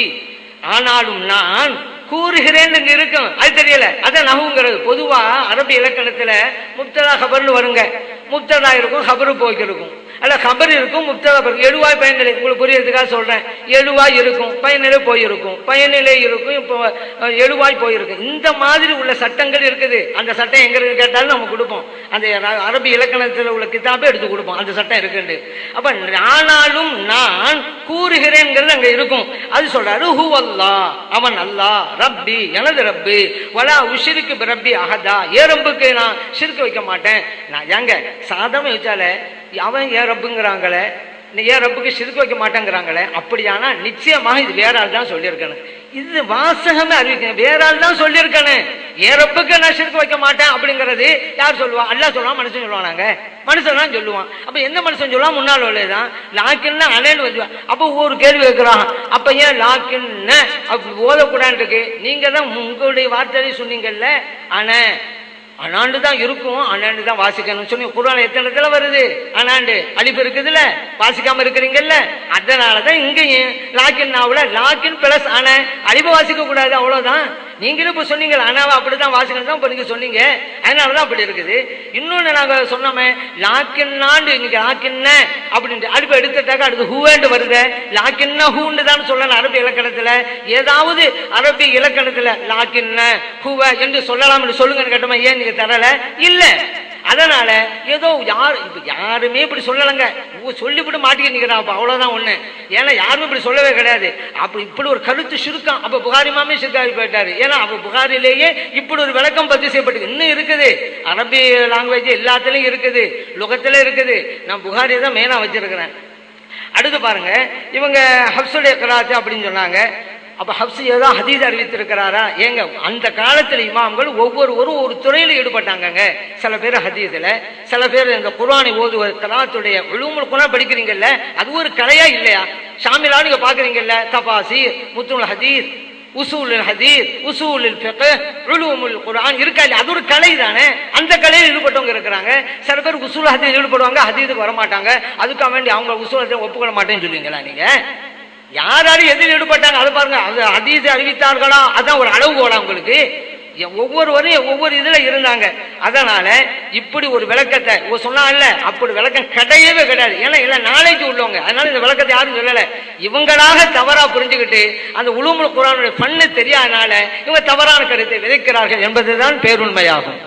ஆனாலும் நான் கூறுகிறேன் இருக்கும். அது தெரியல, அதான் நகுங்கிறது. பொதுவா அரபி இலக்கணத்துல முப்ததா ஹபர்னு வருங்க. முப்ததா இருக்கும், ஹபரு போய்க்கிருக்கும், அல்ல ஹபர் இருக்கும், முப்ததா இருக்கும். எழுவாய் பயனிலை, உங்களுக்கு புரியறதுக்காக சொல்றேன். எழுவாய் இருக்கும், பயனிலை போயிருக்கும், பயனிலை இருக்கும், இப்போ எழுவாய் போயிருக்கும். இந்த மாதிரி உள்ள சட்டங்கள் இருக்குது. அந்த சட்டம் எங்க இருக்கு கேட்டாலும் நம்ம கொடுப்போம். அந்த அரபி இலக்கணத்தில் உள்ள கிதாபை எடுத்து கொடுப்போம், அந்த சட்டம் இருக்குண்டு. அப்ப ஆனாலும் நான் கூறுகிறேன்ங்கிறது அங்க இருக்கும். அது சொல்றாரு, ஹுவல்லா, அவன் அல்லா, ரப்பி, எனது ரப்பு, வலா உஷிருக்கு பிரப்பி அஹதா, ஏ ரப்புக்கு நான் ஷிர்க் வைக்க மாட்டேன். நான் ஏங்க சாதமா வச்சாலே அவன் ஏன் ரப்புங்கிறாங்களே, ஏன் ரப்புக்கு ஷிர்க் வைக்க மாட்டேங்கிறாங்களே, அப்படியானா நிச்சயமாக இது வேற ஆள் தான் சொல்லியிருக்கணும். இது வாசகமே அறிவிக்கணும், வேற ஆள் தான் சொல்லியிருக்கணும். ஏன் ரப்புக்கு நான் ஷிர்க் வைக்க மாட்டேன் அப்படிங்கிறது யார் சொல்லுவான்? அல்லாஹ் சொல்லுவான், மனுஷன் சொல்லுவான். நாங்க மனுஷன் தான் சொல்லுவான். அப்ப எந்த மனுஷன் சொல்லுவான்? முன்னால் உள்ளதான் லாக்கின்னா அனேன்னு வச்சுவான். அப்போ ஒரு கேள்வி கேட்கிறான், அப்ப ஏன் லாக்கின்னு அப்படி ஓதக்கூடாது இருக்கு? நீங்க தான் உங்களுடைய வார்த்தையை சொன்னீங்கல்ல, அனே அனாண்டு தான் இருக்கும், அனாண்டு தான் வாசிக்கணும்னு சொல்லி குர்ஆன்ல எத்தனை இடத்துல வருது? அனாண்டு அலிஃப் இருக்குதுல்ல, வாசிக்காம இருக்கிறீங்கல்ல. அதனாலதான் இங்கேயும் லாக்கின் நாவுல லாக்கின் பிளஸ் அன அலிஃபை வாசிக்க கூடாது, அவ்வளவுதான். நீங்களும் இப்ப சொன்னீங்க அனாவை அப்படிதான் வாசிக்கணும் தான் இப்ப நீங்க சொன்னீங்க, அதனாலதான் அப்படி இருக்குது. இன்னொன்னு நாங்க சொன்னோமே, லாக்கின்னாண்டு இன்னைக்கு லாக்கின்ன அப்படின்ட்டு அலிஃபை எடுத்துட்டாக்க அடுத்து ஹூவேண்டு வருது. லாக்கின்ன ஹூண்டு தான் சொல்லணும் அரபி இலக்கணத்துல. ஏதாவது அரபி இலக்கணத்துல லாக்கின்ன ஹூவ என்று சொல்லலாம் என்று சொல்லுங்கன்னு கேட்டோமா, ஏன் நீங்க தரல? இல்ல. அதனால ஏதோ இப்ப யாருமே இப்படி சொல்லலைங்க, சொல்லிவிட்டு மாட்டிக்க நிக்கிறான், அவ்வளவுதான் ஒண்ணு. ஏன்னா யாருமே இப்படி சொல்லவே கிடையாது. அப்ப இப்படி ஒரு கருத்து சுருக்கம், அப்ப புகாரி மாமே சிறுக்காகி போயிட்டாரு. ஏன்னா அப்ப புகாரிலேயே இப்படி ஒரு விளக்கம் பதிவு செய்யப்பட்டு இன்னும் இருக்குது. அரபி லாங்குவேஜ் எல்லாத்துலயும் இருக்குது, லுகத்துல இருக்குது. நான் புகாரியை தான் மெயினா வச்சிருக்கிறேன். அடுத்து பாருங்க, இவங்க ஹப்ஸுடைய கிராத்து அப்படின்னு சொன்னாங்க. அப்ப ஹப்ஸ் ஏதோ ஹதீஸ் அறிவித்திருக்கிறாரா? ஏங்க அந்த காலத்துல இமாம்கள் ஒவ்வொருவரும் ஒரு துறையில ஈடுபட்டாங்க. சில பேர் ஹதீஸ்ல, சில பேர் இந்த குர்ஆனை ஓதுவது, கலாத்துடைய உலூமுல் குர்ஆன் படிக்கிறீங்கல்ல, அது ஒரு கலையா இல்லையா? ஷாமிலா நீங்க பாக்குறீங்கல்ல, தஃபாசீர், முத்துல் ஹதீஸ், உசூலுல் ஹதீஸ், உசூலுல் ஃபிக்ஹ், உலூமுல் குர்ஆன் இருக்கா இல்லையா? அது ஒரு கலை தானே. அந்த கலையில் ஈடுபட்டவங்க இருக்கிறாங்க. சில பேர் உசூல் ஹதீஸ் ஈடுபடுவாங்க, ஹதீஸுக்கு வர மாட்டாங்க. அதுக்காக வேண்டி அவங்க உசூல் ஹதீஸ் ஒப்புக்கொள்ள மாட்டேன்னு சொல்லுவீங்களா நீங்க? யாராலும் எதில் ஈடுபட்டாங்க அது பாருங்க. அது ஹதீஸ் அறிவித்தார்களா? அதான் ஒரு அளவுகோலா உங்களுக்கு. ஒவ்வொருவரும் ஒவ்வொரு இதுல இருந்தாங்க. அதனால இப்படி ஒரு விளக்கத்தை சொன்னால அப்படி விளக்கம் கிடையவே கிடையாது. ஏன்னா எல்லாம் நாலேஜ் உள்ளவங்க, அதனால இந்த விளக்கத்தை யாரும் சொல்லல. இவங்களாக தவறா புரிஞ்சுக்கிட்டு அந்த உலூமுல் குர்ஆனுடைய ஃபன்னு தெரியாதனால இவங்க தவறான கருத்தை விதைக்கிறார்கள் என்பதுதான் பேருண்மையாகும்.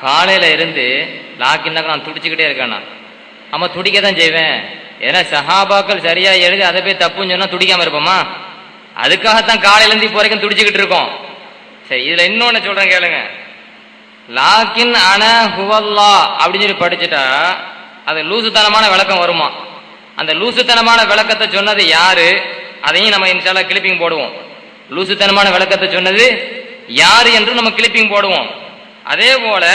காலையில இருந்து லாக்கின்னாக்க நான் துடிச்சுக்கிட்டே இருக்கேன். ஆமா, துடிக்க தான் செய்வேன். ஏன்னா சஹாபாக்கள் சரியா எழுதி அதை போய் தப்புன்னு சொன்னா துடிக்காம இருப்போமா? அதுக்காகத்தான் காலையில இருந்து இப்போ வரைக்கும் துடிச்சுக்கிட்டு இருக்கோம். சரி, இதுல இன்னொன்னு சொல்றேன் கேளுங்க. லாக்கின் அன ஹுவல்லா அப்படின்னு சொல்லி படிச்சுட்டா அது லூசுத்தனமான விளக்கம் வருமா? அந்த லூசுத்தனமான விளக்கத்தை சொன்னது யாரு? அதையும் நம்ம இன்ஷால்லா கிளிப்பிங் போடுவோம். லூசுத்தனமான விளக்கத்தை சொன்னது யாரு என்று நம்ம கிளிப்பிங் போடுவோம். அதே போல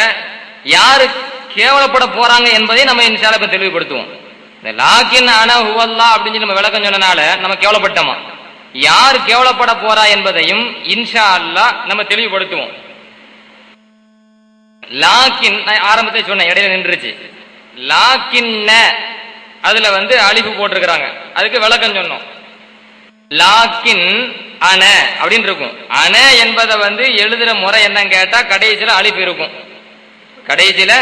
யாரு கேவலப்பட போறாங்க என்பதை நம்ம இன்ஷால்லா இப்ப தெளிவுபடுத்துவோம். இந்த லாக்கின் அன ஹுவல்லா அப்படின்னு நம்ம விளக்கம் சொன்னனால நம்ம கேவலப்பட்டோமா? யார் கேவலப்பட போறா என்பதையும் இன்ஷா அல்லாஹ் நம்ம தெளிவுபடுத்துவோம். லாக்கின் நான் ஆரம்பத்தை சொன்னேன், இடையில நின்றுச்சு. லாக்கின்ன அதுல அலிஃபு போட்டிருக்கிறாங்க, அதுக்கு விளக்கம் சொன்னோம். லாக்கின் அன அப்படின்னு இருக்கும். அன என்பதை எழுதுற முறை என்னன்னு கேட்டா கடைசியில அலிஃப் இருக்கும். கடைசியில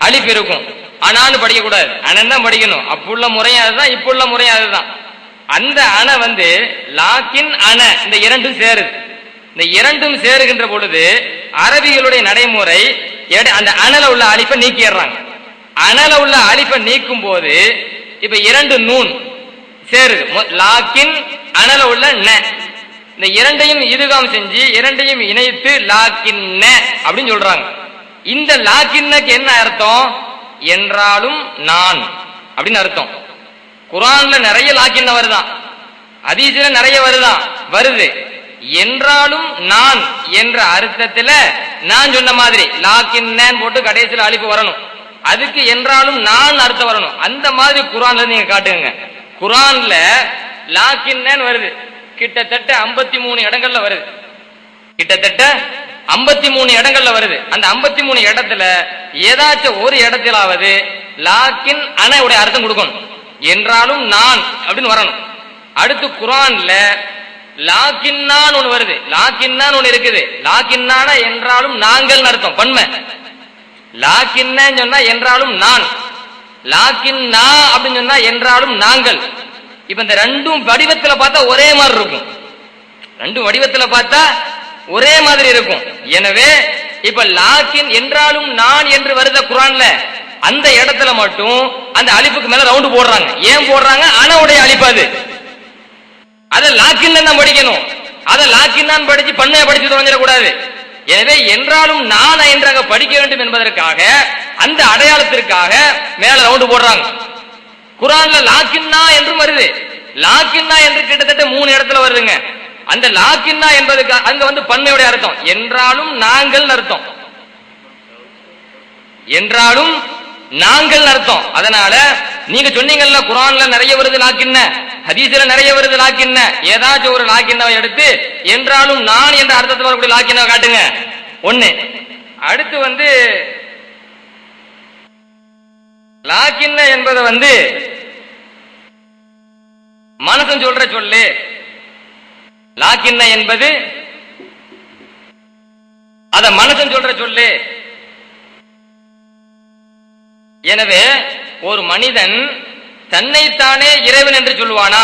அலிஃப் இருக்கும். அனான்னு படிக்க கூடாது, அனன் தான் படிக்கணும். அப்புள்ள முறையும் அதுதான், இப்புள்ள முறையும் அதுதான். அந்த அன லாக்கின் அன இந்த இரண்டும் சேருது. இந்த இரண்டும் சேருகின்ற பொழுது அரபிகளுடைய நடைமுறை அந்த அனல உள்ள அலிஃபை நீக்கிடுறாங்க. அனல உள்ள அலிஃபை நீக்கும் போது இப்ப இரண்டு நூன் சேருது. லாக்கின் அனல உள்ள ந, இந்த இரண்டையும் இதுகாம் செஞ்சு இரண்டையும் இணைத்து லாக்கின் அப்படின்னு சொல்றாங்க. இந்த லாக்கின்னுக்கு என்ன அர்த்தம் என்றாலும் நான் அப்படின்னு அர்த்தம். குர்ஆன்ல நிறைய லாக்கின்ன வருதான், ஹதீஸ்ல நிறைய வருது. என்றாலும் நான் என்ற அர்த்தத்துல நான் சொன்ன மாதிரி லாக்கின்னேன் போட்டு கடைசியில் அலிஃப் வரணும். அதுக்கு என்றாலும் நான் அர்த்தம் வரணும். அந்த மாதிரி குர்ஆன்ல நீங்க காட்டுங்க. குர்ஆன்ல லாக்கின்னேன் வருது, கிட்டத்தட்ட 53 இடங்கள்ல வருது. கிட்டத்தட்ட 53 இடங்கள்ல வருது. அந்த 53 இடத்துல ஏதாச்சும் ஒரு இடத்திலாவது லாக்கின் அனையுடைய அர்த்தம் கொடுக்கணும். என்றாலும் நான் அப்படின்னு வரணும். அடுத்து குர்ஆன்ல லாக்கின்னான் ஒன்று வருது, லாக்கின்னான் ஒன்று இருக்குது. லாக்கின்னான என்றாலும் நாங்கள் அர்த்தம், பன்மை. லாக்கின்னு சொன்னா என்றாலும் நான், லாக்கின்னா அப்படின்னு சொன்னா என்றாலும் நாங்கள். இப்ப இந்த ரெண்டும் வடிவத்துல பார்த்தா ஒரே மாதிரி இருக்கும், ரெண்டும் வடிவத்துல பார்த்தா ஒரே மாதிரி இருக்கும். எனவே இப்ப லாக்கின் என்றாலும் நான் என்று வருத குர்ஆன்ல அந்த இடத்துல மட்டும் அந்த அலிஃபுக்கு மேல ரவுண்டு போடுறாங்க. ஏன் போடுறாங்க? அனவுடைய அலிஃப் அது. அதை லாக்கின் தான் படிக்கணும். அதை லாக்கின் தான் படிச்சு பண்ணைய படிச்சு தொடங்கிடக்கூடாது. எனவே என்றாலும் நான் என்றாங்க படிக்க வேண்டும் என்பதற்காக அந்த அடையாளத்திற்காக மேல ரவுண்டு போடுறாங்க. குர்ஆன்ல லாக்கின்னா என்றும் வருது, லாக்கின்னா என்று கிட்டத்தட்ட 3 இடத்துல வருதுங்க. அந்த லாக்கின்னா என்பதுக்கு அங்க வந்து பன்மையுடைய அர்த்தம் என்றாலும் நாங்கள் அர்த்தம், என்றாலும் நாங்கள் அர்த்தம். அதனால நீங்க சொன்னீங்கல்ல குர்ஆன்ல நிறைய வருது லாக்கின்ன, ஹதீஸ்ல நிறைய வருது லாக்கின்ன, ஏதாச்சும் ஒரு லாக்கின்னவை எடுத்து என்றாலும் நான் என்ற அர்த்தத்தில் வரக்கூடிய லாக்கின்னவை காட்டுங்க. ஒண்ணு. அடுத்து வந்து லாக்கின்ன என்பதை வந்து மனசன் சொல்ற சொல்லு. லாக்கின்ன என்பது அத மனசன் சொல்ற சொல்லு. எனவே ஒரு மனிதன் தன்னைத்தானே இறைவன் என்று சொல்லுவானா?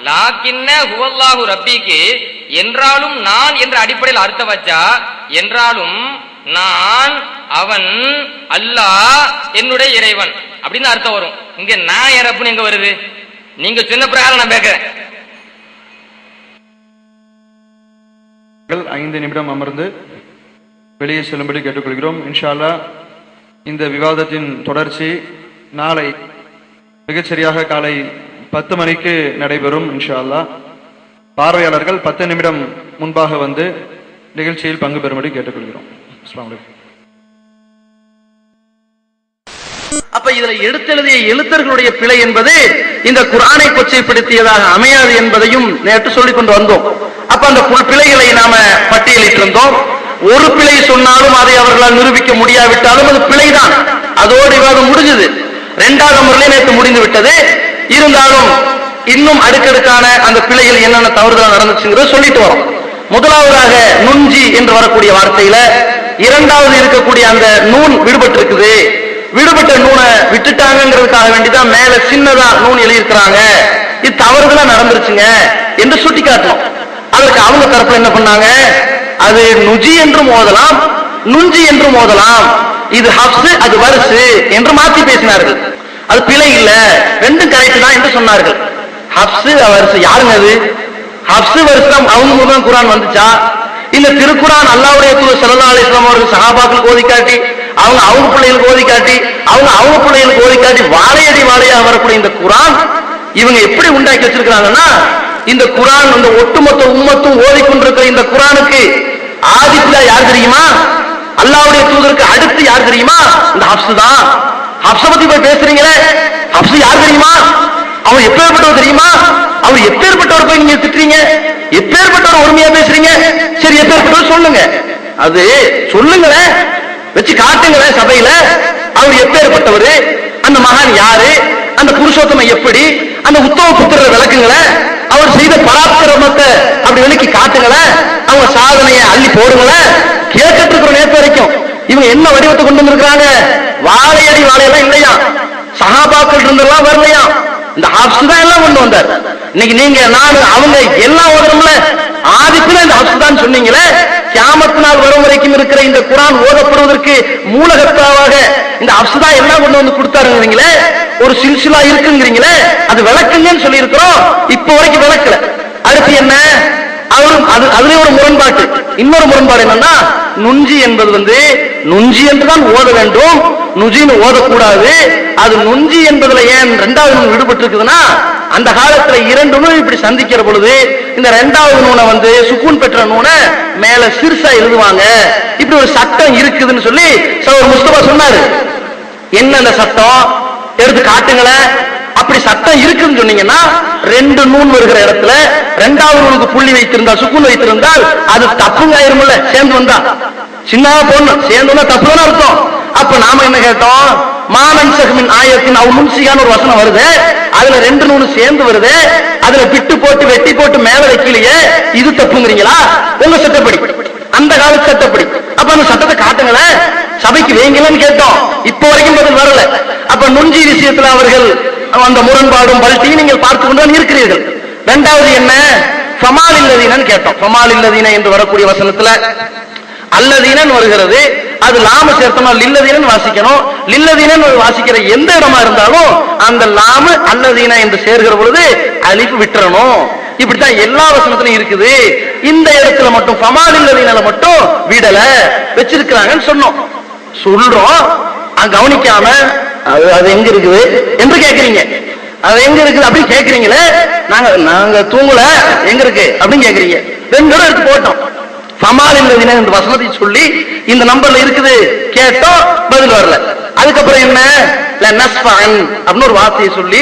லாக்கின்ன ஹுவல்லாஹு ரப்பிக்கு என்றாலும் நான் என்ற அடிப்படையில் அர்த்தம் வச்சா என்றாலும் நான் அவன் அல்லாஹ் என்னுடைய இறைவன் அப்படின்னு அர்த்தம் வரும். இங்க நான் இறப்புன்னு எங்க வருது? நீங்க சொன்ன பிரகாரம் நான் கேட்கிறேன். 5 நிமிடம் அமர்ந்து வெளியே செல்லும்படி கேட்டுக்கொள்கிறோம். இன்ஷா அல்லாஹ் இந்த விவாதத்தின் தொடர்ச்சி நாளை மிகச்சரியாக காலை 10 மணிக்கு நடைபெறும். இன்ஷா அல்லாஹ் பார்வையாளர்கள் 10 நிமிடம் முன்பாக வந்து நிகழ்ச்சியில் பங்கு பெறும்படி கேட்டுக்கொள்கிறோம். அஸ்ஸலாமு அலைக்கும். அப்ப இதுல எடுத்தெழுதிய எழுத்தர்களுடைய பிழை என்பது இந்த குர்ஆனை கொச்சைப்படுத்தியதாக அமையாது என்பதையும் நேற்று சொல்லிக் கொண்டு வந்தோம். அப்ப அந்த பிழைகளை நாம பட்டியலிட்டிருந்தோம். ஒரு பிழை சொன்னாலும் அதை அவர்களால் நிரூபிக்க முடியாவிட்டாலும் அது பிழைதான், அதோடு விவாதம் முடிஞ்சது. 2வது அமர்விலே நேற்று முடிந்து விட்டது. இருந்தாலும் இன்னும் அடுக்கடுக்கான அந்த பிழைகள் என்னென்ன தவறுதல் நடந்துச்சுங்கிறத சொல்லிட்டு வரோம். முதலாவதாக நுஞ்சி என்று வரக்கூடிய வார்த்தையில 2வது இருக்கக்கூடிய அந்த நூன் விடுபட்டு இருக்குது. விடுபட்ட நூனை விட்டுட்டாங்கிறதுக்காக வேண்டிதான் மேல சின்னதா நூன் எழுதியிருக்கிறாங்க. இது தவறுதலா நடந்துருச்சுங்க என்று சுட்டி காட்டணும். அதற்கு அவங்க தரப்புல என்ன பண்ணாங்க? அது நுஜி என்றும் ஓதலாம், நுஞ்சி என்றும் ஓதலாம், இது ஹப்ஸ் அது வரிசு என்று மாற்றி பேசினார்கள். அது பிழை இல்ல, ரெண்டும் கரெக்ட் தான் என்று சொன்னார்கள். ஹப்ஸ் வரிசு யாருங்க? அது ஹப்ஸ் வரிசு அவங்க மூலம் குர்ஆன் வந்துச்சா? இல்ல திருக்குர்ஆன் அல்லாஹ்வுடைய தூதர் ஸல்லல்லாஹு அலைஹி வஸல்லம் அவர்கள் சஹாபாக்களுக்கு ஓதி காட்டி அவங்க பிள்ளைகளுக்கு ஓதி காட்டி அவங்க பிள்ளைகளுக்கு ஓதி காட்டி வாழையடி வாழையாக வரக்கூடிய இந்த குர்ஆன் இவங்க எப்படி உண்டாக்கி வச்சிருக்காங்கன்னா, இந்த குர்ஆன் இந்த ஒட்டுமொத்த உம்மத்தும் ஓதிக்கொண்டிருக்கிற இந்த குர்ஆனுக்கு ஆதிப்பில்லா யார் தெரியுமா? அல்லாஹ்வுடைய தூதருக்கு அடுத்து யார் தெரியுமா? இந்த ஹப்ஸ் தான். ஹப்ஸ பத்தி போய் பேசுறீங்களே, ஹப்ஸ் யார் தெரியுமா? அவர் எப்பேற்பட்டவர் தெரியுமா? அவர் எப்பேற்பட்டவர் போய் நீங்க திட்டுறீங்க? எப்பேற்பட்டவர் ஒருமையா பேசுறீங்க? சரி, எப்பேற்பட்டவர் சொல்லுங்க, அது சொல்லுங்களேன், வச்சு காட்டுங்களேன் சபையில. அவர் எப்பேற்பட்டவர், அந்த மகான் யாரு, அந்த புருஷோத்தமன் எப்படி, அந்த உத்தம புத்திரரை விளக்குங்களேன், அவர் செய்த பராக்கிரமத்தை அப்படி விளக்கி காட்டுங்களேன், அவங்க சாதனையை அள்ளி போடுங்களேன். கேட்டுட்டு இருக்கிற நேரத்து வரைக்கும் இவங்க என்ன வடிவத்தை கொண்டு வந்திருக்கிறாங்க? வாழையடி வாழையெல்லாம் இல்லையா, சஹாபாக்கள் இருந்தெல்லாம் வரலையா, இந்த ஹப்ஸ் தான் எல்லாம் கொண்டு வந்தார். இன்னைக்கு நீங்க நான் அவங்க எல்லாம் ஓதுறோம்ல, ஆதிப்பில இந்த ஹப்ஸ் தான் சொன்னீங்களே. கியாமத் நாள் வரும் வரைக்கும் இருக்கிற இந்த குர்ஆன் ஓதப்படுவதற்கு மூலகத்தாவாக இந்த ஹப்ஸ் தான் எல்லாம் கொண்டு வந்து கொடுத்தாருங்கிறீங்களே, ஒரு சில்சிலா இருக்குங்கிறீங்களே, அது விளக்குங்கன்னு சொல்லி இருக்கிறோம். இப்ப வரைக்கும் விளக்கல. அடுத்து என்ன? அவரும் அதுல ஒரு முரண்பாட்டு. இன்னொரு முரண்பாடு என்னன்னா, நுஞ்சி என்பது நுஞ்சி என்றுதான் ஓத வேண்டும், நுஜின்னு ஓதக்கூடாது. அது நுஞ்சி என்பதுல ஏன் ரெண்டாவது நூன் விடுபட்டு இருக்குதுன்னா, அந்த காலத்துல இரண்டு நூன் இப்படி சந்திக்கிற பொழுது இந்த ரெண்டாவது நூனை வந்து சுக்கூன் பெற்ற நூனை மேல சிறுசா எழுதுவாங்க. இப்படி ஒரு சட்டம் இருக்குதுன்னு சொல்லி சகோதரர் முஸ்தபா சொன்னாரு. என்ன அந்த சட்டம் எடுத்து காட்டுங்களேன். அப்படி சட்டம் இருக்குன்னு சொன்னீங்கன்னா, ரெண்டு நூன் வருகிற இடத்துல ரெண்டாவது நூனுக்கு புள்ளி வைத்திருந்தால், சுக்குன் வைத்திருந்தால் அது தப்புங்க ஆயிருமில்ல. சேர்ந்து வந்தா சின்ன பொண்ணு சேர்ந்து வந்தா தப்புன்னு அர்த்தம். அப்ப நாம என்ன கேட்டோம், மானன் சகமின் ஆயத்தின் அவ் முன்சிகான ஒரு வசனம் வருது, அதுல ரெண்டு நூனு சேர்ந்து வருது, அதுல பிட்டு போட்டு வெட்டி போட்டு மேல வைக்கலையே, இது தப்புங்கிறீங்களா? உங்க சட்டப்படி, அந்த கால சட்டப்படி. அப்ப அந்த சட்டத்தை காட்டுங்களேன், சபைக்கு வைங்கலன்னு கேட்டோம். இப்ப வரைக்கும் பதில் வரல. அப்ப நுஞ்சி விஷயத்துல அவர்கள் அந்த முரண்பாடும் பல்ட்டி நீங்கள் பார்த்து கொண்டு இருக்கிறீர்கள். இரண்டாவது என்ன, ஃபமால் இல்லதீனன்னு கேட்டோம். ஃபமால் இல்லதீன என்று வரக்கூடிய வசனத்துல அல்லதீனன் வருகிறது. அது லாம சேர்த்தோம்னா லில்லதீனன் வாசிக்கணும். லில்லதீனன் வாசிக்கிற எந்த இடமா இருந்தாலும் அந்த லாம அல்லதீன என்று சேர்கிற பொழுது அலிஃப் விட்டுறணும். இப்படித்தான் எல்லா வசனத்திலும் இருக்குது. இந்த இடத்துல மட்டும் ஃபமால் இல்லதீனால மட்டும் விடல வச்சிருக்கிறாங்கன்னு சொன்னோம். சொல்றோம், கவனிக்காம அது எங்க இருக்குது என்று கேக்குறீங்க. அது எங்க இருக்குது அப்படின்னு கேக்குறீங்களே, நாங்க தூங்கல எங்க இருக்கு அப்படின்னு கேக்குறீங்க. ரெண்டு இடம் எடுத்து போட்டோம். ஃபமால் இல்லதீன இந்த வசனத்தை சொல்லி இந்த நம்பர்ல இருக்குது கேட்டோம், பதில் வரல. அதுக்கப்புறம் என்ன, நஸ்ஃபான் அப்படின்னு ஒரு வார்த்தையை சொல்லி,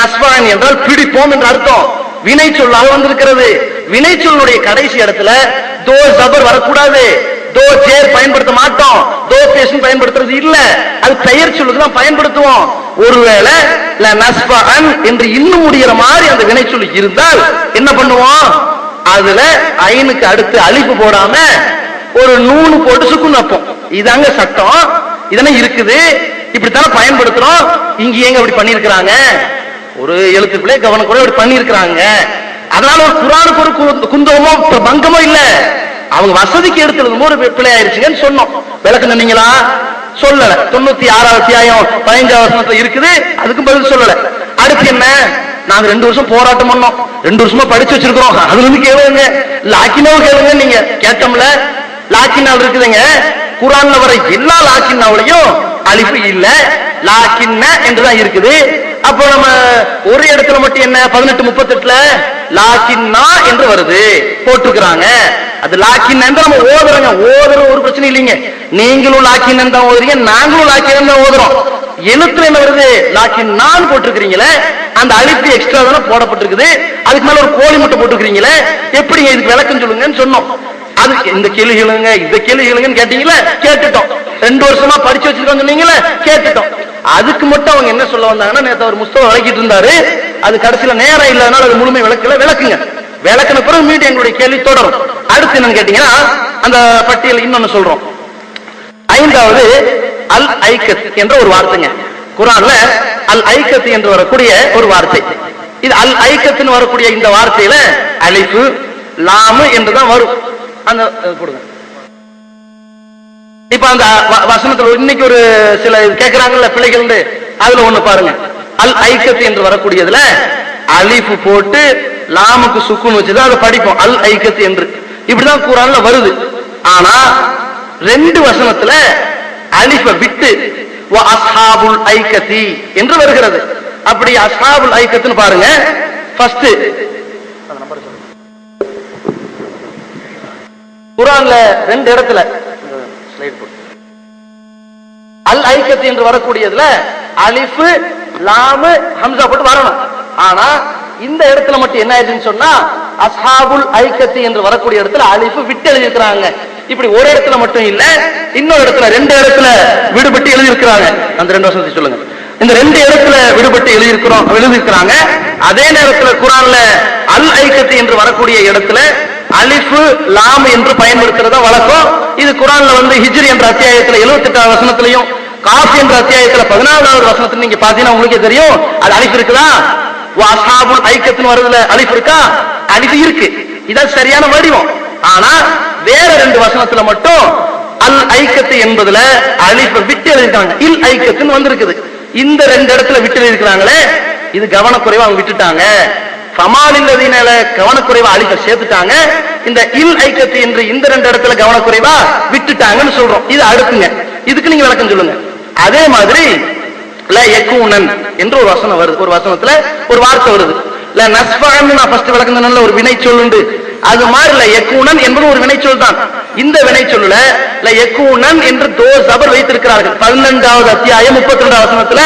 நஸ்ஃபான் என்றால் பிடிப்போம் என்று அர்த்தம். வினை சொல்லாக வந்திருக்கிறது. வினை சொல்லுடைய கடைசி இடத்துல தோ ஜபர் வரக்கூடாது. தோ ஜேர் பயன்படுத்த மாட்டோம். தோ பேஷன் பயன்படுத்துறது இல்ல, அது பெயர் சொல்லுக்கு தான் பயன்படுத்துவோம். ஒருவேளை நஸ்ஃபான் என்று இன்னும் முடிகிற மாதிரி அந்த வினை சொல்லு இருந்தால் என்ன பண்ணுவோம், அதுல ஐனுக்கு அடுத்து அலிஃப் போடாம ஒரு நூனு போட்டு சுக்குன் வைப்போம். இதாங்க சட்டம், இதனை இருக்குது, இப்படித்தானே பயன்படுத்துறோம். இங்க எங்க அப்படி பண்ணிருக்கிறாங்க, ஒரு எழுத்து பிள்ளை கவனக்குறை அப்படி பண்ணிருக்கிறாங்க. அதனால ஒரு குர்ஆனுக்கு ஒரு குந்தமோ பங்கமோ இல்ல, அவங்க வசதிக்கு எடுத்துறது ஒரு பிள்ளை ஆயிருச்சுங்கன்னு சொன்னோம். விளக்கம் சொன்னீங்களா? சொல்லல. 96வது அத்தியாயம் 15வது வசனத்துல இருக்குது, அதுக்கும் பதில் சொல்லல. அடுத்து என்ன, நாங்க 2 வருஷம் போராட்டம் பண்ணோம், 2 வருஷமா படிச்சு வச்சிருக்கிறோம், அதுல இருந்து கேளுங்க, லாக்கினாவும் கேளுங்க. நீங்க கேட்டோம்ல, லாக்கினால் இருக்குதுங்க. குர்ஆன்ல வர எல்லா லாக்கினாவிலையும் அலிஃப் இல்ல, லாக்கின்ன என்றுதான் இருக்குது. அப்போ நம்ம ஒரு இடத்துல மட்டும் என்ன 18:38ல லாக்கின்னா என்று வருது போட்டுக்கிறாங்க. அது லாக்கின் நம்ம ஓதுறோங்க, ஓதுற ஒரு பிரச்சனை இல்லைங்க. நீங்களும் லாக்கின் தான் ஓதுறீங்க, நாங்களும் லாக்கின் தான் ஓதுறோம். எழுத்துல என்ன வருது, லாக்கின் நான் போட்டிருக்கிறீங்களே, அந்த அலிஃப் எக்ஸ்ட்ரா தானே போடப்பட்டிருக்குது, அதுக்கு மேல ஒரு கோழி முட்டை போட்டுக்கிறீங்களே, எப்படிங்க இதுக்கு விளக்கம் சொல்லுங்கன்னு சொன்னோம். அது இந்த கேள்விகளுங்க, இந்த கேள்விகளுங்கன்னு கேட்டீங்களே, கேட்டுட்டோம். 2 வருஷமா படிச்சு வச்சிருக்கோம் சொன்னீங்களே, கேட்டுட்டோம். அதுக்கு மட்டும் அவங்க என்ன சொல்ல வந்தாங்கன்னா, நேத்து அவர் முஸ்தபா விளக்கிட்டு இருந்தாரு, அது கடைசியில நேரம் இல்லாதனால அது முழுமை விளக்கல. விளக்குங்க, விளக்கின பிறகு மீண்டும் எங்களுடைய கேள்வி தொடரும். அடுத்து என்னன்னு கேட்டீங்கன்னா, அந்த பட்டியல் இன்னொன்னு சொல்றோம். 5வது அல் ஐக்கத் என்ற ஒரு வார்த்தைங்க. குர்ஆன்ல அல் ஐக்கத் என்று வரக்கூடிய ஒரு வார்த்தை. இது அல் ஐக்கத்னு வரக்கூடிய இந்த வார்த்தையில அலிஃப் லாம் என்றுதான் வரும். அந்த போடுங்க. இப்ப அந்த வசனத்துல இன்னைக்கு ஒரு சில கேட்கிறாங்கல்ல பிள்ளைகள், அதுல ஒண்ணு பாருங்க. அல் ஐக்கத் என்று வரக்கூடியதுல அலிஃப் போட்டு லாமுக்கு சுக்குன் வச்சுதான் அதை படிப்போம், அல் ஐக்கத் என்று. இப்படிதான் குர்ஆன்ல வருது. ஆனா 2 வசனத்துல அலிஃப விட்டு வ அஸ்ஹாபுல் ஐக்கத்தி என்று வருகிறது. அப்படி அஸ்ஹாபுல் ஐக்கத்னு பாருங்க. ஃபர்ஸ்ட் குர்ஆன்ல 2 இடத்துல அல் ஐக்கத் என்று வரக்கூடியதுல அலிஃப் லாம் ஹம்ஸா போட்டு வரணும். ஆனா இந்த இடத்துல மட்டும் என்ன ஆயிடுச்சுன்னு சொன்னா, அஸ்ஹாபுல் ஐக்கத்தி என்று வரக்கூடிய இடத்துல அலிஃப் விட்டு எழுதியிருக்கிறாங்க. இப்படி ஒரு இடத்துல மட்டும் இல்ல, இன்னொரு இடத்துல 2 இடத்துல விடுபட்டு எழுதியிருக்கிறாங்க. அந்த 2 வசனத்தை சொல்லுங்க. இந்த 2 இடத்துல விடுபட்டு எழுதியிருக்கிறாங்க. அதே நேரத்துல குர்ஆன்ல அல் ஐக்கத்தி என்று வரக்கூடிய இடத்துல அலிஃப் லாம் என்று பயன்படுத்துறதா வழக்கம். இது குர்ஆன்ல ஹிஜ்ர் என்ற அத்தியாயத்துல 78வது வசனத்திலையும் காஃப் என்ற அத்தியாயத்துல 14வது வசனத்துல நீங்க பாத்தீங்கன்னா உங்களுக்கே தெரியும், அது அலிஃப் இருக்குதா, அஸ்ஹாபுல் ஐக்கத்னு வருதுல அலிஃப் இருக்கா, அலிஃப் இருக்கு. இதான் சரியான வடிவம். ஆனா வேற 2 வசனத்துல மட்டும் அல் ஐக்கத் என்பதுல அலிஃப் விட்டு எழுதிருக்காங்க, இல் ஐக்கத்னு வந்திருக்குது. இந்த 2 இடத்துல விட்டு எழுதிருக்காங்களே, இது கவனக்குறைவா அவங்க விட்டுட்டாங்க. ஃபமால் இல்லதீனால கவனக்குறைவா அலிஃப சேர்த்துட்டாங்க. இந்த இல் ஐக்கத் என்று இந்த 2 இடத்துல கவனக்குறைவா விட்டுட்டாங்கன்னு சொல்றோம். இது அடுத்துங்க, இதுக்கு நீங்க விளக்கம் சொல்லுங்க. அதே மாதிரி ல யக்கூனன் என்று ஒரு வசனம் வருது, ஒரு வசனத்துல ஒரு வார்த்தை வருது. ல நஸ்பகன் நான் ஃபர்ஸ்ட் விளக்கம் நல்ல ஒரு வினை சொல்லுண்டு, அது மாதிரி ல யக்கூனன் என்பது ஒரு வினைச்சொல் தான். இந்த வினைச்சொல்ல ல யக்கூனன் என்று தோ ஜபர் வைத்திருக்கிறார்கள். 12வது அத்தியாயம் 32வது வசனத்துல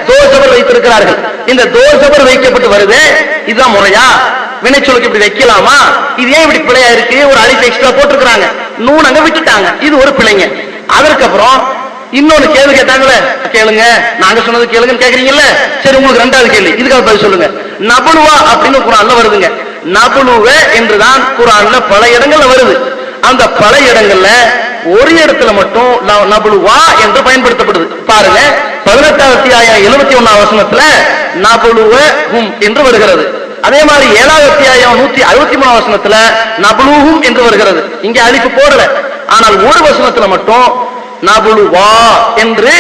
தோ ஜபர் வைத்திருக்கிறார்கள். இந்த தோ ஜபர் வைக்கப்பட்டு வருது, இதுதான் முறையா? வினைச்சொலுக்கு இப்படி வைக்கலாமா? இது ஏன் இப்படி பிழையா இருக்கு? ஒரு அலிஃப் எக்ஸ்ட்ரா போட்டிருக்காங்க, நூன் அங்க விட்டுட்டாங்க, இது ஒரு பிழைங்க. அதற்கப்புறம் இன்னொன்னு கேள்வி கேட்டாங்களே, கேளுங்க, நாங்க சொன்னது கேளுங்கன்னு கேக்குறீங்கல்ல, சரி உங்களுக்கு ரெண்டாவது கேள்வி, இதுக்காக பதில் சொல்லுங்க. நபுலுவா அப்படின்னு குர்ஆன்ல வருதுங்க. நபுலுவ என்றுதான் குர்ஆன்ல பல இடங்கள்ல வருது. அந்த பல இடங்கள்ல ஒரு இடத்துல மட்டும் நபுலுவா என்று பயன்படுத்தப்படுது. பாருங்க, 18வது அத்தியாயம் 71வது வசனத்துல நபுலுவ ஹும் என்று வருகிறது. அதே மாதிரி 7வது அத்தியாயம் 163வது வசனத்துல நபுலுஹும் என்று வருகிறது. இங்க அலிஃப் போடல, ஆனால் ஒரு வசனத்துல மட்டும் நபுலுவா என்று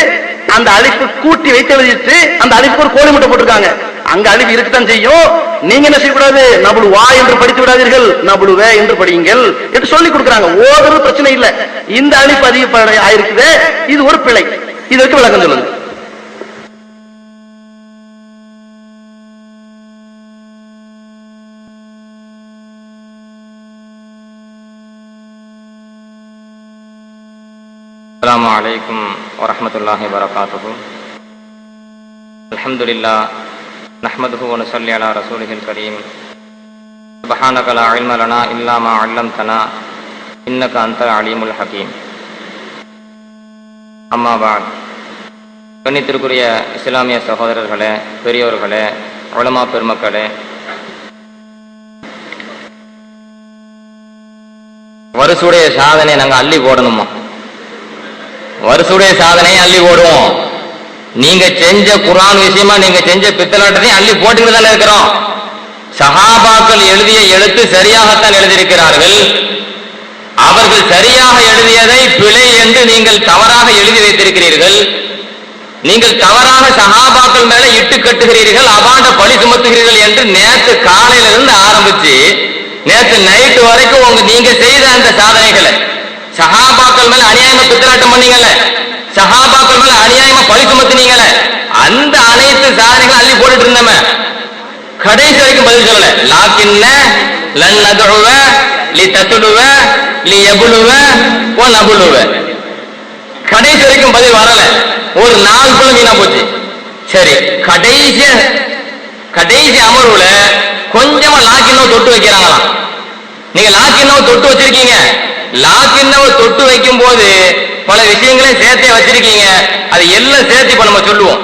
அந்த அலிஃபு கூட்டி வைத்து எழுதிட்டு அந்த அலிஃபுக்கு ஒரு கோழி முட்டை போட்டிருக்காங்க. அங்க அலிஃப் இருக்குதான் செய்யும். நீங்க என்ன செய்யக்கூடாது? நபுலுவா என்று படித்து விடாதீர்கள், நபுலுவ என்று படியுங்கள் என்று சொல்லி கொடுக்குறாங்க. ஓதுறது பிரச்சனை இல்லை, இந்த அலிஃப் அதிக ஆயிருக்குது, இது ஒரு பிழை. இதற்கு விளக்கம் சொல்லுங்க. அஸ்ஸலாமு அலைக்கும் வரஹ்மத்துல்லாஹி வபரகாத்துஹு. அல்ஹம்துலில்லாஹ் நஹ்மதுஹு வ நுஸல்லி அலா ரசூலிஹில் கரீம். சுப்ஹானக லா இல்ம லனா இல்லா மா அல்லம்தனா இன்னக அன்தல் அலீமுல் ஹகீம். அம்மா பஅத். கண்ணியத்திற்குரிய இஸ்லாமிய சகோதரர்களே, பெரியோர்களே, உலமா பெருமக்களே, வருஷுடைய சாதனை நாங்க அள்ளி போடணுமா? வருஷுடைய சாதனையை அள்ளி போடுவோம். நீங்க செஞ்ச குர்ஆன் விஷயமா நீங்க செஞ்ச பித்தலாட்டத்தையும் அள்ளி போட்டுட்டு தானே இருக்கிறோம். சஹாபாக்கள் எழுதிய எழுத்து சரியாகத்தான் எழுதியிருக்கிறார்கள். அவர்கள் சரியாக எழுதியதை பிழை என்று நீங்கள் தவறாக எழுதி வைத்திருக்கிறீர்கள். நீங்கள் தவறாக சஹாபாக்கள் மேல இட்டு கட்டுகிறீர்கள், அபாண்ட பழி சுமத்துகிறீர்கள் என்று நேற்று காலையிலிருந்து ஆரம்பிச்சு நேற்று நைட்டு வரைக்கும் நீங்க செய்த அந்த சாதனைகளை, சஹாபாக்கள் மேல அநியாயமா பித்தலாட்டம் பண்ணீங்கல்ல, சஹாபாக்கள் மேல அநியாயமா பழி சுமத்தினீங்கல்ல, அந்த அனைத்து சாதனைகளை அள்ளி போட்டுட்டு இருந்தோமே, கடைசி வரைக்கும் பதில் சொல்லல. லாக்கின்ன லன் நதுவ லி ததுலுவ லி யபுலுவ வ நபுலுவ, கடைசி வரைக்கும் பதில் வரல. ஒரு நாள் போல வீணா போச்சு. சரி, கடைசி அமர்வுல கொஞ்சமா லாக்கின்னோ தொட்டு வைக்கிறாங்களாம். நீங்க லாக்கின்னோ தொட்டு வச்சிருக்கீங்க. லாக்கின்னவை தொட்டு வைக்கும் போது பல விஷயங்களையும் சேர்த்தே வச்சிருக்கீங்க. அது எல்லாம் சேர்த்து இப்ப நம்ம சொல்லுவோம்.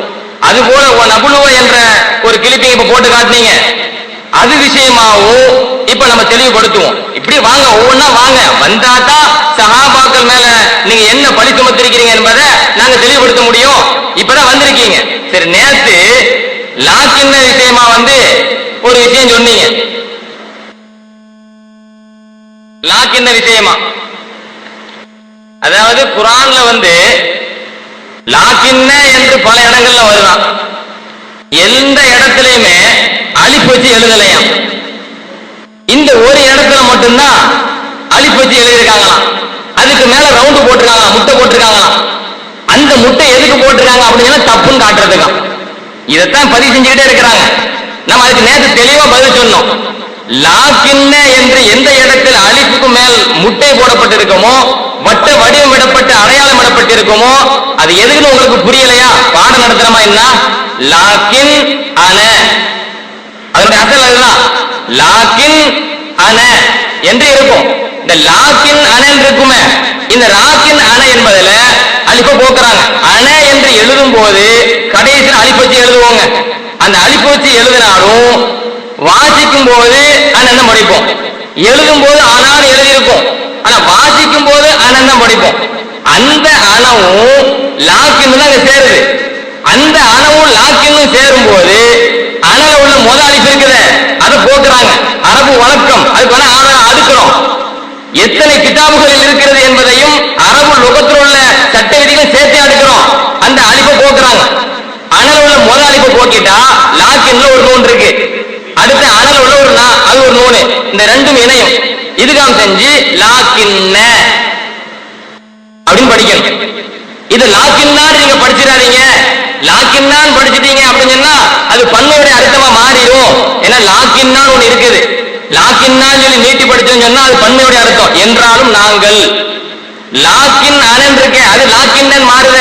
அது போல நபுலுவ என்ற ஒரு கிளிப்பிங் இப்ப போட்டு காட்டினீங்க, அது விஷயமாவும் இப்ப நம்ம தெளிவுபடுத்துவோம். இப்படி வாங்க, ஒவ்வொன்னா வாங்க, வந்தாதான் சஹாபாக்கள் மேல நீங்க என்ன பழி சுமத்திருக்கிறீங்க என்பதை நாங்க தெளிவுபடுத்த முடியும். இப்பதான் வந்திருக்கீங்க. சரி, நேத்து லாக்கின்ன விஷயமா ஒரு விஷயம் சொன்னீங்க. லாக்கின்ன விஷயமா, அதாவது குர்ஆன்ல லாக்கின்ன என்று பல இடங்கள்ல வருதான். எந்த இடத்துலயுமே அலிஃப் வச்சு எழுதலையாம். இந்த ஒரு இடத்துல மட்டும்தான் அலிஃப் வச்சு எழுதியிருக்காங்களாம். அதுக்கு மேல ரவுண்டு போட்டிருக்காங்களாம், முட்டை போட்டிருக்காங்களாம். அந்த முட்டை எதுக்கு போட்டிருக்காங்க அப்படின்னு தப்புன்னு காட்டுறதுக்காம். இதைத்தான் பதிவு செஞ்சுக்கிட்டே இருக்கிறாங்க. நம்ம அதுக்கு நேற்று தெளிவா பதில் சொன்னோம். லாக்கின்ன என்று எந்த இடத்தில் அலிஃபுக்கு மேல் முட்டை போடப்பட்டிருக்குமோ, வட்ட வடிவமிடப்பட்டு அடையாளமிடப்பட்டிருக்குமோ, அது எதுக்குன்னு உங்களுக்கு புரியலையா? பாடம் நடத்துறமா என்ன? லாக்கின் அன, அதனுடைய அசல் அதுதான். லாக்கின் அன என்று இருக்கும். இந்த லாக்கின் அனன் இருக்குமே, இந்த லாக்கின் அன என்பதுல அலிஃபை போக்குறாங்க. அன என்று எழுதும் போது கடைசியில் அலிஃப் வச்சு எழுதுவோங்க. அந்த அலிஃப் வச்சு எழுதினாலும் வாசிக்கும் போது அனந்தம் படிப்போம். எழுதும் போது அனான்னு எழுதியிருக்கும், ஆனா வாசிக்கும் போது அனந்தம் படிப்போம். அந்த அணவும் லாக்கின்னு தான் சேருது. அந்த அணவும் லாக்கின்னும் சேரும் போது அணல உள்ள முதல் அலிஃப் இருக்குது, அதை போக்குறாங்க. அரபு வழக்கம், அதுக்கு வேணா ஆதாரம் அடுக்கிறோம். எத்தனை கிதாபுகளில் இருக்கிறது என்பதையும் அரபு லுகத்தில் உள்ள சட்ட விதிகளும் சேர்த்து அடுக்கிறோம். அந்த அலிஃபை போக்குறாங்க. அணல உள்ள முதல் அலிஃபை போக்கிட்டா லாக்கின்ல ஒரு நூன் இருக்கு, அடுத்து அனல் உள்ள ஒரு நா, அது ஒரு நூனு, இந்த ரெண்டும் இணையும். இதுகாம் செஞ்சு லாக்கின்ன அப்படின்னு படிக்கணும். இது லாக்கின்னான் நீங்க படிச்சிடாதீங்க. லாக்கின்னான் படிச்சிட்டீங்க அப்படின்னு சொன்னா அது பன்மையுடைய அர்த்தமா மாறிடும். ஏன்னா லாக்கின்னான் ஒண்ணு இருக்குது, லாக்கின்னான் சொல்லி நீட்டி படிச்சோம்னு சொன்னா அது பன்மையுடைய அர்த்தம். என்றாலும் நாங்கள் லாக்கின் அனன் இருக்கேன், அது லாக்கின்னன் மாறுத,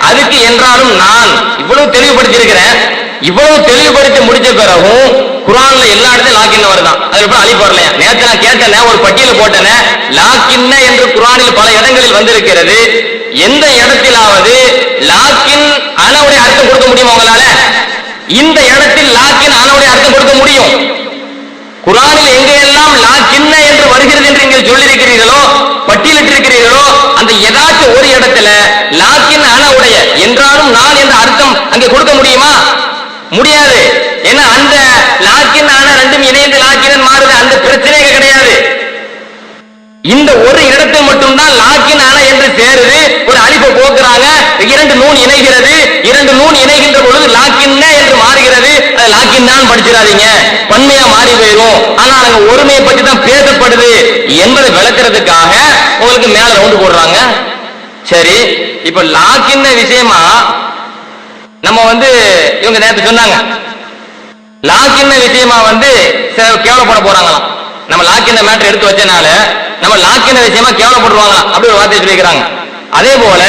அதுக்கு என்றாலும் நான் இவ்வளவு தெளிவுபடுத்தியிருக்கிறேன். இவ்வளவு தெளிவுபடுத்தி முடிச்ச பிறகும் குர்ஆன்ல எல்லா இடத்துலயும் லாக்கின்ன வருதான், அதுல கூட அலிஃப் வரலையா? நேற்று நான் கேட்டேன், ஒரு பட்டியல போட்டேன், லாக்கின்ன என்று குர்ஆனில் பல இடங்களில் வந்திருக்கிறது. எந்த இடத்திலாவது லாக்கின் அனவுடைய அர்த்தம் கொடுக்க முடியுமா உங்களால? இந்த இடத்தில் லாக்கின் அனவுடைய அர்த்தம் கொடுக்க முடியும். குர்ஆனில் எங்கெல்லாம் லாக்கின்ன என்று வருகிறது என்று நீங்கள் சொல்லியிருக்கிறீர்களோ, பட்டியலிட்டிருக்கிறீர்களோ, அந்த ஏதாச்சும் ஒரு இடத்துல லாக்கின் அனவுடைய என்றாலும் நான் என்ற அர்த்தம் அங்கே கொடுக்க முடியுமா? முடியாது. ஏன்னா அந்த லாக்கின் அன ரெண்டும் இணைந்து லாக்கின் மாறுது, அந்த பிரச்சனையே கிடையாது. இந்த ஒரு இடத்தில் மட்டும்தான் லாக்கின் அன என்று சேருது, ஒரு அலிஃபை போக்குறாங்க, இரண்டு நூன் இணைகிறது, இரண்டு நூன் இணைகின்ற பொழுது லாக்கின்ன என்று மாறுகிறது. அது லாக்கின் தான் படிச்சிடாதீங்க, பன்மையா மாறி போயிடும். ஆனா அங்க ஒருமையை பற்றி தான் பேசப்படுது என்பதை விளக்குறதுக்காக உங்களுக்கு மேல ரவுண்டு போடுறாங்க. சரி, இப்ப லாக்கின்ன விஷயமா நம்ம இவங்க நேற்று சொன்னாங்க, லாக்கின்ன விஷயமா கேவலப்பட போறாங்களாம். நம்ம லாக்கின்ன மேட்டர் எடுத்து வச்சனால நம்ம லாக்கின்ன விஷயமா கேவலப்படுவாங்களாம், அப்படி ஒரு வார்த்தையை சொல்லிக்கிறாங்க. அதே போல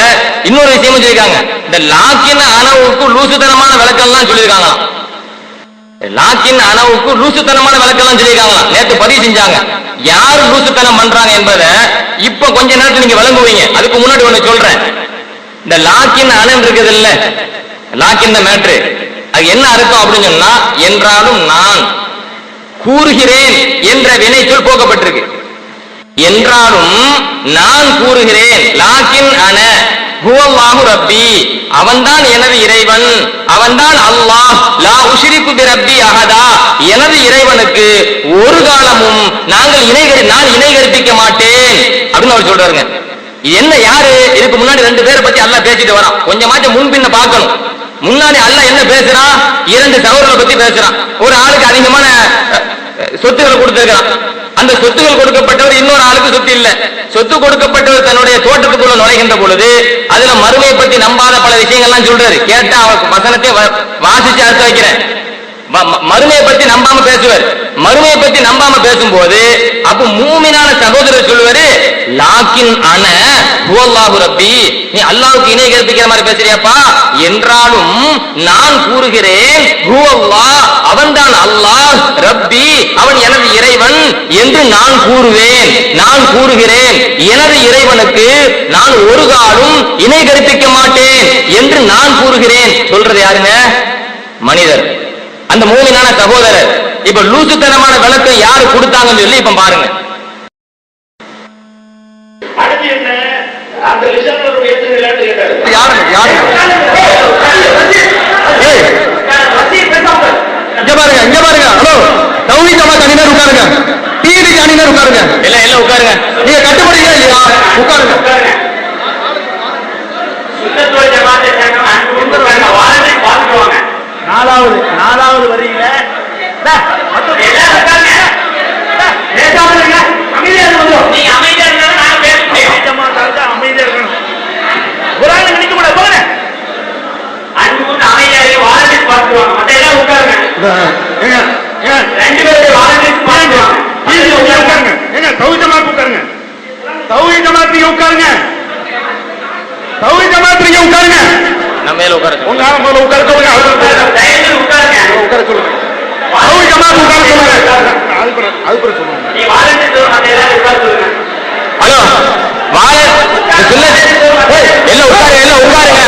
இன்னொரு விஷயமும் சொல்லியிருக்காங்க, இந்த லாக்கின் அணவுக்கு லூசுத்தனமான விளக்கம்லாம் சொல்லியிருக்காங்களாம். லாக்கின் அணவுக்கு லூசுத்தனமான விளக்கம்லாம் சொல்லியிருக்காங்களாம். நேற்று பதிவு செஞ்சாங்க. யாரு லூசுத்தனம் பண்றாங்க என்பதை இப்ப கொஞ்ச நேரத்தில் நீங்க விளங்குவீங்க. அதுக்கு முன்னாடி ஒண்ணு சொல்றேன். இந்த லாக்கின் அணன் இருக்குது இல்ல, லாக்கின் மேட்ரு, அது என்ன அர்த்தம் அப்படின்னு சொன்னா, என்றாலும் நான் கூறுகிறேன் என்ற வினை சொல் போக்கப்பட்டிருக்கு. என்றாலும் நான் கூறுகிறேன், லாக்கின் அன ஹுவல்லாஹு ரப்பி, அவன்தான் எனது இறைவன், அவன்தான் அல்லாஹ், லா உஷ்ரிகு பி ரப்பி அஹதா, எனது இறைவனுக்கு ஒரு காலமும் நான் இணை கற்பிக்க மாட்டேன் அப்படின்னு அவர் சொல்றாருங்க. என்ன யாரு? இதுக்கு முன்னாடி ரெண்டு பேரை பத்தி அல்லாஹ் பேசிட்டு வரான். கொஞ்சமாச்சும் முன்பின்ன பார்க்கணும். முன்னாடி அல்லாஹ் என்ன பேசுறான்? இரண்டு சகோதரர்களை பத்தி பேசுறான். ஒரு ஆளுக்கு அதிகமான சொத்துக்களை கொடுத்திருக்கிறான். அந்த சொத்துக்கள் கொடுக்கப்பட்டவர் இன்னொரு ஆளுக்கு சொத்து இல்ல. சொத்து கொடுக்கப்பட்டவர் தன்னுடைய தோட்டத்துக்குள்ள நுழைகின்ற பொழுது அதுல மறுமையை பத்தி நம்பாத பல விஷயங்கள்லாம் சொல்றாரு. கேட்டா அவர் வசனத்தை வாசிச்சு அர்த்தம் வைக்கிறேன். மறுமையை பத்தி நம்பாம பேசுவார். மறுமையை பத்தி நம்பாம பேசும்போது அப்ப மூமினான சகோதரர் சொல்லுவாரு, லாக்கின் அன ஹுவல்லாஹு ரப்பி, நீ அல்லாஹ்வுக்கு இணை கற்பிக்கிற மாதிரி பேசுறியாப்பா, என்றாலும் நான் கூறுகிறேன் ஹுவல்லாஹ், அவன்தான் அல்லாஹ், ரப்பி, அவன் எனது இறைவன் என்று நான் கூறுவேன். நான் கூறுகிறேன், எனது இறைவனுக்கு நான் ஒரு காலும் இணை கற்பிக்க மாட்டேன் என்று நான் கூறுகிறேன். சொல்றது யாருங்க? மனிதர், அந்த மூமினான சகோதரர். இப்ப லூசுத்தனமான விளக்கம் யாரு கொடுத்தாங்கன்னு சொல்லி இப்ப பாருங்க. இங்க பாருங்க, ஹலோ, தௌஹீத் ஜமாத் அணியினர் உட்காருங்க, டிடிஜி அணியினர் உட்காருங்க, எல்லாம் உட்காருங்க. நீங்க கட்டுப்படுறீங்களா இல்லையா? உட்காருங்க. நாலாவது வரீங்கள, அமைதியா இருக்கணும். ஒரு ஆளு நிக்க கூட போங்க, அமைதியா வாலண்டியர்ஸ் பார்த்துவாங்க, மத்த எல்லாம் உட்காருங்க. ரெண்டு பேரும் வாலண்டியர்ஸ் பார்த்துவாங்க. உட்காருங்க. ஏங்க தௌஹீத் ஜமாத் உட்காருங்க, தௌஹீத் ஜமாத் நீங்க உட்காருங்க, தௌஹீத் ஜமாத் நீங்க உட்காருங்க. நம்ம மேல உட்காருங்க. உங்க ஆளு மேல உட்கார சொல்லுங்க, தயவு உட்காருங்க, உட்கார சொல்லுங்க. தௌஹீத் ஜமாத் உட்கார சொல்லுங்க. அது சொல்லுங்க. நீ வாலண்டியர்ஸ் மத்த எல்லாம் உட்கார சொல்லுங்க. ஹலோ, எல்லாம் உட்காருங்க, எல்லாம் உட்காருங்க.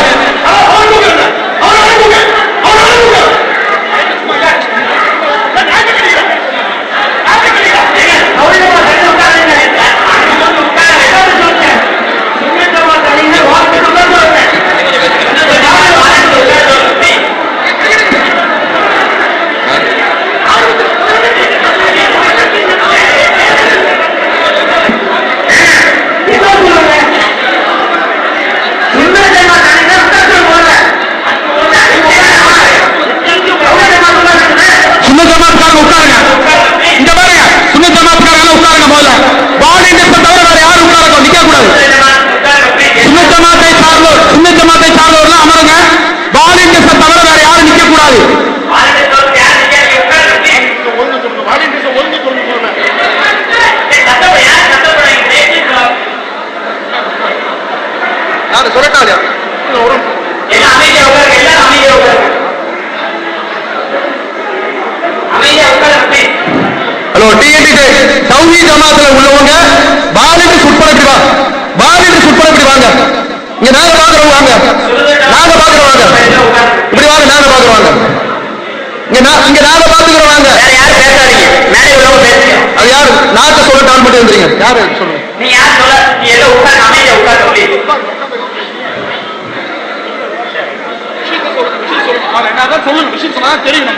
தௌஹீத் ஜமாத்துல உள்ளவங்க வாலிட்டு சுட்பட இப்படி வா, வாலிட்டு சுட்பட இப்படி வாங்க. இங்க நாங்க பாக்குறோம் வாங்க, நாங்க பாக்குறோம் வாங்க, இப்படி வாங்க, நாங்க பாக்குறோம் வாங்க. இங்க நாங்க பாத்துக்கிறோம் வாங்க. யாரு பேசாதீங்க, மேலே உள்ளவங்க பேசுங்க. அது யாரு நாட்டை சொல்ல டான் பண்ணி வந்துறீங்க, யாரு சொல்லுங்க. நீ யார் சொல்ல, நீ எல்லாம் உட்காந்து அமைதியா உட்காந்து சொல்லி சொல்லுங்க, விஷயம் சொன்னா தெரியும்.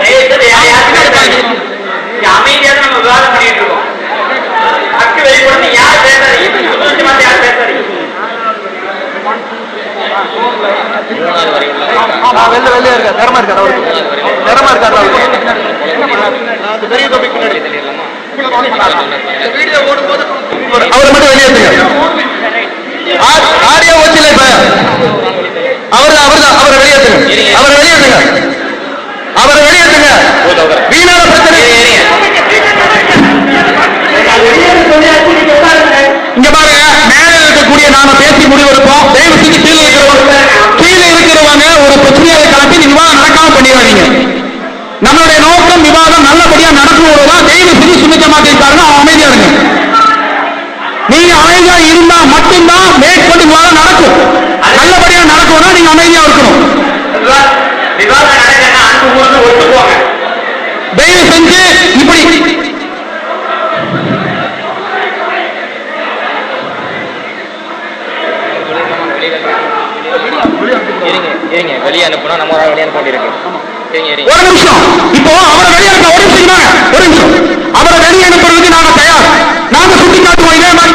அமைதியாக நம்ம விவாதம் பண்ணிட்டு இருக்கோம். ஹக்கு வெளிப்படும். நீ யார் பேசாதீங்க, யார் பேசாதீங்க. வெளியே இருக்க திறமை இருக்காது, அவருக்கு திறமை இருக்காது. அவர் மட்டும் வெளியேற்றுங்க. ஆடியோ வச்சுல இப்ப அவரை வெளியேற்றுங்க, அவரை வெளியேற்றுங்க, அவரை வெளியேற்றுங்க. வீணான பிரச்சனை. இங்க பாருங்க, மேல இருக்கக்கூடிய நாம பேசி முடிவெடுப்போம். தயவு செஞ்சு கீழே இருக்கிறவங்க ஒரு பிரச்சனையை காட்டி விவாதம் நடக்காம பண்ணிடாதீங்க. நம்மளுடைய நோக்கம் விவாதம் நல்லபடியா நடக்கணும்தான். தயவு செஞ்சு சுமித்த மாட்டேங்கிறாங்க, அமைதியா இருங்க. நீங்க அமைதியா இருந்தா மட்டும்தான் மேற்கொண்டு விவாதம் நடக்கும். நல்லபடியா நடக்கும்னா நீங்க அமைதியா இருக்கணும். தயவு செஞ்சு இப்படி வெளியே அனுப்புனா நம்ம வெளியே அனுப்ப வேண்டியிருக்கு. ஒரு நிமிஷம், இப்போ அவரை வெளியே அனுப்ப ஒரு நிமிஷம், ஒரு நிமிஷம். அவரை வெளியே அனுப்புறதுக்கு நாங்க தயார். நாங்க சுட்டி காட்டுவோம். இதே மாதிரி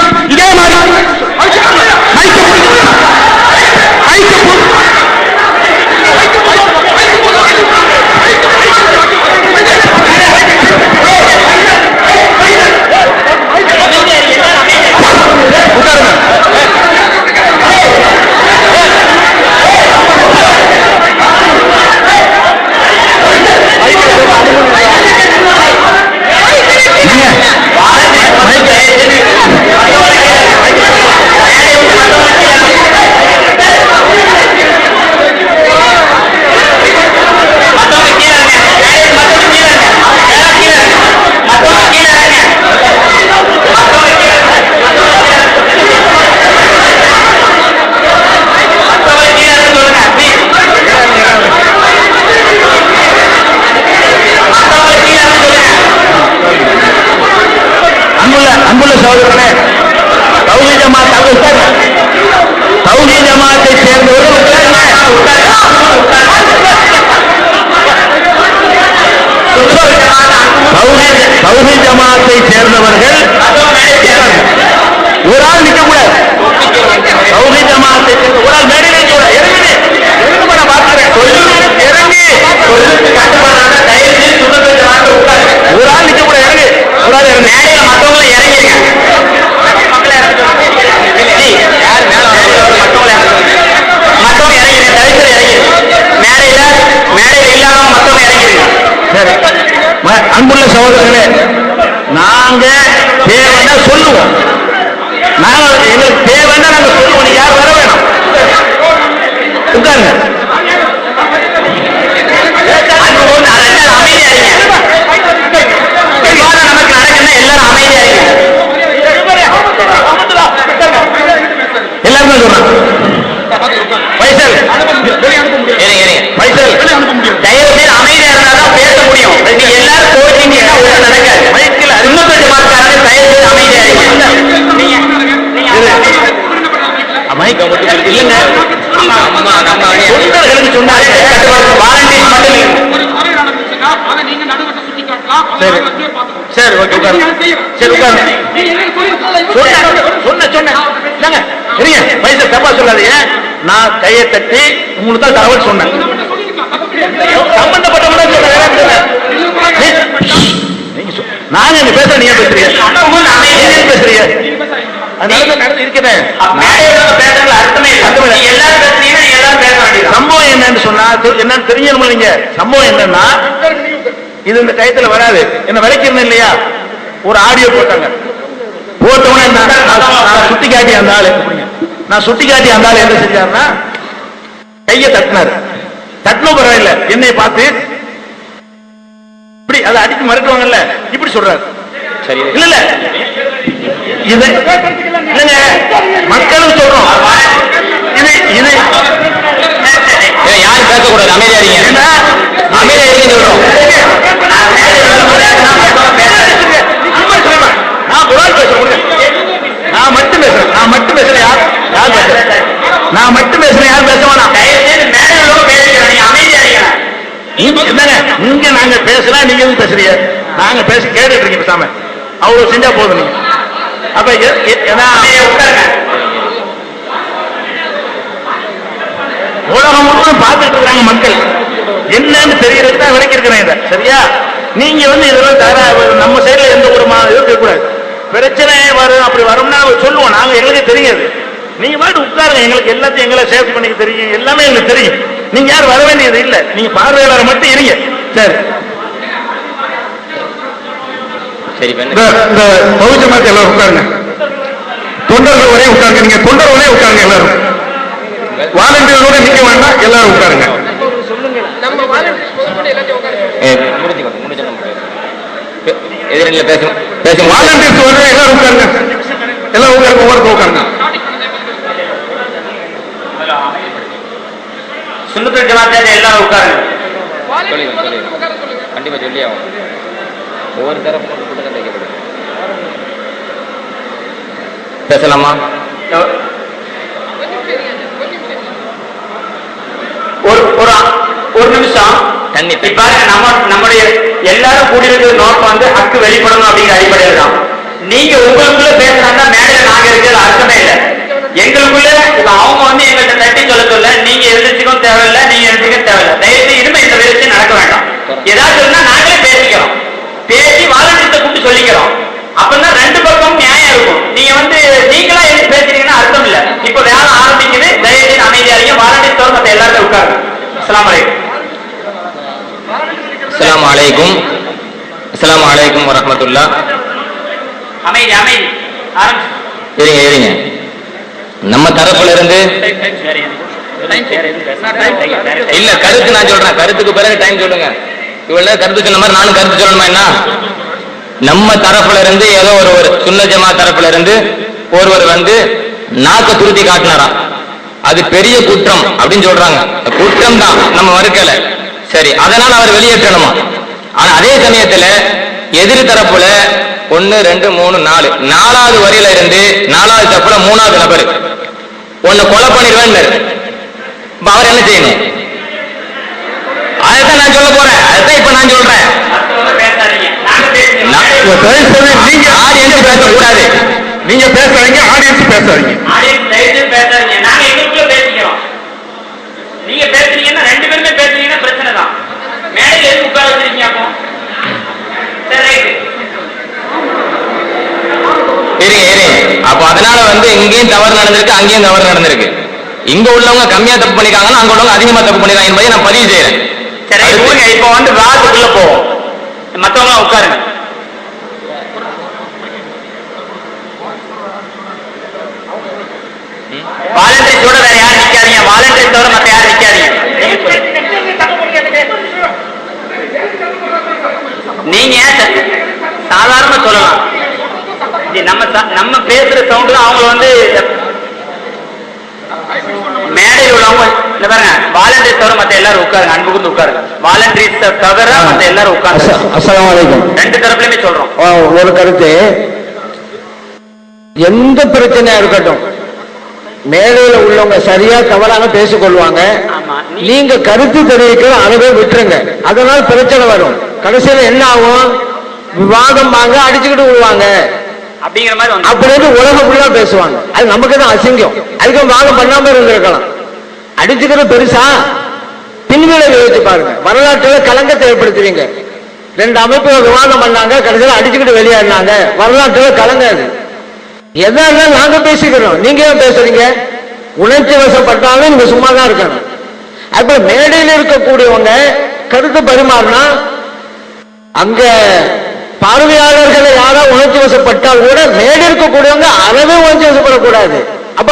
அன்புள்ள சகோதரனே, தௌஹீத் ஜமாத்தை சேர்ந்தவர்கள் தௌஹீத் ஜமாத்தை சேர்ந்தவர்கள் ஒரு ஆள் நிக்க கூடாது. தௌஹீத் ஜமாத்தை சேர்ந்த ஒரு ஆள் மேடையிலே இறங்கி ஒரு ஆள் நிக்க கூடாது. இறங்கி ஒரு ஆள் மேடையில மற்றவங்களை இறங்கிருங்க. அன்புள்ள சகோதரர்களே, நாங்க தேவைன்னா சொல்லுவோம். நாங்க எங்களுக்கு தேவைன்னா நாங்க சொல்லுவோம். நீங்க யார் வர வேணும், உட்காருங்க. எல்லாருமே சொல்றாங்க. தயவு செய்து அமைதியா இருந்தாதான் பேச முடியும். நீங்க எல்லாரும் போட்டீங்கன்னா ஒன்றும் நடக்காது. இன்னொரு ஜமாத்காரங்க தயவு செய்து அமைதியா இல்லைங்க. சொன்னாங்க வாலண்டியர் மட்டும். சரி ஓகே, உட்காரு. சரி உட்காரு. சொன்ன வயசு தப்பா சொல்லாதீங்க. நான் கையை தட்டி உங்களுக்கு தான் தகவல் சொன்னேன். சம்பந்தப்பட்டவங்க நாங்க என்ன பேசுறேன், நீங்க பேசுறீங்க, பேசுறீங்க. சம்பவம் என்னன்னு சொன்னா என்னன்னு தெரிஞ்சிருமா? நீங்க சம்பவம் என்னன்னா, இது இந்த டயத்துல வராது. என்ன விளைக்கிறேன் இல்லையா, ஒரு ஆடியோ போட்டாங்க. போட்டவனே நான் சுட்டி காட்டி அந்த ஆளு என்ன செஞ்சாருன்னா கையை தட்டினாரு. தட்டினும் பரவாயில்ல, என்னை பார்த்து இப்படி அதை அடிச்சு மறுக்குவாங்கல்ல, இப்படி சொல்றாரு. சரி இல்ல இல்ல இது இல்லைங்க மக்களும் சொல்றோம் இது இது யாரும் பேசக்கூடாது, அமைதியா இருங்க, அமைதியா இருங்க சொல்றோம். நான் குரான் பேசுறேன், நான் மட்டும் பேசுறேன், நான் மட்டும் பேசுறேன், யார் யார் பேசுறேன், நான் மட்டும் பேசுறேன், யார் பேச வேணாம். என்னங்க இங்க நாங்க பேசலாம், நீங்க எதுவும் பேசுறீங்க, நாங்க பேசி கேட்டுட்டு இருக்கீங்க பேசாம, அவ்வளவு செஞ்சா போதும். நீங்க அப்ப உலகம் முழுவதும் பார்த்துட்டு இருக்காங்க மக்கள், என்னன்னு தெரியறதுக்கு தான் விளக்கி இருக்கிறேன் இதை, சரியா? நீங்க இதெல்லாம் தர நம்ம சைடுல எந்த ஒரு இருக்கக்கூடாது. பிரச்சனை வரும், அப்படி வரும்னா சொல்லுவோம், நாங்க எங்களுக்கு தெரியாது. நீங்க பாட்டு உட்காருங்க, எங்களுக்கு எல்லாத்தையும் எங்களை சேஃப்டி பண்ணிக்க தெரியும், எல்லாமே எங்களுக்கு தெரியும். நீங்க யாரும் வர வேண்டியது இல்லை, நீங்க பார்வையாளர் மட்டும் இருங்க. சரி, சரி இந்த பகுதி மாதிரி எல்லாரும் உட்காருங்க, தொண்டர்கள் ஒரே உட்காருங்க, நீங்க தொண்டர் ஒரே உட்காருங்க, எல்லாரும் வாலண்டியரோட நிக்க வேண்டாம், எல்லாரும் உட்காருங்க. எதிரில் பேசுங்க, பேசுங்க. வாலண்டியர்ஸ் வர எல்லாரும் உட்காருங்க, எல்லாம் உட்காருங்க, ஒவ்வொருத்தர் உட்காருங்க. சுன்னத்துல் ஜமாத் எல்லாரும் உட்காருங்க. கண்டிப்பா சொல்லி ஆகும். ஒவ்வொரு தரப்பு பேசலாமா? ஒரு நிமிஷம் தண்ணி நம்முடைய எல்லாரும் கூடியிருக்கிற நோக்கம் ஹக்கு வெளிப்படணும் அப்படிங்கிற அடிப்படையில் தான். நீங்க உங்களுக்குள்ள பேசுறாங்கன்னா மேடையில நாங்க இருக்கிறது அர்த்தமே இல்லை. எங்களுக்குள்ள இப்ப அவங்க எங்கள்கிட்ட தட்டி சொல்ல நீங்க எழுதிச்சுக்கும் தேவையில்லை, நீங்க எழுதிக்க தேவையில்லை. தயவுசெய்து இனிமே இந்த விதத்தை நடக்க வேண்டாம். ஏதாவது சொன்னா நாங்களே பேசிக்கிறோம், பேசி வாலண்டியர்ஸை கூப்பிட்டு சொல்லிக்கிறோம். அப்பதான் ரெண்டு பக்கம் நியாயம் இருக்கும். நீங்க நீங்களா எழுதி பேசுறீங்கன்னா அர்த்தம் இல்லை. இப்ப வேலை ஆரம்பிக்குது, தயவுசெய்து அமைதியாரிங்க, வாலண்டியர்ஸ் தவிர மற்ற எல்லாரும் உட்காருங்க. அஸ்ஸலாமு அலைக்கும். அஸ்ஸலாமு அலைக்கும். அஸ்ஸலாமு அலைக்கும் வரஹ்மத்துல்லாஹ். அமைதி அமைதி இருங்க இருங்க. நம்ம தரப்புல இருந்து இல்ல கருத்து நான் சொல்றேன், கருத்துக்கு பிறகு டைம் சொல்லுங்க. இவ்வளவு கருத்து சொன்ன மாதிரி நானும் கருத்து சொல்லணுமா என்ன? நம்ம தரப்புல இருந்து ஏதோ ஒரு சுன்னத் ஜமாத் தரப்புல இருந்து ஒருவர் நாக்க துருத்தி காட்டினாராம், அது பெரிய குற்றம் அப்படின்னு சொல்றாங்க. குற்றம் தான், நம்ம மறுக்கல, சரி, அதனால அவர் வெளியேற்றணுமா? ஆனா அதே சமயத்துல எதிரி தரப்புல 1 2 3 4 4வது வரியில இருந்து 4வது தப்புல 3வது நபர் உன்னை கொலை பண்ணிடுவேன். அவர் என்ன செய்யணும்? அதைத்தான் நான் சொல்ல போறேன், அதைத்தான் இப்ப நான் சொல்றேன். நீங்க ஆடியன்ஸ் பேசக்கூடாது, நீங்க பேசுறீங்க, ஆடியன்ஸ் பேசுறீங்க. நாங்க எங்களுக்குள்ள பேசிக்கிறோம். நீங்க பேசுறீங்கன்னா ரெண்டு பேருமே பேசுறீங்கன்னா பிரச்சனை தான். மேடையில் எதுக்கு உட்கார வச்சிருக்கீங்க? அப்போ சரி, அப்போ அதனால இங்கேயும் தவறு நடந்திருக்கு, அங்கேயும் தவறு நடந்திருக்கு. இங்க உள்ளவங்க கம்மியா தப்பு பண்ணிருக்காங்கன்னா அங்க உள்ளவங்க அதிகமா தப்பு பண்ணிருக்காங்க என்பதை நான் பதிவு செய்யறேன். சரி, இப்போ வாதத்துக்குள்ள போவோம். மத்தவங்க உட்காருங்க. வாலண்டியர்ஸோட வேற யாரும் நிக்காதீங்க, வாலண்டியர்ஸோட மத்த யாரும் நிக்காதீங்க. நீங்க சாதாரண சொல்லலாம், நம்ம பேசுற சவுண்ட் அவங்க மேடையில் உள்ளவங்க இந்த பாருங்க, வாலண்டியர்ஸ் தவிர மத்த எல்லாரும் உட்காருங்க, அன்பு கூர்ந்து உட்காருங்க. வாலண்டியர்ஸ் தவிர மத்த எல்லாரும் உட்காருங்க. அஸ்ஸலாமு அலைக்கும். ரெண்டு தரப்புலயுமே சொல்றோம். ஒரு கருத்து, எந்த பிரச்சனையா இருக்கட்டும் மேடையில உள்ளவங்க சரியா தவறாக பேசிக்கொள்வாங்க. நீங்க கருத்து தெரிவிக்கிற அளவை விட்டுருங்க, அதனால பிரச்சனை வரும். கடைசியில என்ன ஆகும்? விவாதம் வாங்க, அடிச்சுக்கிட்டு விடுவாங்க அப்படிங்கிற மாதிரி அப்படின்னு உலகம் ஃபுல்லா பேசுவாங்க. அது நமக்கு தான் அசிங்கம். அதுக்கும் வாதம் பண்ணாம இருந்திருக்கலாம். அடிச்சுக்கிறது பெருசா? பின்விளைவு யோசிச்சு பாருங்க. வரலாற்றுல கலங்கத்தை ஏற்படுத்துவீங்க. 2 அமைப்புகள் விவாதம் பண்ணாங்க, கடைசியில் அடிச்சுக்கிட்டு வெளியேறினாங்க. வரலாற்றுல கலங்க அது. எதாவது நாங்க பேசிக்கிறோம், நீங்க ஏன் பேசுறீங்க? உணர்ச்சி வசப்பட்டாலும் நீங்க சும்மா தான் இருக்கணும். அப்ப மேடையில் இருக்கக்கூடியவங்க கருத்து பரிமாறினா அங்க பார்வையாளர்களை யாரா உணர்ச்சி வசப்பட்டால் கூட மேடை இருக்கக்கூடியவங்க அறவே உணர்ச்சி வசப்படக்கூடாது. அப்ப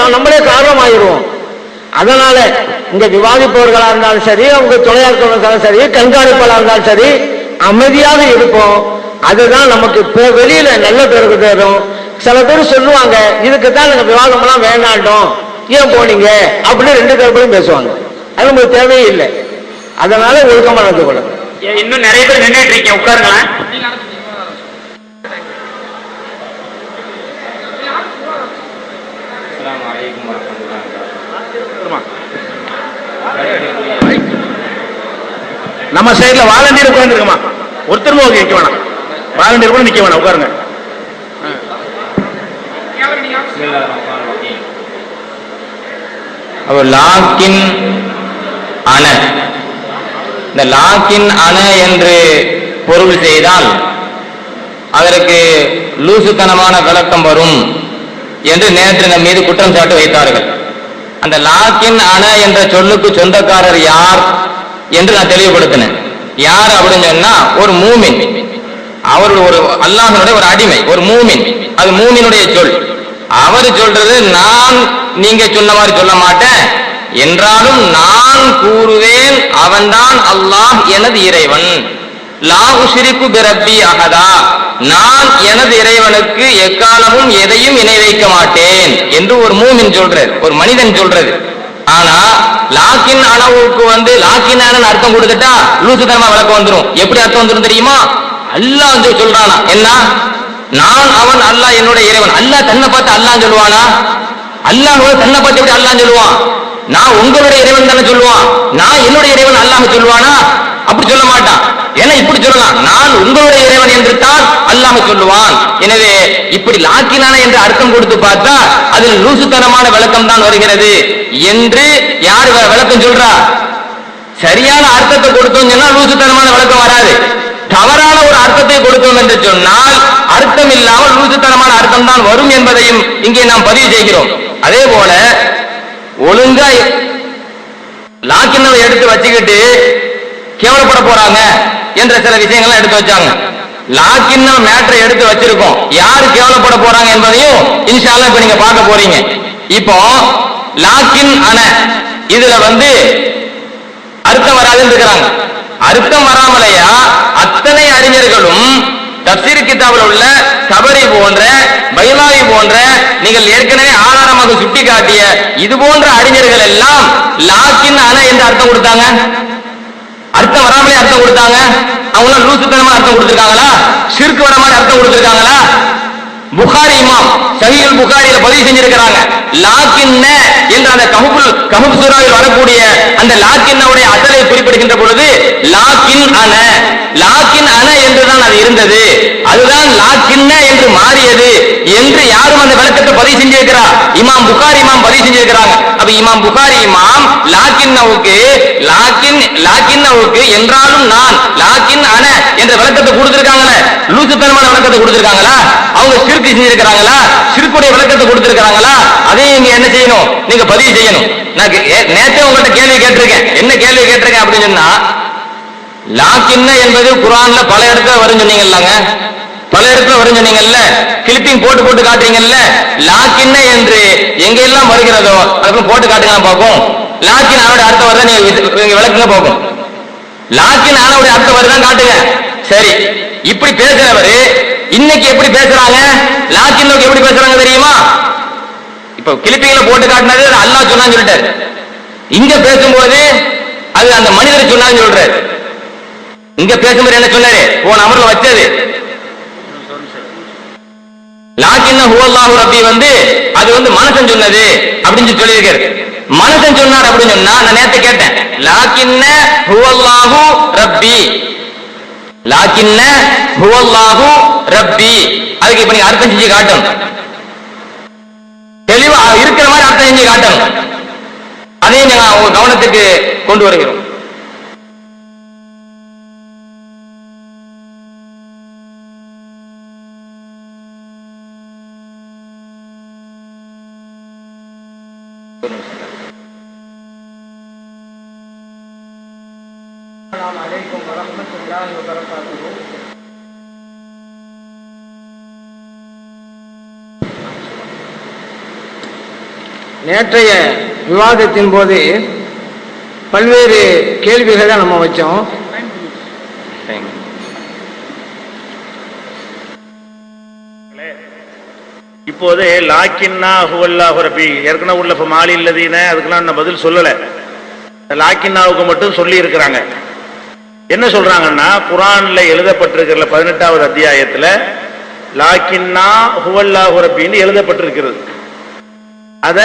நம்மளே காரணம் ஆயிடுவோம். அதனால இங்க விவாதிப்பவர்களா இருந்தாலும் சரி, அவங்க துணையாளர்களா இருந்தாலும் சரி, கண்காணிப்பாளா இருந்தாலும் சரி, அமைதியாக இருப்போம். அதுதான் நமக்கு இப்போ வெளியில நல்ல பேருக்கு தரும். சில பேர் சொல்லுவாங்க இதுக்கு தான் நாங்கள் விவாதம்லாம் வேண்டாண்டோம், ஏன் போனீங்க அப்படின்னு ரெண்டு தரப்புலையும் பேசுவாங்க. அது நமக்கு தேவையே இல்லை. அதனால ஒழுக்கமா நடந்து கொள்ளுங்க. இன்னும் நிறைய பேர் நின்றுட்டு இருக்கீங்க, உட்காருங்களேன். நம்ம சைடுல வாலண்டியர் உட்கார்ந்துருக்கமா, ஒருத்தர் நிக்க வேணாம், வாலண்டியர் கூட நிக்க வேணாம், உட்காருங்க. லாக்கின் அண, இந்த லாக்கின் அண என்று பொருள் செய்தால் அதற்கு லூசுத்தனமான விளக்கம் வரும் என்று நேற்று நம் மீது குற்றம் சாட்டு வைத்தார்கள். அந்த லாக்கின் அண என்ற சொல்லுக்கு சொந்தக்காரர் யார் என்று நான் தெளிவுபடுத்தினேன். யார் அப்படின்னு சொன்னா ஒரு மூமின், அவர் ஒரு அல்லாஹ்வுடைய ஒரு அடிமை, ஒரு மூமின். அது மூமினுடைய சொல். அவர் சொல்றது நான் நீங்க சொன்ன மாதிரி சொல்ல மாட்டேன், என்றாலும் நான் கூறுவேன் அவன்தான் அல்லாஹ் எனது இறைவன். லா உஷ்ரிகு பிரப்பி அஹதா, நான் எனது இறைவனுக்கு எக்காலமும் எதையும் இணை வைக்க மாட்டேன் என்று ஒரு மூமின் சொல்றது, ஒரு மனிதன் சொல்றது. ஆனா லாக்கின் அளவுக்கு லாக்கின் அர்த்தம் கொடுத்துட்டா லூசுத்தனமா விளக்கம் வந்துடும். எப்படி அர்த்தம் வந்துடும் தெரியுமா? அல்லாஹ் சொல்றானா என்ன, நான் அவன் அல்லாஹ் என்னுடைய இறைவன். அல்லாஹ் தன்னை பார்த்து அல்லாஹ் சொல்லுவானா? அல்லாஹ் தன்னை பார்த்து எப்படி அல்லாஹ் சொல்லுவான்? நான் உங்களுடைய இறைவன் தானே சொல்லுவான். நான் என்னுடைய இறைவன் அல்லாஹ் சொல்லுவானா? அப்படி சொல்ல மாட்டான். ஏன்னா இப்படி சொல்லலாம், நான் உங்களுடைய இறைவன் என்று தான் அல்லாஹ் சொல்லுவான். எனவே இப்படி லாக்கினான என்று அர்த்தம் கொடுத்து பார்த்தா அதில் லூசுத்தனமான விளக்கம் தான் வருகிறது என்று யார் விளக்கம் சொல்றா? சரியான அர்த்தத்தை கொடுத்தோம் சொன்னா லூசுத்தனமான விளக்கம் வராது. தவறான ஒரு அர்த்தத்தை கொடுத்தோம் என்று சொன்னால் அர்த்தம் இல்லாமல் லூசுத்தனமான அர்த்தம் தான் வரும் என்பதையும் இங்கே நாம் பதிவு செய்கிறோம். அதே போல ஒழுங்கா லாக்கினை எடுத்து வச்சுக்கிட்டு கேவலப்பட போறாங்க என்ற சில விஷயங்கள் எடுத்து வச்சாங்க. லாக்கின் மேட்டரை எடுத்து வச்சிருக்கோம், யாரு கேவலப்பட போறாங்க என்பதையும் இன்ஷா அல்லாஹ் இப்ப நீங்க பார்க்க போறீங்க. இப்போ லாக்கின் அன இதுல அர்த்தம் வராதுன்னு இருக்கிறாங்க. அர்த்தம் வராமலையா அத்தனை அறிஞர்களும் தப்சீர் கிதாபில் உள்ள தபரி போன்ற பைலாவி போன்ற நீங்கள் ஏற்கனவே ஆதாரமாக சுட்டி காட்டிய இது போன்ற அறிஞர்கள் எல்லாம் லாக்கின் அன என்று அர்த்தம் கொடுத்தாங்க. அர்த்தம் வராமலே அர்த்தம் கொடுத்தாங்க. அவங்க லூசுத்தனமா அர்த்தம் கொடுத்திருக்காங்களா? ஷிர்க் வர மாதிரி அர்த்தம் கொடுத்திருக்காங்களா? புகாரி இமாம் சஹீஹுல் புகாரியில பதிவு செஞ்சிருக்கிறாங்க. லாக்கின்ன என்ற அந்த கஹஃப் சூராவில் வரக்கூடிய அந்த லாக்கின்னுடைய அசலை குறிப்பிடுகின்ற பொழுது லாக்கின் அன, லாக்கின் அன என்றுதான் அது இருந்தது, அதுதான் லாக்கின்ன என்று மாறியது என்று யாரும் அந்த விளக்கத்தை பதிவு செஞ்சிருக்கிறார். இமாம் புகாரி இமாம் பதிவு செஞ்சிருக்கிறாங்க. அப்ப இமாம் புகாரி இமாம் லாக்கின்னவுக்கு என்றாலும் நான் லாக்கின் அன என்ற விளக்கத்தை கொடுத்திருக்காங்களே, லூசுத்தனமான விளக்கத்தை கொடுத்திருக்காங்களா? அவங்க ஷிர்க் செஞ்சிருக்கிறாங்களா? ஷிர்க்குடைய விளக்கத்தை கொடுத்திருக்காங்களா? அதையும் நீங்க என்ன செய்யணும்? நீங்க பதிவு செய்யணும். நான் நேற்றே உங்கள்கிட்ட கேள்வி கேட்டிருக்கேன். என்ன கேள்வி கேட்டிருக்கேன் அப்படின்னு சொன்னா, லாக்கின்ன என்பது குர்ஆன்ல பல இடத்துல வரும் சொன்னீங்கல்லாங்க, பல இடத்துல வரும் சொன்னீங்கல்ல, கிளிப்பிங் போட்டு போட்டு காட்டுறீங்கல்ல, லாக்கின்ன என்று எங்கெல்லாம் வருகிறதோ அதுக்கு போட்டு காட்டுங்க பார்ப்போம். லாக்கின் ஆனோட அர்த்தம் வருதா நீங்க விளக்குங்க பார்ப்போம். லாக்கின் ஆனோட அர்த்தம் வருதான் காட்டுங்க. சரி, இப்படி பேசுறவரு இன்னைக்கு எப்படி பேசுறாங்க? லாக்கின் எப்படி பேசுறாங்க தெரியுமா? இப்ப கிளிப்பிங்ல போட்டு காட்டினது அல்லாஹ் சொன்னான்னு சொல்லிட்டாரு. இங்க பேசும்போது அது அந்த மனிதர் சொன்னான்னு சொல்றாரு. இங்க பேசும்போது என்ன சொன்னாரு? போன அமர்ல வச்சது லாக்கின்ன ஹுவல்லாஹு ரப்பி அது மனுஷன் சொன்னது அப்படின்னு சொல்லியிருக்காரு. மனுஷன் சொன்னார் அப்படின்னு சொன்னா நான் நேத்து கேட்டேன், லாக்கின்ன ஹுவல்லாஹு ரப்பி, லாக்கின்ன ஹுவல்லாஹு ரப்பி, அதுக்கு இப்ப நீங்க அர்த்தம் செஞ்சு காட்டணும். தெளிவா இருக்கிற மாதிரி அர்த்தம் செஞ்சு காட்டணும். அதையும் நாங்க உங்க கவனத்துக்கு கொண்டு வருகிறோம். நேற்றைய விவாதத்தின் போது பல்வேறு கேள்விகளை நம்ம வச்சோம். இப்போது லாக்கின்னா ஹுவல்லாஹு ரப்பி ஏற்கனவே உள்ள மாலி இல்லதீன அதுக்கெல்லாம் நான் பதில் சொல்லலை. லாக்கின்னாவுக்கு மட்டும் சொல்லி இருக்கிறாங்க. என்ன சொல்றாங்கன்னா குர்ஆன்ல எழுதப்பட்டிருக்கிற 18வது அத்தியாயத்துல லாக்கின்னா ஹுவல்லாஹு ரப்பின்னு எழுதப்பட்டிருக்கிறது. அத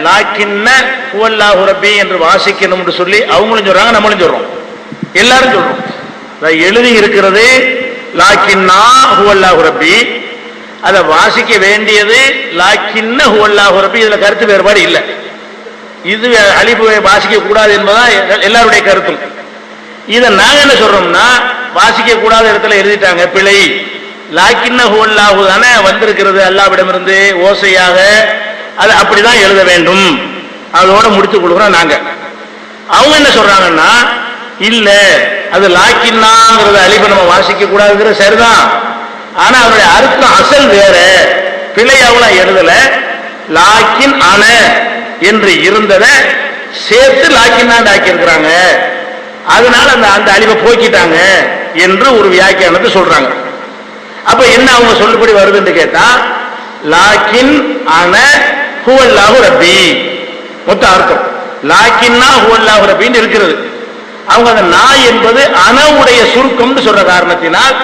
லாக்கின்ன ஹுவல்லாஹு ரப்பி என்று வாசிக்கணும்னு சொல்லி அவங்களும் சொல்றாங்க, நம்மளும் சொல்றோம், எல்லாரும் சொல்றோம். எழுதி இருக்கிறது லாக்கின்னா ஹுவல்லாஹு ரப்பி, அதை வாசிக்க வேண்டியது லாக்கின்ன ஹுவல்லாஹு ரப்பி. இதுல கருத்து வேறுபாடு இல்லை. இது அலிஃபை வாசிக்க கூடாது என்பதான் எல்லாருடைய கருத்தும். இதை நாங்க என்ன சொல்றோம்னா வாசிக்க கூடாத இடத்துல எழுதிட்டாங்க, பிழை. லாக்கின்ன ஹுவல்லாஹு தானே வந்திருக்கிறது அல்லாஹ்விடமிருந்து ஓசையாக, அது அப்படிதான் எழுத வேண்டும், அதோட முடித்துக் கொள்கிறோம் நாங்க. அவங்க என்ன சொல்றாங்கன்னா இல்ல, அது லாக்கின்னாங்கிறது அலிஃபை நம்ம வாசிக்க கூடாதுங்கிறது சரிதான், ஆனா அவருடைய அர்த்தம் அசல் வேற, பிழையாவெல்லாம் எழுதல. லாக்கின் அன என்று இருந்ததை சேர்த்து லாக்கின்னாண்டு ஆக்கி இருக்கிறாங்க, அதனால அந்த அலிஃபை போக்கிட்டாங்க என்று ஒரு வியாக்கியானத்தை சொல்றாங்க. அப்ப என்ன அவங்க சொல்லுபடி வருதுன்னு கேட்டா லாக்கின் அன ஹுவல்லாஹு ரப்பி மொத்த அர்த்தம் லாக்கின்னா ஹுவல்லாஹு ரப்பின்னு இருக்கிறது. அவங்க அந்த நா என்பது அனவுடைய சுருக்கம்னு சொல்ற காரணத்தினால்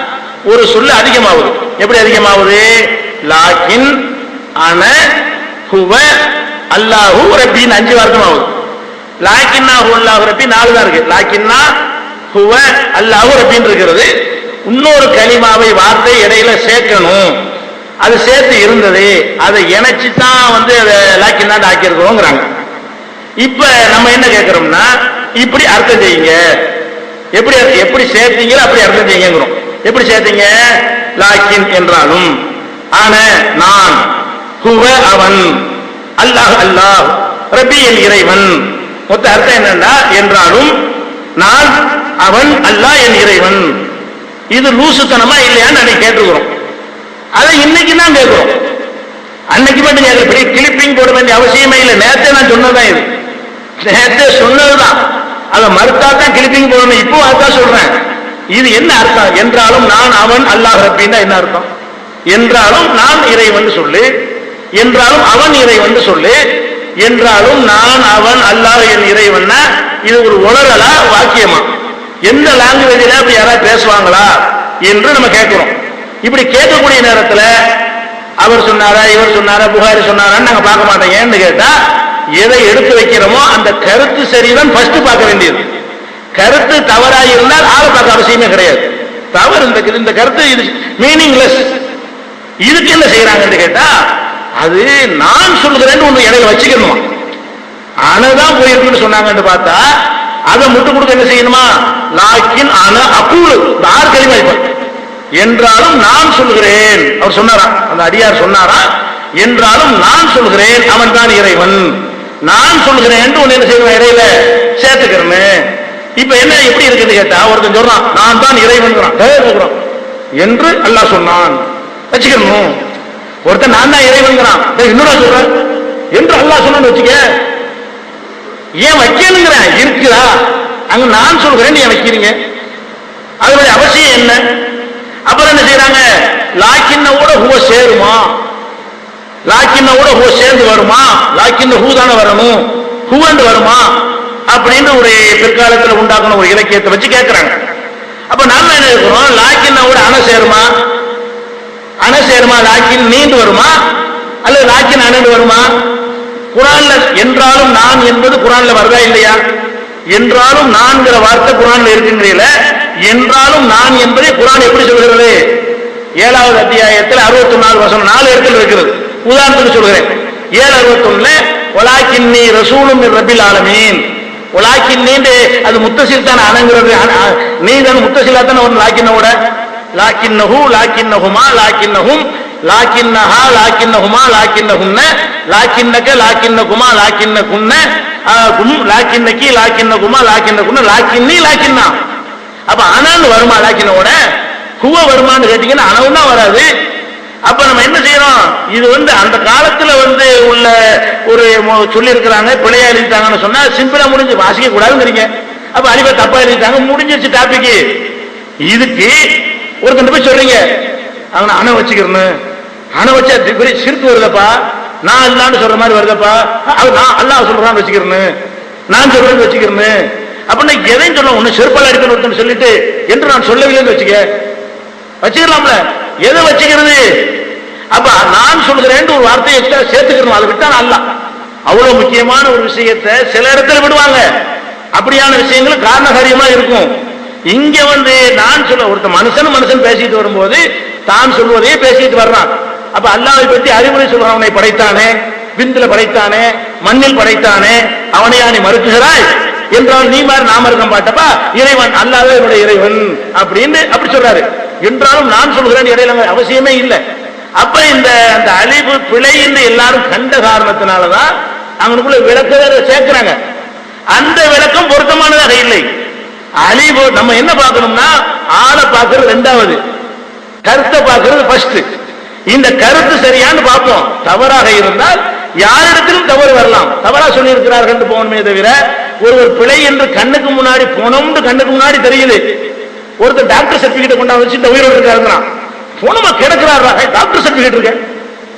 ஒரு சொல்லு அதிகமாகுது. எப்படி அதிகமாகுது? லாக்கின் அன ஹுவ அல்லாஹு ரப்பின்னு 5 வார்த்தை ஆகுது. லாக்கின்னா ஹுவல்லாஹு ரப்பி 4 தான் இருக்கு. லாக்கின்னா ஹுவ அல்லாஹு ரப்பின்னு இருக்கிறது. இன்னொரு கலிமாவை வார்த்தை இடையில சேர்க்கணும், அது சேர்த்து இருந்தது, அதை இணைச்சு தான் அதை லாக்கின்னாண்டு ஆக்கியிருக்கிறோங்கிறாங்க. இப்ப நம்ம என்ன கேட்கிறோம்னா இப்படி அர்த்தம் செய்யுங்க, எப்படி சேர்த்தீங்களோ அப்படி அர்த்தம் செய்யுங்கிறோம். எப்படி சேர்த்தீங்க? லாக்கின் என்றாலும் ஆன நான், ஹுவ அவன், அல்லாஹ் அல்லாஹ், ரப்பி என் இறைவன். மொத்த அர்த்தம் என்னன்னா என்றாலும் நான், அவன், அல்லாஹ் என் இறைவன். இது லூசுத்தனமா இல்லையான்னு அன்னைக்கு கேட்டுக்கிறோம். அதை இன்னைக்கு தான் கேட்கிறோம். அன்னைக்கு மட்டும் கேட்கல, கிளிப்பிங் போட வேண்டிய அவசியமே இல்லை. நேரத்தை நான் சொன்னதான், இது நேரத்தை சொன்னதுதான். அதை மறுத்தா தான் கிளிப்பிங் போடணும். இப்போ அதான் சொல்றேன். இது என்ன அர்த்தம்? என்றாலும் நான், அவன், அல்லாஹ் ரப்பின்னா என்ன அர்த்தம்? என்றாலும் நான் இறைவன் சொல்லு, என்றாலும் அவன் இறைவன் சொல்லு, என்றாலும் நான், அவன், அல்லாஹ் என் இறைவன். இது ஒரு உளறலா வாக்கியமா? எந்த லாங்குவேஜில் அப்படி யாராவது பேசுவாங்களா என்று நம்ம கேட்கிறோம். இப்படி கேட்கக்கூடிய நேரத்தில் அவர் சொன்னாரா, இவர் சொன்னாரா, புகாரி சொன்னாரான்னு நாங்கள் பார்க்க மாட்டோம். ஏன்னு கேட்டா எதை எடுத்து வைக்கிறோமோ அந்த கருத்து சரிதான் ஃபர்ஸ்ட் பார்க்க வேண்டியது. கருத்து தவறாக இருந்தால் ஆளை பார்க்க அவசியமே கிடையாது. தவறு இந்த கருத்து இது மீனிங்லெஸ். இதுக்கு என்ன செய்யறாங்கன்னு கேட்டா அது நான் சொல்கிறேன்னு ஒன்று இடையில வச்சுக்கணுமா, ஆனதான் போயிருக்குன்னு சொன்னாங்கன்னு பார்த்தா அதை முட்டு கொடுக்க என்ன செய்யணுமா? லாக்கின் ஆன அக்கூலு தார் கலிமா என்றாலும் நான் சொல்கிறேன். அவர் சொன்னாரா, அந்த அடியார் சொன்னாரா, என்றாலும் நான் சொல்கிறேன் அவன் தான் இறைவன். நான் சொல்கிறேன் ஒன்னு என்ன செய்வேன் இடையில சேர்த்துக்கிறேன். இப்ப என்ன எப்படி இருக்குது கேட்டா ஒருத்தன் சொல்றான் நான் தான் இறைவன் என்று அல்லாஹ் சொன்னான் வச்சுக்கணும். ஒருத்தன் நான் தான் இறைவன் இன்னொரு சொல்றேன் என்று அல்லாஹ் சொன்னான்னு வச்சுக்க. ஏன் வைக்கணுங்கிறேன் இருக்குதா? அங்க நான் சொல்கிறேன் ஏன் வைக்கிறீங்க? அதனுடைய அவசியம் என்ன? அப்புறம் என்ன செய்யறாங்க? லாக்கின்னோட ஹூவ சேருமா? லாக்கின்னோட ஹூவ சேர்ந்து வருமா? லாக்கின்ன ஹூ தானே வரணும், ஹூவண்டு வருமா அப்படின்னு ஒரு பிற்காலத்தில் உண்டாக்கணும் ஒரு இலக்கியத்தை வச்சு கேட்கிறாங்க. அப்ப நாம என்ன இருக்கிறோம்? லாக்கின்னோட அணை சேருமா? அணை சேருமா? லாக்கின் நீண்டு வருமா அல்லது லாக்கின் அணைந்து வருமா? குரான்ல என்றாலும் நான் என்பது குரான்ல வருதா இல்லையா? என்றாலும் நான்கிற வார்த்தை குரான்ல இருக்குங்கிறீல, என்றாலும் நான் என்பதை குரான் எப்படி சொல்கிறது? 7வது அத்தியாயத்தில் 64 வசனம் 4 இடத்துல இருக்கிறது. உதாரணத்துக்கு சொல்கிறேன். 7:61 வலாக்கின்னி ரசூலும் மின் ரப்பில் ஆலமீன். வலாக்கின்னி அது முத்தசில் தான் அணங்கிறது. நீ தான் முத்தசிலா தானே ஒரு லாக்கின்னோட லாக்கின்னஹு லாக்கின்னஹுமா லாக்கின்னஹும் லாக்கின்னஹா லாக்கின்னஹுமா லாக்கின்னஹுன்ன லாக்கின்னக லாக்கின்னகுமா லாக்கின்னகுன்ன லாக்கின்னகி லாக்கின்னகுமா லாக்கின்னகுன்ன லாக்கின்னி லாக்கின்னா. அப்ப அணன்னு வருமா? லாக்கினோட குவ வருமானு கேட்டீங்கன்னா அணவு தான் வராது. அப்ப நம்ம என்ன செய்யறோம்? இது அந்த காலத்துல உள்ள ஒரு சொல்லி இருக்கிறாங்க, பிழையா எழுதிட்டாங்கன்னு சொன்னா சிம்பிளா முடிஞ்சு வாசிக்க கூடாதுங்கிறீங்க. அப்ப அழிவா தப்பா எழுதிட்டாங்க, முடிஞ்சிருச்சு டாபிக். இதுக்கு ஒருத்தன் போய் சொல்றீங்க அவனை அணை வச்சுக்கிறேன்னு ஆனா வச்சா பெரிய சிரிப்பு வருதப்பா, நான் அல்லான்னு சொல்ற மாதிரி வருதப்பா, நான் அல்லாஹ் சொல்றான்னு வச்சுக்கிறேன்னு, நான் சொல்றேன்னு வச்சுக்கிறேன்னு, அப்படின்னா எதையும் சொல்ல ஒண்ணு செருப்பால் அடிக்கணும் சொல்லிட்டு என்று நான் சொல்லவில்லைன்னு வச்சுக்கலாம்ல, எதை வச்சுக்கிறது? அப்ப நான் சொல்கிறேன் ஒரு வார்த்தையை எக்ஸ்ட்ரா சேர்த்துக்கணும், அதை விட்டா அல்லாஹ். அவ்வளவு முக்கியமான ஒரு விஷயத்தை சில இடத்துல விடுவாங்க, அப்படியான விஷயங்கள் காரணகாரியமா இருக்கும். இங்க நான் சொல்ல ஒருத்த மனுஷன் பேசிட்டு வரும்போது தான் சொல்வதையே பேசிட்டு வர்றான். அப்ப அல்லாஹ்வை பற்றி அறிவுரை சொல்றான். அவனை படைத்தானே, விந்துல படைத்தானே, மண்ணில் படைத்தானே, அவனையா நீ மறுக்குகிறாய் என்றால் நீ மாதிரி நாம இருக்க மாட்டப்பா, இறைவன் அல்லாஹ்வே என்னுடைய இறைவன் அப்படின்னு அப்படி சொல்றாரு. என்றாலும் நான் சொல்கிறேன் இடையில அவசியமே இல்லை. அப்ப இந்த அந்த அழிவு பிழை என்று எல்லாரும் கண்ட காரணத்தினாலதான் அவனுக்குள்ள விளக்க சேர்க்கிறாங்க. அந்த விளக்கம் பொருத்தமானதாக இல்லை. அழிவு நம்ம என்ன பார்க்கணும்னா ஆளை பார்க்கிறது ரெண்டாவது, கருத்தை பார்க்கிறது ஃபர்ஸ்ட். இந்த கருத்து சரியான்னு பார்ப்போம். தவறாக இருந்தால் யாரிடத்திலும் தவறு வரலாம், தவறா சொல்லி இருக்கிறார்கள் போகணுமே தவிர ஒருவர் பிழை என்று கண்ணுக்கு முன்னாடி போனோம்னு கண்ணுக்கு முன்னாடி தெரியுது. ஒருத்தர் டாக்டர் சர்டிபிகேட் கொண்டாந்து வச்சு இந்த உயிரோடு இருக்காருன்னா போனமா கிடக்கிறாரா, டாக்டர் சர்டிபிகேட் இருக்கு,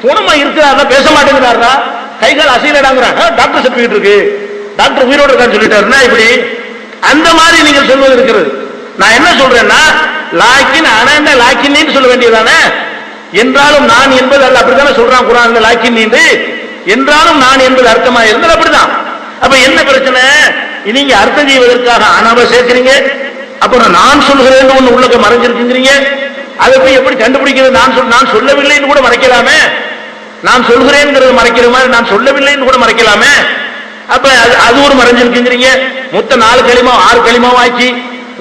போனமா இருக்கிறாரா, பேச மாட்டேங்கிறாரா, கைகால் அசையிடாங்கிறான், டாக்டர் சர்டிபிகேட் இருக்கு, டாக்டர் உயிரோடு இருக்கான்னு சொல்லிட்டாருன்னா இப்படி அந்த மாதிரி நீங்கள் சொல்வது இருக்கிறது. நான் என்ன சொல்றேன்னா லாக்கின் அனந்த லாக்கின்னு சொல்ல வேண்டியதானே. என்றாலும் நான் என்பது அல்ல, அப்படித்தானே சொல்றான் குர்ஆன்ல லாக்கின் என்றாலும் நான் என்பது அர்த்தமா இருந்தால் அப்படிதான். அப்ப என்ன பிரச்சனை? நீங்க அர்த்தம் செய்வதற்காக ஆனாவ சேர்க்கிறீங்க, அப்புறம் நான் சொல்கிறேன் ஒண்ணு உள்ளக்க மறைஞ்சிருக்குங்கிறீங்க. அதை போய் எப்படி கண்டுபிடிக்கிறது? நான் சொல்லவில்லைன்னு கூட மறைக்கலாமே, நான் சொல்கிறேன் மறைக்கிற மாதிரி நான் சொல்லவில்லைன்னு கூட மறைக்கலாமே. அப்ப அது ஒரு மறைஞ்சிருக்குங்கிறீங்க. மொத்த 4 களிமா 6 களிமாவும் ஆக்கி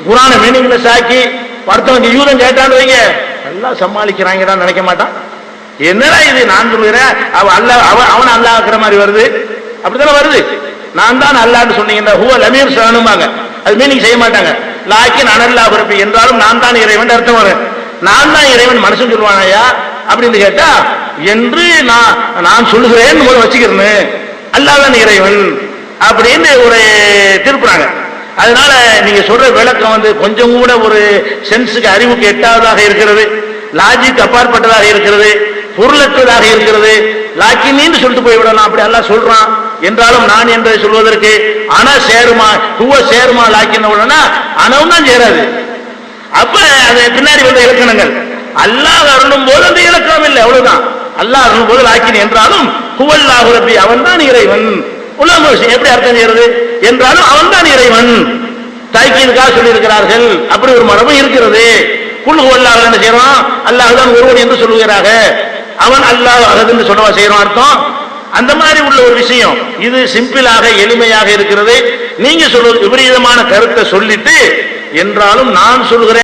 குர்ஆனை மீனிங்லெஸ் ஆக்கி ஒருத்தவங்க யூதம் கேட்டான்னு வைங்க, எல்லாம் சமாளிக்கிறாங்கடான்னு நினைக்க மாட்டான். என்னடா இது நான் சொல்கிறேன் அவன் அல்லாஹ் ஆக்குற மாதிரி வருது, அப்படித்தானே வருது. நான் தான் அல்லாஹ்னு சொன்னீங்கன்னா ஹுவ லமீர் ஷானும்பாங்க, அது மீனிங் செய்ய மாட்டாங்க. லாக்கின் அனல்லாஹ் பிறப்பி என்றாலும் நான் தான் இறைவன் அர்த்தம் வரும். நான் தான் இறைவன் மனுஷன் சொல்லுவானையா அப்படின்னு கேட்டா என்று நான் சொல்லுகிறேன் வச்சுக்கிறேன், அல்லாஹ் தான் இறைவன் அப்படின்னு ஒரு திருப்புறாங்க. அதனால நீங்க சொல்ற விளக்கம் கொஞ்சம் கூட ஒரு சென்ஸுக்கு அறிவுக்கு எட்டாவதாக இருக்கிறது, லாஜிக் அப்பாற்பட்டதாக இருக்கிறது, பொருளற்றதாக இருக்கிறது. லாக்கின்னு சொல்லிட்டு போய்விடலாம், அப்படி அல்லாஹ் சொல்றான் என்றாலும் நான் என்பதை சொல்வதற்கு ஆனா சேருமா ஹுவ சேருமா லாக்கின்னு உடனே அனவும் தான் சேராது. அப்ப அது பின்னாடி வந்த இலக்கணங்கள் அல்லாஹ் அருளும் போது அந்த இலக்கணம் இல்லை, அவ்வளவுதான். அல்லாஹ் அருளும் போது லாக்கின் என்றாலும் ஹுவல்லாஹு ரப்பி அவன் தான் இறைவன். உலக விஷயம் எப்படி அர்த்தம் செய்யறது என்றாலும் அவன் தான் இறைவன் தாய்க்கீதுக்காக சொல்லி இருக்கிறார்கள். அப்படி ஒரு மரபு இருக்கிறது. குல் ஹுவல்லாஹ் என்ன செய்யறோம், அல்லாஹ் தான் ஒருவன் என்று சொல்லுகிறாங்க, அவன் அல்லாஹ் அகதுன்னு சொல்லவா செய்யறோம் அர்த்தம். அந்த மாதிரி உள்ள ஒரு விஷயம் இது சிம்பிளாக எளிமையாக இருக்கிறது. நீங்க சொல்வது விபரீதமான கருத்தை சொல்லிட்டு என்றாலும் நான் சொல்கிறேன்